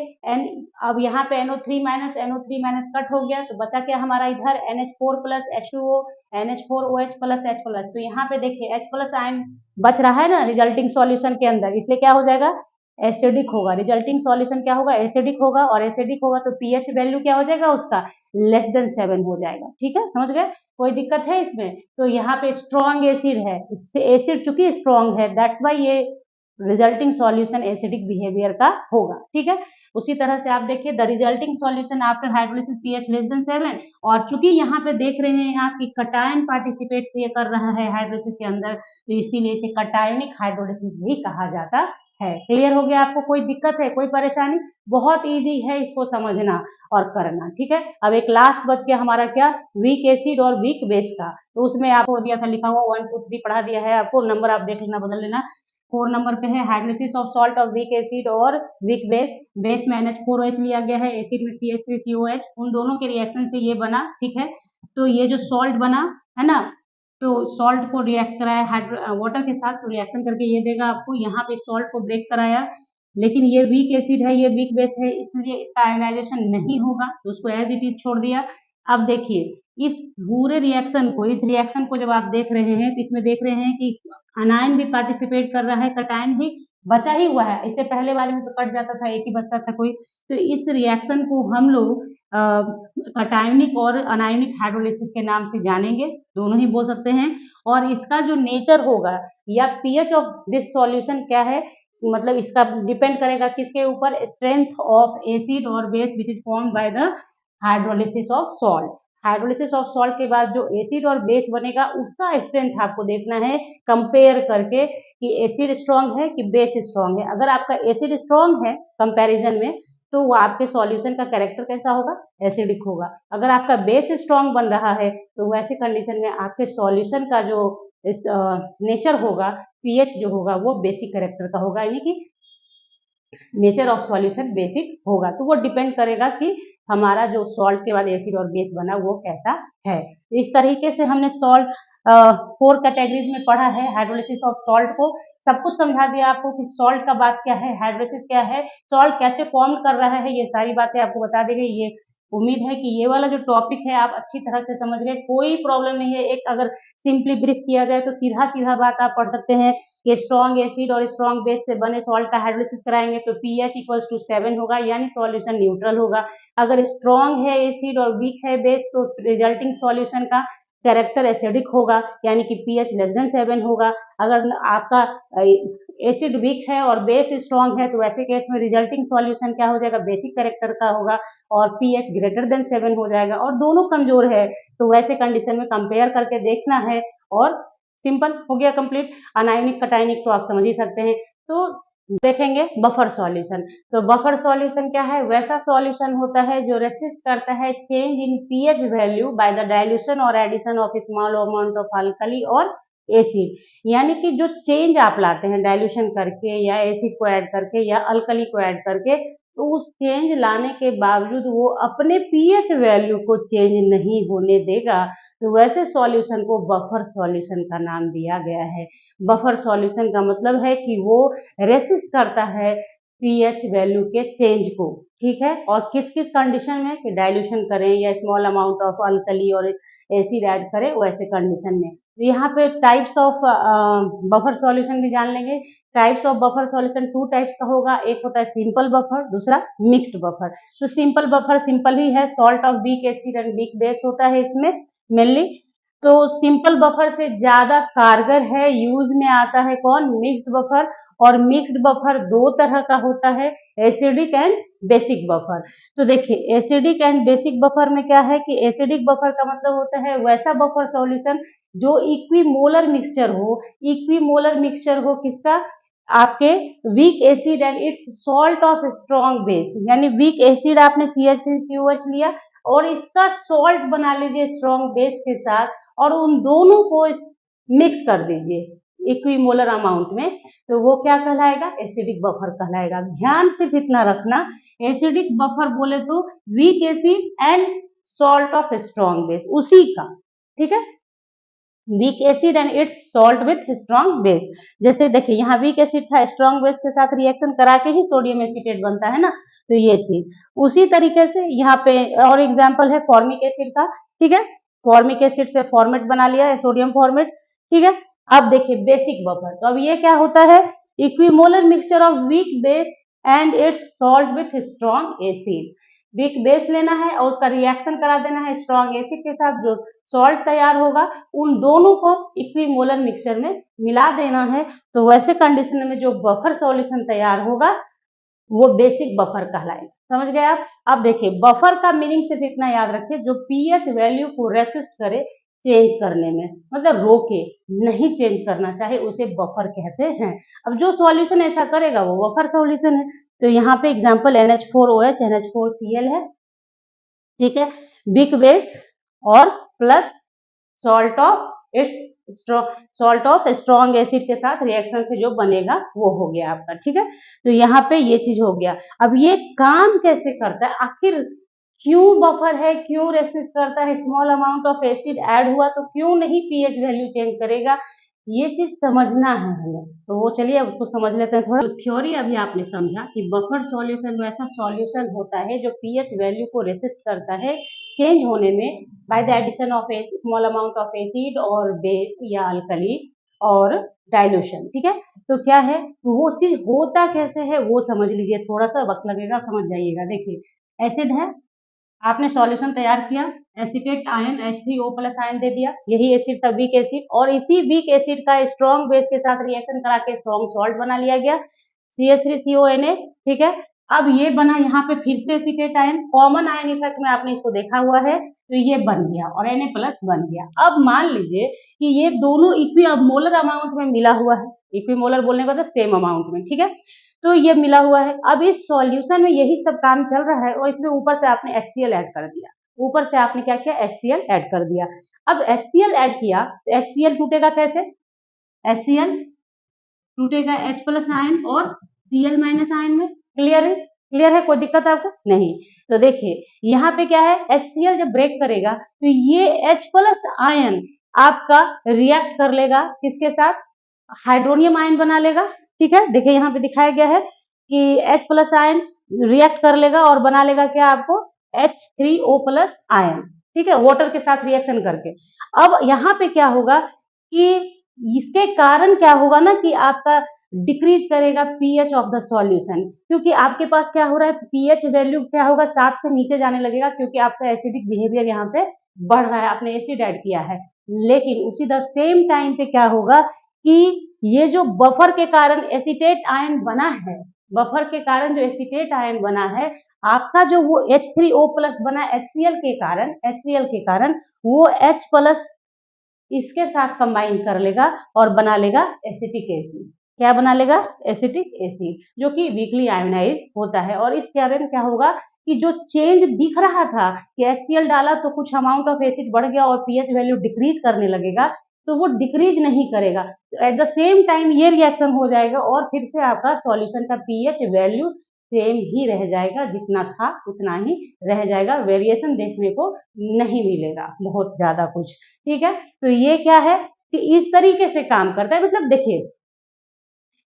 S1: अब यहाँ पे NO3 माइनस कट हो गया तो बचा क्या हमारा इधर NH4 plus H2O, NH4OH plus H plus. तो यहाँ पे देखिए H प्लस आयन बच रहा है ना रिजल्टिंग सॉल्यूशन के अंदर, इसलिए क्या हो जाएगा, एसिडिक होगा। रिजल्टिंग सॉल्यूशन क्या होगा, एसिडिक होगा, और एसिडिक होगा तो pH वैल्यू क्या हो जाएगा उसका, लेस देन 7 हो जाएगा, ठीक है, समझ गए। कोई दिक्कत है इसमें, तो यहाँ पे स्ट्रॉन्ग एसिड है, इससे एसिड चूंकि स्ट्रॉन्ग है दैट्स वाई ये रिजल्टिंग सॉल्यूशन एसिडिक बिहेवियर का होगा, ठीक है। उसी तरह से आप देखिए the resulting solution after hydrolysis pH less than 7, और चूंकि यहाँ पे देख रहे हैं आप कि कटायन पार्टिसिपेट कर रहा है हाइड्रोलिसिस के अंदर, तो इसीलिए इसे कटायोनिक हाइड्रोलिसिस भी कहा जाता है। क्लियर हो गया आपको, कोई दिक्कत है, कोई परेशानी, बहुत इजी है इसको समझना और करना, ठीक है। अब एक लास्ट बच गया हमारा क्या, वीक एसिड और वीक बेस का, तो उसमें आपको दिया था लिखा हुआ 1 2 3 पढ़ा दिया है आपको, नंबर आप देख लेना, बदल लेना। 4 नंबर पे है hydrolysis of salt of weak acid और वीक बेस, बेस में NH4OH लिया गया है, एसिड में CH3COH, उन दोनों के रिएक्शन से ये बना, ठीक है। तो ये जो सॉल्ट बना है ना, तो सॉल्ट को रिएक्ट कराया वाटर के साथ, तो रिएक्शन करके ये देगा आपको, यहाँ पे सॉल्ट को ब्रेक कराया, लेकिन ये वीक एसिड है, ये वीक बेस है, इसलिए इसका आयनाइजेशन नहीं होगा, तो उसको एज इट इज छोड़ दिया। अब देखिए इस पूरे रिएक्शन को, इस रिएक्शन को जब आप देख रहे हैं तो इसमें देख रहे हैं कि अनायन भी पार्टिसिपेट कर रहा है, कटायन भी बचा ही हुआ है, इससे पहले वाले में तो कट जाता था, एक ही बचता था कोई। तो इस रिएक्शन को हम लोग कटायनिक और अनायनिक हाइड्रोलिसिस के नाम से जानेंगे, दोनों ही बोल सकते हैं। और इसका जो नेचर होगा या pH ऑफ दिस सॉल्यूशन क्या है, मतलब इसका डिपेंड करेगा किसके ऊपर, स्ट्रेंथ ऑफ एसिड और base which is formed by the hydrolysis of salt. Hydrolysis of salt के बाद जो एसिड और बेस बनेगा उसका स्ट्रेंथ आपको देखना है कंपेयर करके कि एसिड स्ट्रॉन्ग है कि बेस स्ट्रॉन्ग है। अगर आपका एसिड स्ट्रॉन्ग है कंपैरिजन में तो वो आपके सॉल्यूशन का कैरेक्टर कैसा होगा, एसिडिक होगा। अगर आपका बेस स्ट्रॉन्ग बन रहा है तो वैसे कंडीशन में आपके सॉल्यूशन का जो नेचर होगा, पीएच जो होगा वो बेसिक कैरेक्टर का होगा, यानी कि नेचर ऑफ सॉल्यूशन बेसिक होगा। तो वो डिपेंड करेगा कि हमारा जो सॉल्ट के बाद एसिड और बेस बना वो कैसा है। तो इस तरीके से हमने सॉल्ट 4 कैटेगरीज में पढ़ा है हाइड्रोलिसिस ऑफ सॉल्ट को। सब कुछ समझा दिया आपको कि सॉल्ट का बात क्या है, हाइड्रोलिसिस क्या है, सॉल्ट कैसे फॉर्म कर रहा है, ये सारी बातें आपको बता दी गई। ये उम्मीद है कि ये वाला जो टॉपिक है आप अच्छी तरह से समझ गए, कोई प्रॉब्लम नहीं है। एक अगर सिंपली ब्रीफ किया जाए तो सीधा बात आप पढ़ सकते हैं कि स्ट्रॉन्ग एसिड और स्ट्रॉन्ग बेस से बने सॉल्ट का हाइड्रोलिसिस कराएंगे तो pH इक्वल्स टू 7 होगा, यानी सॉल्यूशन न्यूट्रल होगा। अगर स्ट्रॉन्ग है एसिड और वीक है बेस तो रिजल्टिंग सॉल्यूशन का कैरेक्टर एसिडिक होगा, यानी कि pH लेस देन 7 होगा। अगर आपका एसिड वीक है और बेस स्ट्रॉन्ग है तो ऐसे केस में रिजल्टिंग सॉल्यूशन क्या हो जाएगा, बेसिक कैरेक्टर का होगा और pH ग्रेटर देन 7 हो जाएगा। और दोनों कमजोर है तो वैसे कंडीशन में कंपेयर करके देखना है। और सिंपल हो गया कंप्लीट। अनायनिक कटायनिक तो आप समझ ही सकते हैं। तो देखेंगे बफर सॉल्यूशन। तो बफर सॉल्यूशन क्या है, वैसा सॉल्यूशन होता है जो रेसिस्ट करता है change in pH value by the dilution और addition of small amount of alkali और एसिड। यानी कि जो चेंज आप लाते हैं डाइल्यूशन करके या एसिड को ऐड करके या अल्कली को ऐड करके, तो उस चेंज लाने के बावजूद वो अपने pH वैल्यू को चेंज नहीं होने देगा, तो वैसे सॉल्यूशन को बफर सॉल्यूशन का नाम दिया गया है। बफर सॉल्यूशन का मतलब है कि वो रेसिस्ट करता है pH वैल्यू के चेंज को, ठीक है। और किस किस कंडीशन में, कि डाइल्यूशन करें या स्मॉल अमाउंट ऑफ अल्कली और एसिड ऐड करें, वैसे कंडीशन में। तो यहाँ पे टाइप्स ऑफ बफर सॉल्यूशन भी जान लेंगे। Types of buffer solution 2 types का होगा, एक होता है सिंपल बफर, दूसरा मिक्स्ड बफर। तो सिंपल बफर सिंपल ही है, salt of weak acid and weak base होता है इसमें मेनली। तो सिंपल बफर से ज्यादा कारगर है, यूज में आता है कौन, मिक्स्ड बफर। और मिक्स्ड बफर 2 तरह का होता है, एसिडिक एंड बेसिक बफर। तो देखिए एसिडिक एंड बेसिक बफर में क्या है कि एसिडिक बफर का मतलब होता है वैसा बफर सॉल्यूशन जो इक्विमोलर मिक्सचर हो। इक्विमोलर मिक्सचर हो किसका, आपके week acid and it's salt of strong base. यानी वीक एसिड आपने CH3COH लिया और इसका सॉल्ट बना लीजिए स्ट्रॉन्ग बेस के साथ और उन दोनों को मिक्स कर दीजिए इक्विमोलर अमाउंट में, तो वो क्या कहलाएगा, एसिडिक बफर कहलाएगा। ध्यान सिर्फ इतना रखना, एसिडिक बफर बोले तो week acid and salt of strong base, उसी का, ठीक है। Week acid and it's salt with strong base. जैसे देखिए यहाँ वीक एसिड था, स्ट्रॉन्ग बेस के साथ रिएक्शन करा के ही सोडियम एसीटेट बनता है ना, तो ये चीज उसी तरीके से यहाँ पे और एग्जांपल है फॉर्मिक एसिड का, ठीक है। फॉर्मिक एसिड से फॉर्मेट बना लिया है, सोडियम फॉर्मेट, ठीक है। अब देखिए बेसिक बफर, तो अब ये क्या होता है, equimolar mixture of weak base and it's salt with strong acid. Weak base लेना है और उसका रिएक्शन करा देना है स्ट्रॉन्ग एसिड के साथ, जो सॉल्ट तैयार होगा उन दोनों को इक्विमोलर मिक्सचर में मिला देना है। तो वैसे कंडीशन में जो बफर सॉल्यूशन तैयार होगा वो बेसिक बफर कहलाएगा। समझ गए आप। अब देखिए बफर का मीनिंग सिर्फ इतना याद रखिए, जो pH वैल्यू को रेसिस्ट करे चेंज करने में, मतलब रोके नहीं चेंज करना चाहे, उसे बफर कहते हैं। अब जो सॉल्यूशन ऐसा करेगा वो बफर सॉल्यूशन है। तो यहाँ पे एग्जांपल NH4OH NH4Cl है, ठीक है। वीक बेस और plus salt of its salt of strong acid के साथ रिएक्शन से जो बनेगा वो हो गया आपका, ठीक है। तो यहाँ पे ये चीज हो गया। अब ये काम कैसे करता है, आखिर क्यों बफर है, क्यों रेसिस्ट करता है, small amount of acid add हुआ तो क्यों नहीं pH वैल्यू चेंज करेगा, ये चीज समझना है हमें। तो वो चलिए अब उसको समझ लेते हैं थोड़ा। तो थ्योरी अभी आपने समझा कि बफर सॉल्यूशन वैसा सॉल्यूशन होता है जो pH वैल्यू को रेसिस्ट करता है चेंज होने में by the addition of a small amount of acid और बेस या अल्कली और डाइल्यूशन, ठीक है। तो क्या है, तो वो चीज होता कैसे है वो समझ लीजिए, थोड़ा सा वक्त लगेगा, समझ जाइएगा। देखिए एसिड है, आपने सॉल्यूशन तैयार किया, एसिटेट आयन H3O+ आयन दे दिया, यही एसिड था वीक एसिड, और इसी वीक एसिड का स्ट्रॉन्ग बेस के साथ रिएक्शन करा के स्ट्रॉन्ग सॉल्ट बना लिया गया CH3CONA, ठीक है। अब ये बना यहाँ पे फिर से acetate ion, common ion effect में आपने इसको देखा हुआ है, तो ये बन गया और Na+ बन गया। अब मान लीजिए कि ये दोनों इक्विमोलर अमाउंट में मिला हुआ है, इक्विमोलर बोलने का मतलब सेम अमाउंट में, ठीक है। तो ये मिला हुआ है। अब इस सॉल्यूशन में यही सब काम चल रहा है और इसमें ऊपर से आपने HCl ऐड कर दिया, ऊपर से आपने क्या किया, HCl ऐड कर दिया। अब HCl ऐड किया तो HCl टूटेगा कैसे, HCl टूटेगा H+ आयन और Cl- आयन में। क्लियर है, क्लियर है, कोई दिक्कत है आपको नहीं। तो देखिए यहाँ पे क्या है, HCl जब ब्रेक करेगा तो ये H+ आयन आपका रिएक्ट कर लेगा किसके साथ, हाइड्रोनियम आयन बना लेगा। ठीक है, देखिए यहाँ पे दिखाया गया है कि H+ आयन रिएक्ट कर लेगा और बना लेगा क्या आपको H3O+ आयन। ठीक है, वाटर के साथ रिएक्शन करके। अब यहाँ पे क्या होगा कि इसके कारण क्या होगा ना कि आपका डिक्रीज करेगा पीएच ऑफ द सॉल्यूशन, क्योंकि आपके पास क्या हो रहा है, पीएच वैल्यू क्या होगा 7 से नीचे जाने लगेगा, क्योंकि आपका एसिडिक बिहेवियर यहाँ पे बढ़ रहा है, आपने एसिड ऐड किया है। लेकिन उसी द सेम टाइम पे क्या होगा कि ये जो बफर के कारण एसीटेट आयन बना है, बफर के कारण जो एसीटेट आयन बना है, आपका जो वो H3O+ बना HCl के कारण वो H+ इसके साथ कंबाइन कर लेगा और बना लेगा एसिटिक एसिड। क्या बना लेगा? एसिटिक एसिड, जो कि वीकली आयोनाइज होता है। और इस कारण क्या होगा कि जो चेंज दिख रहा था कि HCl डाला तो कुछ अमाउंट ऑफ एसिड बढ़ गया और पीएच वैल्यू डिक्रीज करने लगेगा, तो वो डिक्रीज नहीं करेगा। एट द सेम टाइम ये रिएक्शन हो जाएगा और फिर से आपका सॉल्यूशन का पीएच वैल्यू सेम ही रह जाएगा, जितना था उतना ही रह जाएगा, वेरिएशन देखने को नहीं मिलेगा बहुत ज्यादा कुछ। ठीक है, तो ये क्या है कि इस तरीके से काम करता है, मतलब देखिए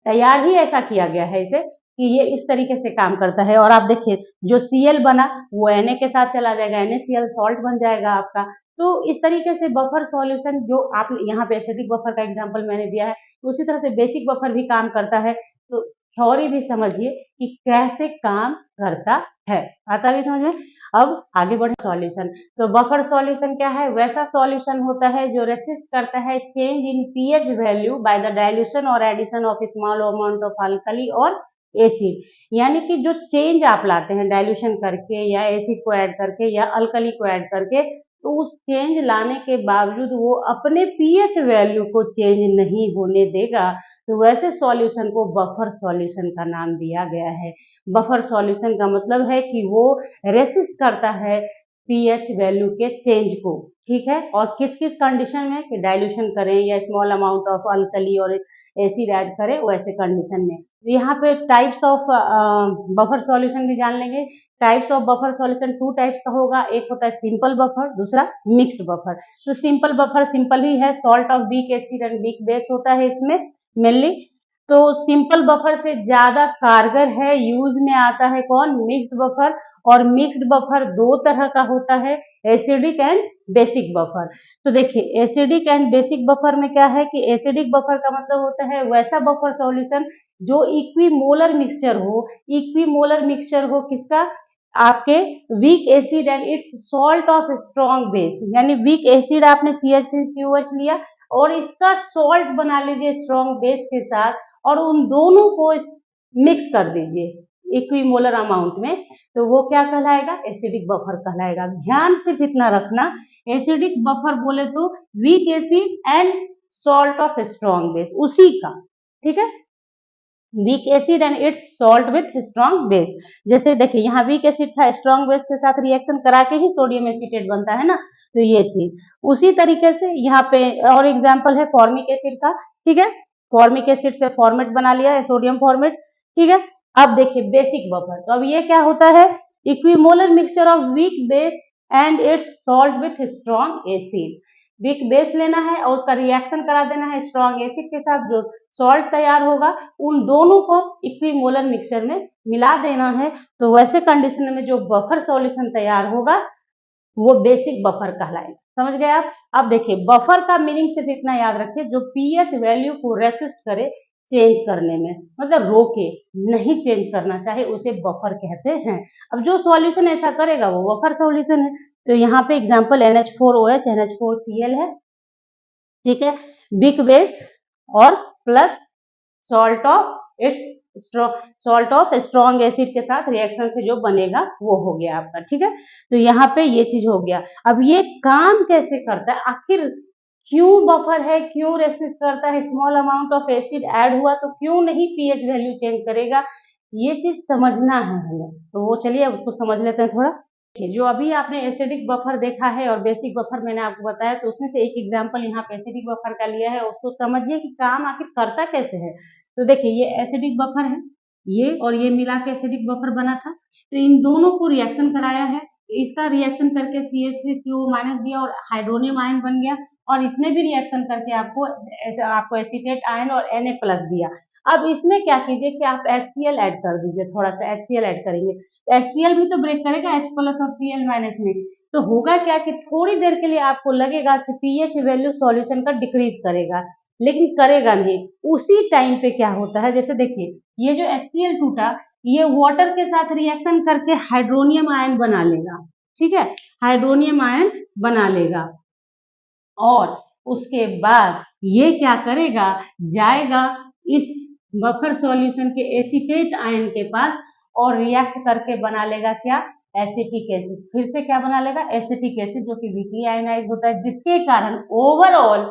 S1: तैयार ही ऐसा किया गया है इसे कि ये इस तरीके से काम करता है। और आप देखिए जो Cl बना वो Na के साथ चला जाएगा, NaCl सॉल्ट बन जाएगा आपका। तो इस तरीके से बफर सॉल्यूशन, जो आप यहाँ पे एसिडिक बफर का एग्जांपल मैंने दिया है, उसी तरह से बेसिक बफर भी काम करता है। तो थ्योरी भी समझिए कि कैसे काम करता है, आता भी समझ में। अब आगे बढ़े सॉल्यूशन। तो बफर सॉल्यूशन क्या है? वैसा सॉल्यूशन होता है जो रेसिस्ट करता है change in pH value by the dilution और addition of small amount of alkali और एसिड। यानी कि जो चेंज आप लाते हैं डाइल्यूशन करके या एसिड को ऐड करके या अल्कली को ऐड करके, तो उस चेंज लाने के बावजूद वो अपने पीएच वैल्यू को चेंज नहीं होने देगा, तो वैसे सॉल्यूशन को बफर सॉल्यूशन का नाम दिया गया है। बफर सॉल्यूशन का मतलब है कि वो रेसिस्ट करता है पीएच वैल्यू के चेंज को। ठीक है, और किस किस कंडीशन में, कि डाइल्यूशन करें या स्मॉल अमाउंट ऑफ अल्कली और एसिड ऐड करें, वैसे कंडीशन में। यहाँ पे टाइप्स ऑफ बफर सॉल्यूशन भी जान लेंगे। Types of buffer solution 2 types का होगा, एक होता है सिंपल बफर, दूसरा मिक्स्ड बफर। तो सिंपल बफर सिंपल ही है, salt of weak acid and weak base होता है इसमें मेनली। तो सिंपल बफर से ज्यादा कारगर है, यूज में आता है कौन? Mixed buffer. और मिक्स्ड बफर 2 तरह का होता है, एसिडिक एंड बेसिक बफर। तो देखिए एसिडिक एंड बेसिक बफर में क्या है कि एसिडिक बफर का मतलब होता है वैसा बफर सॉल्यूशन जो इक्विमोलर मिक्सचर हो। इक्विमोलर मिक्सचर हो किसका? आपके week acid and it's salt of strong base. यानी वीक एसिड आपने CH3COH लिया और इसका सॉल्ट बना लीजिए स्ट्रॉन्ग बेस के साथ, और उन दोनों को मिक्स कर दीजिए इक्विमोलर अमाउंट में, तो वो क्या कहलाएगा? एसिडिक बफर कहलाएगा। ध्यान सिर्फ इतना रखना, एसिडिक बफर बोले तो week acid and salt of strong base, उसी का। ठीक है, week acid and it's salt with strong base. जैसे देखिए यहाँ वीक एसिड था, स्ट्रॉन्ग बेस के साथ रिएक्शन करा के ही सोडियम एसीटेट बनता है ना, तो ये चीज उसी तरीके से यहाँ पे और एग्जांपल है फॉर्मिक एसिड का। ठीक है, फॉर्मिक एसिड से फॉर्मेट बना लिया है, सोडियम फॉर्मेट। ठीक है, अब देखिए बेसिक बफर, तो अब ये क्या होता है? Equimolar mixture of weak base and it's salt with strong acid. Weak base लेना है और उसका रिएक्शन करा देना है स्ट्रॉन्ग एसिड के साथ, जो सॉल्ट तैयार होगा उन दोनों को इक्विमोलर मिक्सचर में मिला देना है। तो वैसे कंडीशन में जो बफर सॉल्यूशन तैयार होगा वो बेसिक बफर कहलाएगा। समझ गए आप? अब देखिए बफर का मीनिंग सिर्फ इतना याद रखिए, जो पीएच वैल्यू को रेसिस्ट करे चेंज करने में, मतलब रोके नहीं चेंज करना चाहे, उसे बफर कहते हैं। अब जो सॉल्यूशन ऐसा करेगा वो बफर सॉल्यूशन है। तो यहाँ पे एग्जांपल NH4OH NH4Cl है। ठीक है, वीक बेस और plus salt of its salt of strong acid के साथ रिएक्शन से जो बनेगा वो हो गया आपका। ठीक है, तो यहाँ पे ये चीज हो गया। अब ये काम कैसे करता है आखिर? क्यों बफर है, क्यों रेसिस्ट करता है? Small amount of acid add हुआ तो क्यों नहीं पीएच वैल्यू चेंज करेगा? ये चीज समझना है हमें, तो वो चलिए अब उसको समझ लेते हैं थोड़ा। जो अभी आपने एसिडिक बफर देखा है और बेसिक बफर मैंने आपको बताया, तो उसमें से एक एग्जांपल यहाँ पे एसिडिक बफर का लिया है, उसको समझिए कि काम आखिर करता कैसे है। तो देखिए ये एसिडिक बफर है, ये और ये मिला के एसिडिक बफर बना था। तो इन दोनों को रिएक्शन कराया है, इसका रिएक्शन करके CH3CO- दिया और हाइड्रोनियम आयन बन गया, और इसने भी रिएक्शन करके आपको एसीटेट आयन और Na+ दिया। अब इसमें क्या कीजिए कि आप HCl ऐड कर दीजिए, थोड़ा सा HCl ऐड करेंगे, HCl भी तो ब्रेक करेगा H+ और Cl- में, तो होगा क्या कि थोड़ी देर के लिए आपको लगेगा कि पीएच वैल्यू सॉल्यूशन का डिक्रीज करेगा, लेकिन करेगा नहीं। उसी टाइम पे क्या होता है, जैसे देखिए ये जो HCl टूटा, ये वाटर के साथ रिएक्शन करके हाइड्रोनियम आयन बना लेगा, ठीक है, हाइड्रोनियम आयन बना लेगा, और उसके बाद ये क्या करेगा, जाएगा इस बफर सॉल्यूशन के एसीटेट आयन के पास और रिएक्ट करके बना लेगा क्या, एसिटिक एसिड। फिर से क्या बना लेगा, एसिटिक एसिड, जो कि वीकली आयनाइज होता है, जिसके कारण ओवरऑल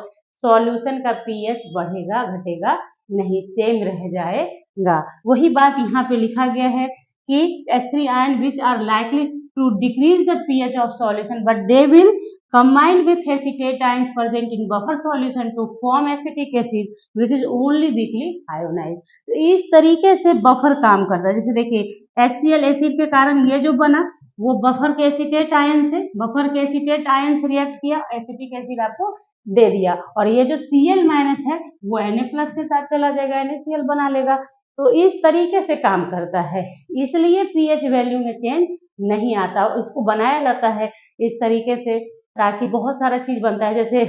S1: सॉल्यूशन का पीएच बढ़ेगा घटेगा नहीं, सेम रह जाएगा। वही बात यहाँ पे लिखा गया है कि H3 ion which are likely to decrease the pH of solution but they will combine with acetate ions present in buffer solution to form acetic acid which is only weakly ionized। तो इस तरीके से buffer काम करता है। जैसे देखिए HCl acid के कारण ये जो बना वो बफर के एसीटेट आयन से रिएक्ट किया, एसिटिक एसिड आपको दे दिया, और ये जो Cl- है वो Na+ के साथ चला जाएगा, NaCl बना लेगा। तो इस तरीके से काम करता है, इसलिए पीएच वैल्यू में चेंज नहीं आता, इसको बनाया जाता है इस तरीके से ताकि बहुत सारा चीज बनता है। जैसे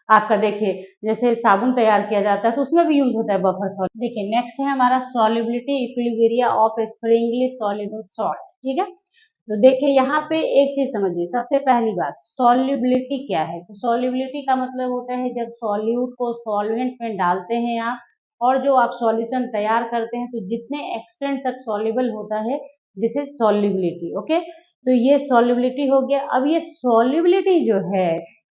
S1: आपका देखिए, जैसे साबुन तैयार किया जाता है तो उसमें भी यूज होता है बफर सॉल्ट। देखिए नेक्स्ट है हमारा solubility equilibrium of Sprüngli soluble salt, ठीक है। तो देखिए यहाँ पे एक चीज समझिए, सबसे पहली बात सॉल्युबिलिटी क्या है। तो सॉल्युबिलिटी का मतलब होता है जब सॉल्यूट को सॉल्वेंट में डालते हैं आप, और जो आप सॉल्यूशन तैयार करते हैं, तो जितने एक्सटेंट तक सॉल्युबल होता है, दिस इज सॉल्युबिलिटी। ओके, तो ये सॉल्युबिलिटी हो गया। अब ये सॉल्युबिलिटी जो है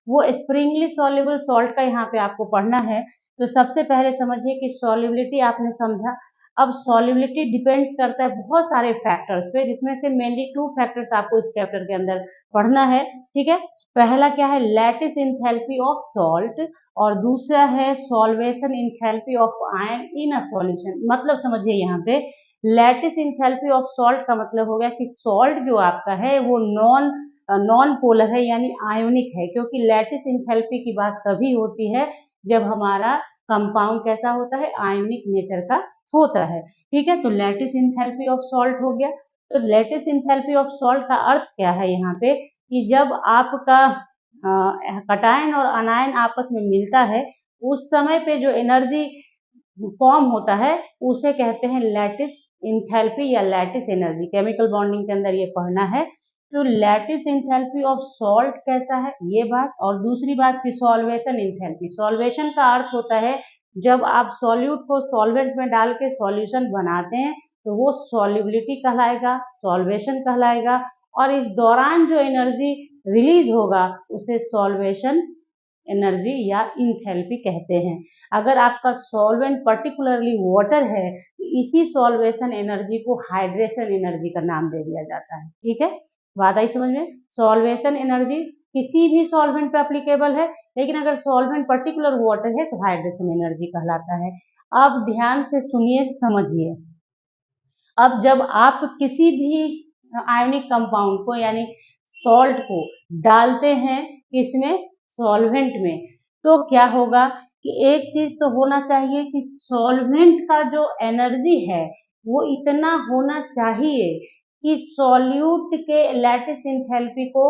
S1: वो स्प्रिंगली सॉल्युबल सॉल्ट का यहाँ पे आपको पढ़ना है। तो सबसे पहले समझिए कि सॉल्युबिलिटी आपने समझा। अब सॉल्युबिलिटी डिपेंड्स करता है बहुत सारे फैक्टर्स पे, जिसमें से मेनली 2 फैक्टर्स आपको इस चैप्टर के अंदर पढ़ना है, ठीक है। पहला क्या है, लैटिस इंथैल्पी ऑफ सॉल्ट, और दूसरा है solvation enthalpy of ion in a solution. मतलब समझिए यहाँ पे लैटिस इंथैल्पी ऑफ सॉल्ट का मतलब हो गया कि सॉल्ट जो आपका है वो नॉन पोलर है, यानी आयोनिक है, क्योंकि लैटिस इंथैल्पी की बात तभी होती है जब हमारा कंपाउंड कैसा होता है, आयोनिक नेचर का होता है, ठीक है। तो लैटिस इंथैल्पी ऑफ सॉल्ट हो गया। तो लैटिस इंथैल्पी ऑफ सॉल्ट का अर्थ क्या है यहाँ पे, कि जब आपका कटायन और अनायन आपस में मिलता है, उस समय पे जो एनर्जी फॉर्म होता है उसे कहते हैं लैटिस इंथैल्पी या लैटिस एनर्जी। केमिकल बॉन्डिंग के अंदर ये पढ़ना है। तो लैटिस इंथैल्पी ऑफ सॉल्ट कैसा है ये बात, और दूसरी बात की सॉल्वेशन इंथैल्पी। सॉल्वेशन का अर्थ होता है जब आप सॉल्यूट को सॉल्वेंट में डाल के सॉल्यूशन बनाते हैं तो वो सॉल्युबिलिटी कहलाएगा, सॉल्वेशन कहलाएगा, और इस दौरान जो एनर्जी रिलीज होगा उसे सॉल्वेशन एनर्जी या इंथैल्पी कहते हैं। अगर आपका सॉल्वेंट पर्टिकुलरली वाटर है तो इसी सॉल्वेशन एनर्जी को हाइड्रेशन एनर्जी का नाम दे दिया जाता है, ठीक है। बात आई समझ में। सॉल्वेशन एनर्जी किसी भी सॉल्वेंट पे अप्लीकेबल है, लेकिन अगर सॉल्वेंट पर्टिकुलर वाटर है तो हाइड्रेशन एनर्जी कहलाता है। अब ध्यान से सुनिए, समझिए। अब जब आप किसी भी आयनिक कंपाउंड को यानी सॉल्ट को डालते हैं किसमें, सॉल्वेंट में, तो क्या होगा कि एक चीज तो होना चाहिए कि सॉल्वेंट का जो एनर्जी है वो इतना होना चाहिए कि सॉल्यूट के लैटिस इंथैल्पी को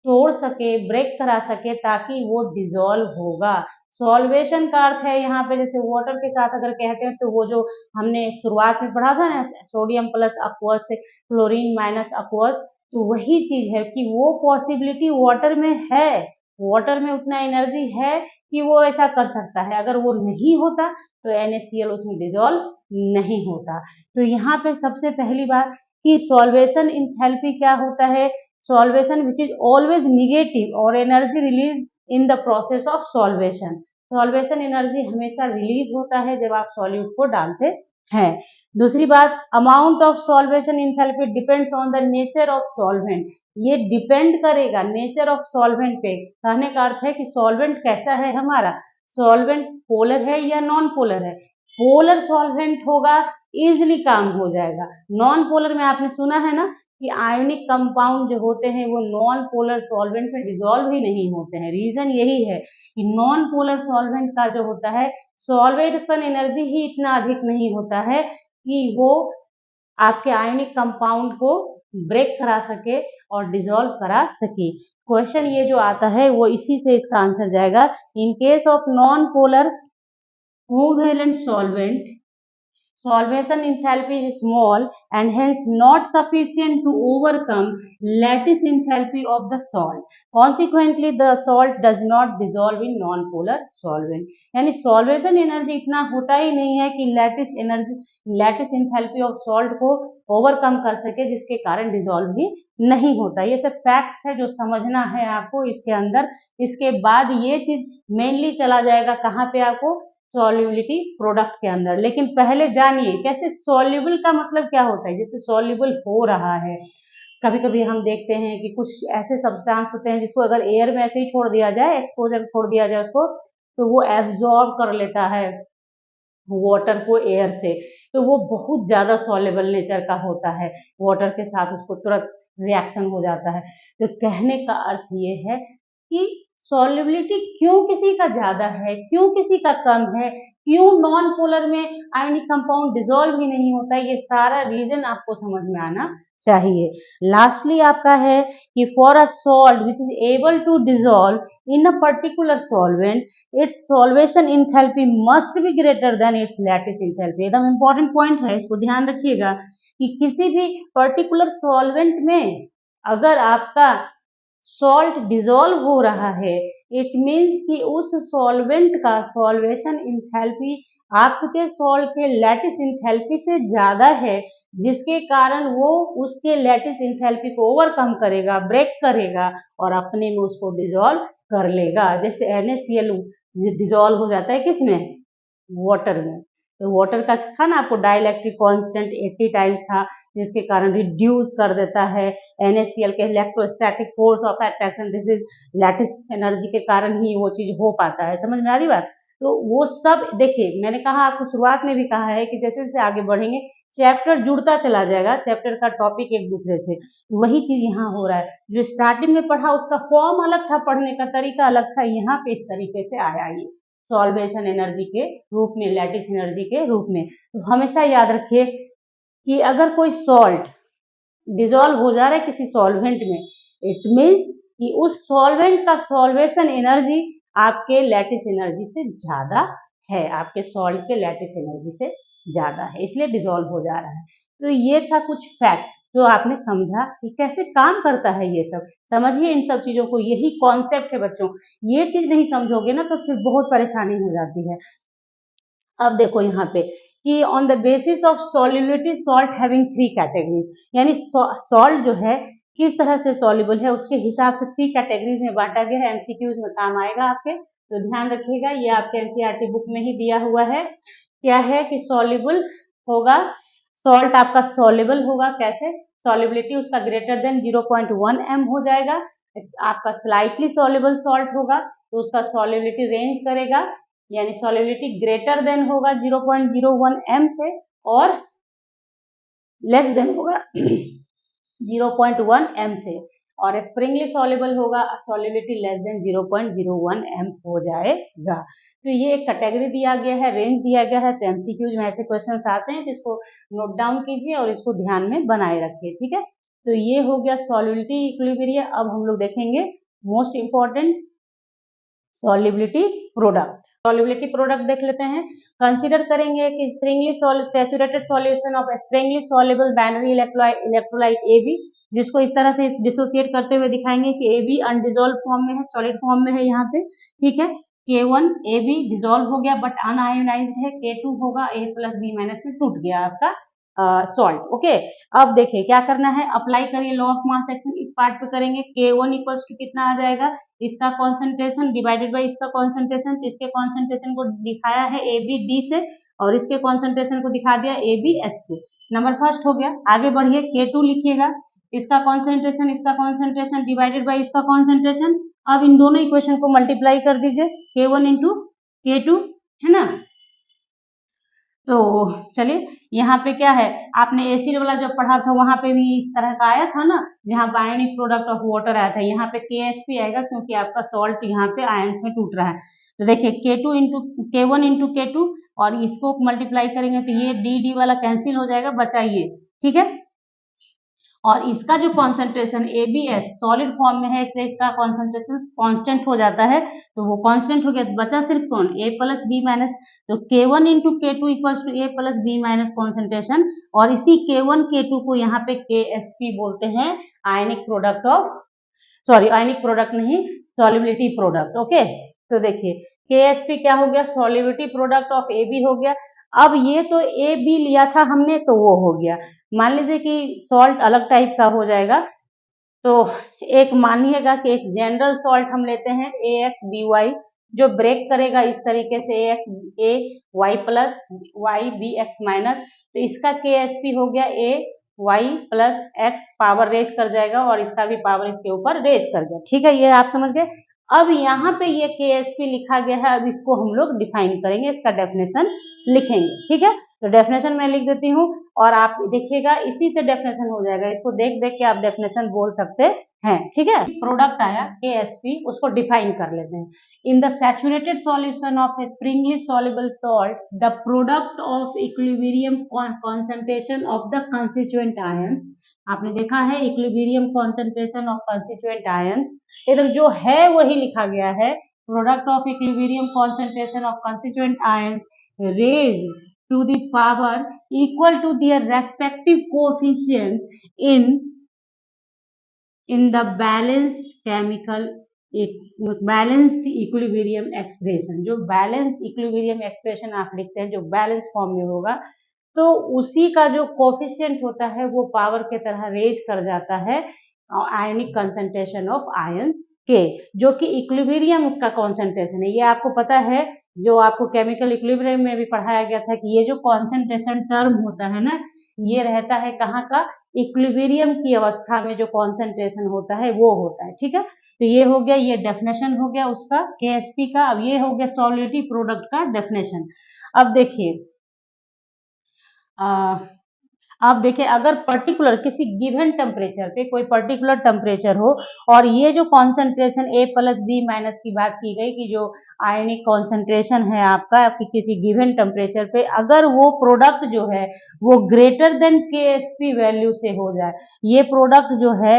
S1: तोड़ सके, ब्रेक करा सके, ताकि वो डिजोल्व होगा। सॉल्वेशन का अर्थ है यहाँ पे जैसे वाटर के साथ अगर कहते हैं तो वो जो हमने शुरुआत में पढ़ा था ना, sodium plus aqueous chlorine minus aqueous, तो वही चीज है कि वो पॉसिबिलिटी वाटर में है, वाटर में उतना एनर्जी है कि वो ऐसा कर सकता है। अगर वो नहीं होता तो NaCl उसमें डिजोल्व नहीं होता। तो यहाँ पे सबसे पहली बात कि सॉल्वेशन इंथैल्पी क्या होता है, solvation which is always negative और energy release in the process of solvation. Solvation energy हमेशा रिलीज होता है जब आप सॉल्यूट को डालते हैं। दूसरी बात, amount of solvation enthalpy depends on the nature of solvent. ये डिपेंड करेगा नेचर ऑफ सॉल्वेंट पे। कहने का अर्थ है कि सॉल्वेंट कैसा है हमारा, सॉल्वेंट पोलर है या नॉन पोलर है। पोलर सॉल्वेंट होगा इजिली काम हो जाएगा। नॉन पोलर में आपने सुना है ना कि आयोनिक कंपाउंड जो होते हैं वो नॉन पोलर सॉल्वेंट में डिसॉल्व ही नहीं होते हैं। रीजन यही है कि नॉन पोलर सॉल्वेंट का जो होता है सॉल्वेशन एनर्जी ही इतना अधिक नहीं होता है कि वो आपके आयोनिक कंपाउंड को ब्रेक करा सके और डिसॉल्व करा सके। क्वेश्चन ये जो आता है वो इसी से इसका आंसर जाएगा। In case of non polar covalent solvent, solvation enthalpy is small and hence not sufficient to overcome lattice enthalpy of the salt. Consequently, the salt does not dissolve in non-polar solvent. यानी solvation energy इतना होता ही नहीं है कि lattice enthalpy of salt को overcome कर सके, जिसके कारण डिसॉल्व भी नहीं होता। ये सब फैक्ट है जो समझना है आपको इसके अंदर। इसके बाद ये चीज मेनली चला जाएगा कहाँ पे आपको, सॉल्युबिलिटी प्रोडक्ट के अंदर। लेकिन पहले जानिए कैसे सॉल्युबल का मतलब क्या होता है। जैसे सॉल्युबल हो रहा है, कभी कभी हम देखते हैं कि कुछ ऐसे सब्सटेंस होते हैं जिसको अगर एयर में ऐसे ही छोड़ दिया जाए, एक्सपोजर छोड़ दिया जाए उसको, तो वो एब्जॉर्ब कर लेता है वाटर को एयर से, तो वो बहुत ज्यादा सॉल्युबल नेचर का होता है, वाटर के साथ उसको तुरंत रिएक्शन हो जाता है। तो कहने का अर्थ ये है कि सॉल्युबिलिटी क्यों किसी का ज्यादा है, क्यों किसी का कम है, क्यों नॉन पोलर में आयनिक कंपाउंड डिसॉल्व ही नहीं होता, ये सारा रीजन आपको समझ में आना चाहिए। लास्टली आपका है कि for a salt which is able to dissolve in a particular solvent, its solvation enthalpy must be greater than its lattice enthalpy. एकदम इंपॉर्टेंट पॉइंट है, इसको ध्यान रखिएगा कि किसी भी पर्टिकुलर सॉल्वेंट में अगर आपका सॉल्ट डिसॉल्व हो रहा है, इट मीन्स कि उस सॉल्वेंट का सॉल्वेशन इंथैल्पी आपके सॉल्ट के लैटिस इंथैल्पी से ज्यादा है, जिसके कारण वो उसके लैटिस इंथैल्पी को ओवरकम करेगा, ब्रेक करेगा और अपने में उसको डिसॉल्व कर लेगा। जैसे NaCl डिसॉल्व हो जाता है किसमें, वाटर में। तो वाटर का था ना आपको डाइलेक्ट्रिक कांस्टेंट 80 टाइम्स था, जिसके कारण रिड्यूस कर देता है NaCl के electrostatic force of attraction. This is lattice energy के कारण ही वो चीज हो पाता है। समझ में आ रही बात। तो वो सब देखिए, मैंने कहा आपको शुरुआत में भी कहा है कि जैसे जैसे आगे बढ़ेंगे चैप्टर जुड़ता चला जाएगा, चैप्टर का टॉपिक एक दूसरे से, वही चीज यहाँ हो रहा है। जो स्टार्टिंग में पढ़ा उसका फॉर्म अलग था, पढ़ने का तरीका अलग था, यहाँ पे इस तरीके से आया ये सॉल्वेशन एनर्जी के रूप में, लैटिस एनर्जी के रूप में। तो हमेशा याद रखिए कि अगर कोई सॉल्ट डिसॉल्व हो जा रहा है किसी सॉल्वेंट में, इट मीन्स कि उस सॉल्वेंट का सॉल्वेशन एनर्जी आपके लैटिस एनर्जी से ज्यादा है, आपके सॉल्ट के लैटिस एनर्जी से ज्यादा है, इसलिए डिसॉल्व हो जा रहा है। तो ये था कुछ फैक्ट जो आपने समझा कि कैसे काम करता है ये सब। समझिए इन सब चीजों को, यही कॉन्सेप्ट है बच्चों। ये चीज नहीं समझोगे ना तो फिर बहुत परेशानी हो जाती है। अब देखो यहाँ पे कि on the basis of solubility salt having 3 categories, यानी सॉल्ट जो है किस तरह से सॉल्युबल है उसके हिसाब से 3 कैटेगरीज में बांटा गया है। एमसीक्यूज में काम आएगा आपके, तो ध्यान रखिएगा। ये आपके एनसीईआरटी बुक में ही दिया हुआ है। क्या है कि सॉल्युबल होगा, सॉल्ट आपका सॉल्युबल होगा कैसे, सॉल्युबिलिटी उसका ग्रेटर देन 0.1 m हो जाएगा। आपका स्लाइटली सॉल्युबल सॉल्ट होगा तो उसका सॉल्युबिलिटी रेंज करेगा, यानी सॉल्युबिलिटी ग्रेटर देन होगा 0.01 m से और लेस देन होगा 0.1 m से, और स्प्रिंगली सॉल्युबल होगा, सॉल्युबिलिटी लेस देन 0.01 m हो जाएगा। तो ये एक कैटेगरी दिया गया है, रेंज दिया गया है। तो एमसीक्यूज में ऐसे क्वेश्चंस आते हैं, तो इसको नोट डाउन कीजिए और इसको ध्यान में बनाए रखिए, ठीक है। तो ये हो गया सॉल्युबिलिटी इक्विलिब्रियम। अब हम लोग देखेंगे most important solubility product. Solubility product देख लेते हैं। कंसीडर करेंगे कि Sprüngli saturated solution of Sprüngli soluble binary electrolyte AB, जिसको इस तरह से डिसोसिएट करते हुए दिखाएंगे कि AB अनडिसॉल्व फॉर्म में है, सॉलिड फॉर्म में है यहाँ पे, ठीक है। K1 AB डिसॉल्व हो गया बट अनआयोनाइज्ड है, K2 होगा A प्लस B माइनस में टूट गया आपका सॉल्ट, ओके। अब देखिए क्या करना है, अप्लाई करिए लॉ ऑफ मास एक्शन। इस पार्ट पे करेंगे, K1 इक्वल्स टू कितना आ जाएगा, इसका कॉन्सेंट्रेशन डिवाइडेड बाई इसका कॉन्सेंट्रेशन। तो इसके कॉन्सेंट्रेशन को दिखाया है ABD से और इसके कॉन्सेंट्रेशन को दिखा दिया ABS से। नंबर फर्स्ट हो गया। आगे बढ़िए, K2 लिखिएगा, इसका कॉन्सेंट्रेशन डिवाइडेड बाई इसका कॉन्सेंट्रेशन। अब इन दोनों इक्वेशन को मल्टीप्लाई कर दीजिए, K1 इंटू K2, है ना। तो चलिए यहाँ पे क्या है, आपने एसिड वाला जब पढ़ा था वहां पे भी इस तरह का आया था ना, जहाँ आयनिक प्रोडक्ट ऑफ वाटर आया था, यहाँ पे KSP आएगा क्योंकि आपका सॉल्ट यहाँ पे आयंस में टूट रहा है। तो देखिए K2 into K1 into K2 और इसको मल्टीप्लाई करेंगे तो ये डी वाला कैंसिल हो जाएगा, बचा ये, ठीक है। और इसका जो कॉन्सेंट्रेशन ABS सॉलिड फॉर्म में है इसलिए इसका कॉन्सेंट्रेशन कांस्टेंट हो जाता है, तो वो कांस्टेंट हो गया, तो बचा सिर्फ कौन, A प्लस B माइनस, तो K1 into K2 equals to A plus B minus concentration, और इसी K1 K2 को यहाँ पे KSP बोलते हैं, ionic product of, sorry ionic product नहीं, सॉल्युबिलिटी प्रोडक्ट, ओके। तो देखिए KSP क्या हो गया, सॉल्युबिलिटी प्रोडक्ट ऑफ AB हो गया। अब ये तो AB लिया था हमने तो वो हो गया, मान लीजिए कि सॉल्ट अलग टाइप का हो जाएगा, तो एक मानिएगा कि एक जनरल सॉल्ट हम लेते हैं AXBY जो ब्रेक करेगा इस तरीके से AY प्लस YBX माइनस, तो इसका KSP हो गया AY plus X, power raise कर जाएगा और इसका भी पावर इसके ऊपर रेज कर गया, ठीक है, ये आप समझ गए। अब यहाँ पे ये KSP लिखा गया है, अब इसको हम लोग डिफाइन करेंगे, इसका डेफिनेशन लिखेंगे, ठीक है। तो डेफिनेशन मैं लिख देती हूँ और आप देखिएगा इसी से डेफिनेशन हो जाएगा, इसको देख देख के आप डेफिनेशन बोल सकते हैं, ठीक है। प्रोडक्ट आया KSP, उसको डिफाइन कर लेते हैं। In the saturated solution of A Sprüngli soluble salt the product of equilibrium concentration of the constituent ions, आपने देखा है equilibrium concentration of constituent ions, इधर जो है वही लिखा गया है, product of equilibrium concentration of constituent ions raised to the power equal to their respective coefficients in the balanced chemical balanced equilibrium expression, जो balanced equilibrium expression आप लिखते हैं जो बैलेंस फॉर्म में होगा, तो उसी का जो कोफिशिएंट होता है वो पावर के तरह रेज कर जाता है आयनिक कंसंट्रेशन ऑफ आयंस के, जो कि इक्विलिब्रियम का कॉन्सेंट्रेशन है। ये आपको पता है, जो आपको केमिकल इक्विलिब्रियम में भी पढ़ाया गया था कि ये जो कॉन्सेंट्रेशन टर्म होता है ना, ये रहता है कहाँ का, इक्विलिब्रियम की अवस्था में जो कॉन्सेंट्रेशन होता है वो होता है, ठीक है। तो ये हो गया, ये डेफिनेशन हो गया उसका KSP का। अब ये हो गया सॉल्युबिलिटी प्रोडक्ट का डेफिनेशन। अब देखिए आप देखिए अगर पर्टिकुलर किसी गिवन टेम्परेचर पे कोई पर्टिकुलर टेम्परेचर हो और ये जो concentration A plus B minus की बात की गई कि जो आयनिक कॉन्सेंट्रेशन है आपका किसी गिवन टेम्परेचर पे, अगर वो प्रोडक्ट जो है वो ग्रेटर देन KSP वैल्यू से हो जाए, ये प्रोडक्ट जो है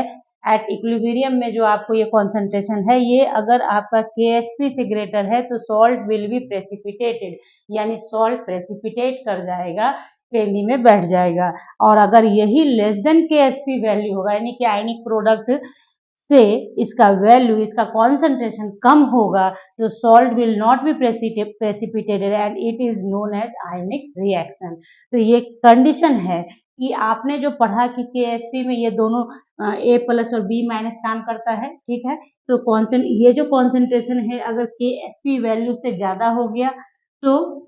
S1: एट इक्विलिब्रियम में जो आपको ये कॉन्सेंट्रेशन है, ये अगर आपका KSP से ग्रेटर है तो सॉल्ट विल बी प्रेसिपिटेटेड, यानी सॉल्ट प्रेसिपिटेट कर जाएगा, केंद्री में बैठ जाएगा। और अगर यही लेस देन KSP वैल्यू होगा, यानी कि आयनिक प्रोडक्ट से इसका वैल्यू, इसका कॉन्सेंट्रेशन कम होगा, तो salt will not be precipitated and it is known as ionic reaction. तो ये कंडीशन है कि आपने जो पढ़ा कि KSP में ये दोनों A प्लस और B माइनस काम करता है, ठीक है। तो ये जो कॉन्सेंट्रेशन है अगर KSP वैल्यू से ज़्यादा हो गया तो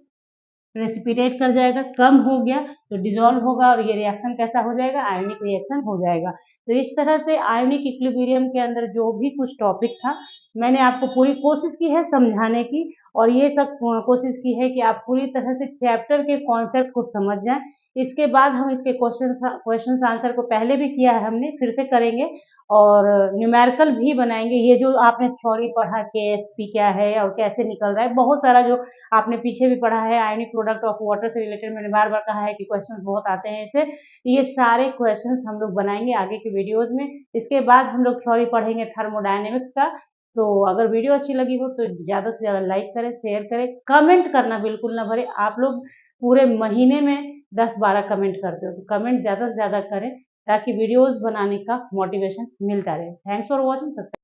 S1: प्रेसिपिटेट कर जाएगा, कम हो गया तो डिजोल्व होगा और ये रिएक्शन कैसा हो जाएगा, आयनिक रिएक्शन हो जाएगा। तो इस तरह से आयनिक इक्विलिब्रियम के अंदर जो भी कुछ टॉपिक था मैंने आपको पूरी कोशिश की है समझाने की, और ये सब कोशिश की है कि आप पूरी तरह से चैप्टर के कॉन्सेप्ट को समझ जाएं। इसके बाद हम इसके क्वेश्चन आंसर को पहले भी किया है हमने, फिर से करेंगे और न्यूमेरिकल भी बनाएंगे। ये जो आपने थ्योरी पढ़ा KSP क्या है और कैसे निकल रहा है, बहुत सारा जो आपने पीछे भी पढ़ा है आयनिक प्रोडक्ट ऑफ वाटर से रिलेटेड, मैंने बार बार कहा है कि क्वेश्चंस बहुत आते हैं इससे, ये सारे क्वेश्चंस हम लोग बनाएंगे आगे के वीडियोस में। इसके बाद हम लोग थ्योरी पढ़ेंगे थर्मोडायनेमिक्स का। तो अगर वीडियो अच्छी लगी हो तो ज़्यादा से ज़्यादा लाइक करें, शेयर करें, कमेंट करना बिल्कुल ना भरे। आप लोग पूरे महीने में 10-12 कमेंट करते हो, तो कमेंट ज़्यादा से ज़्यादा करें ताकि वीडियोस बनाने का मोटिवेशन मिलता रहे। Thanks for watching.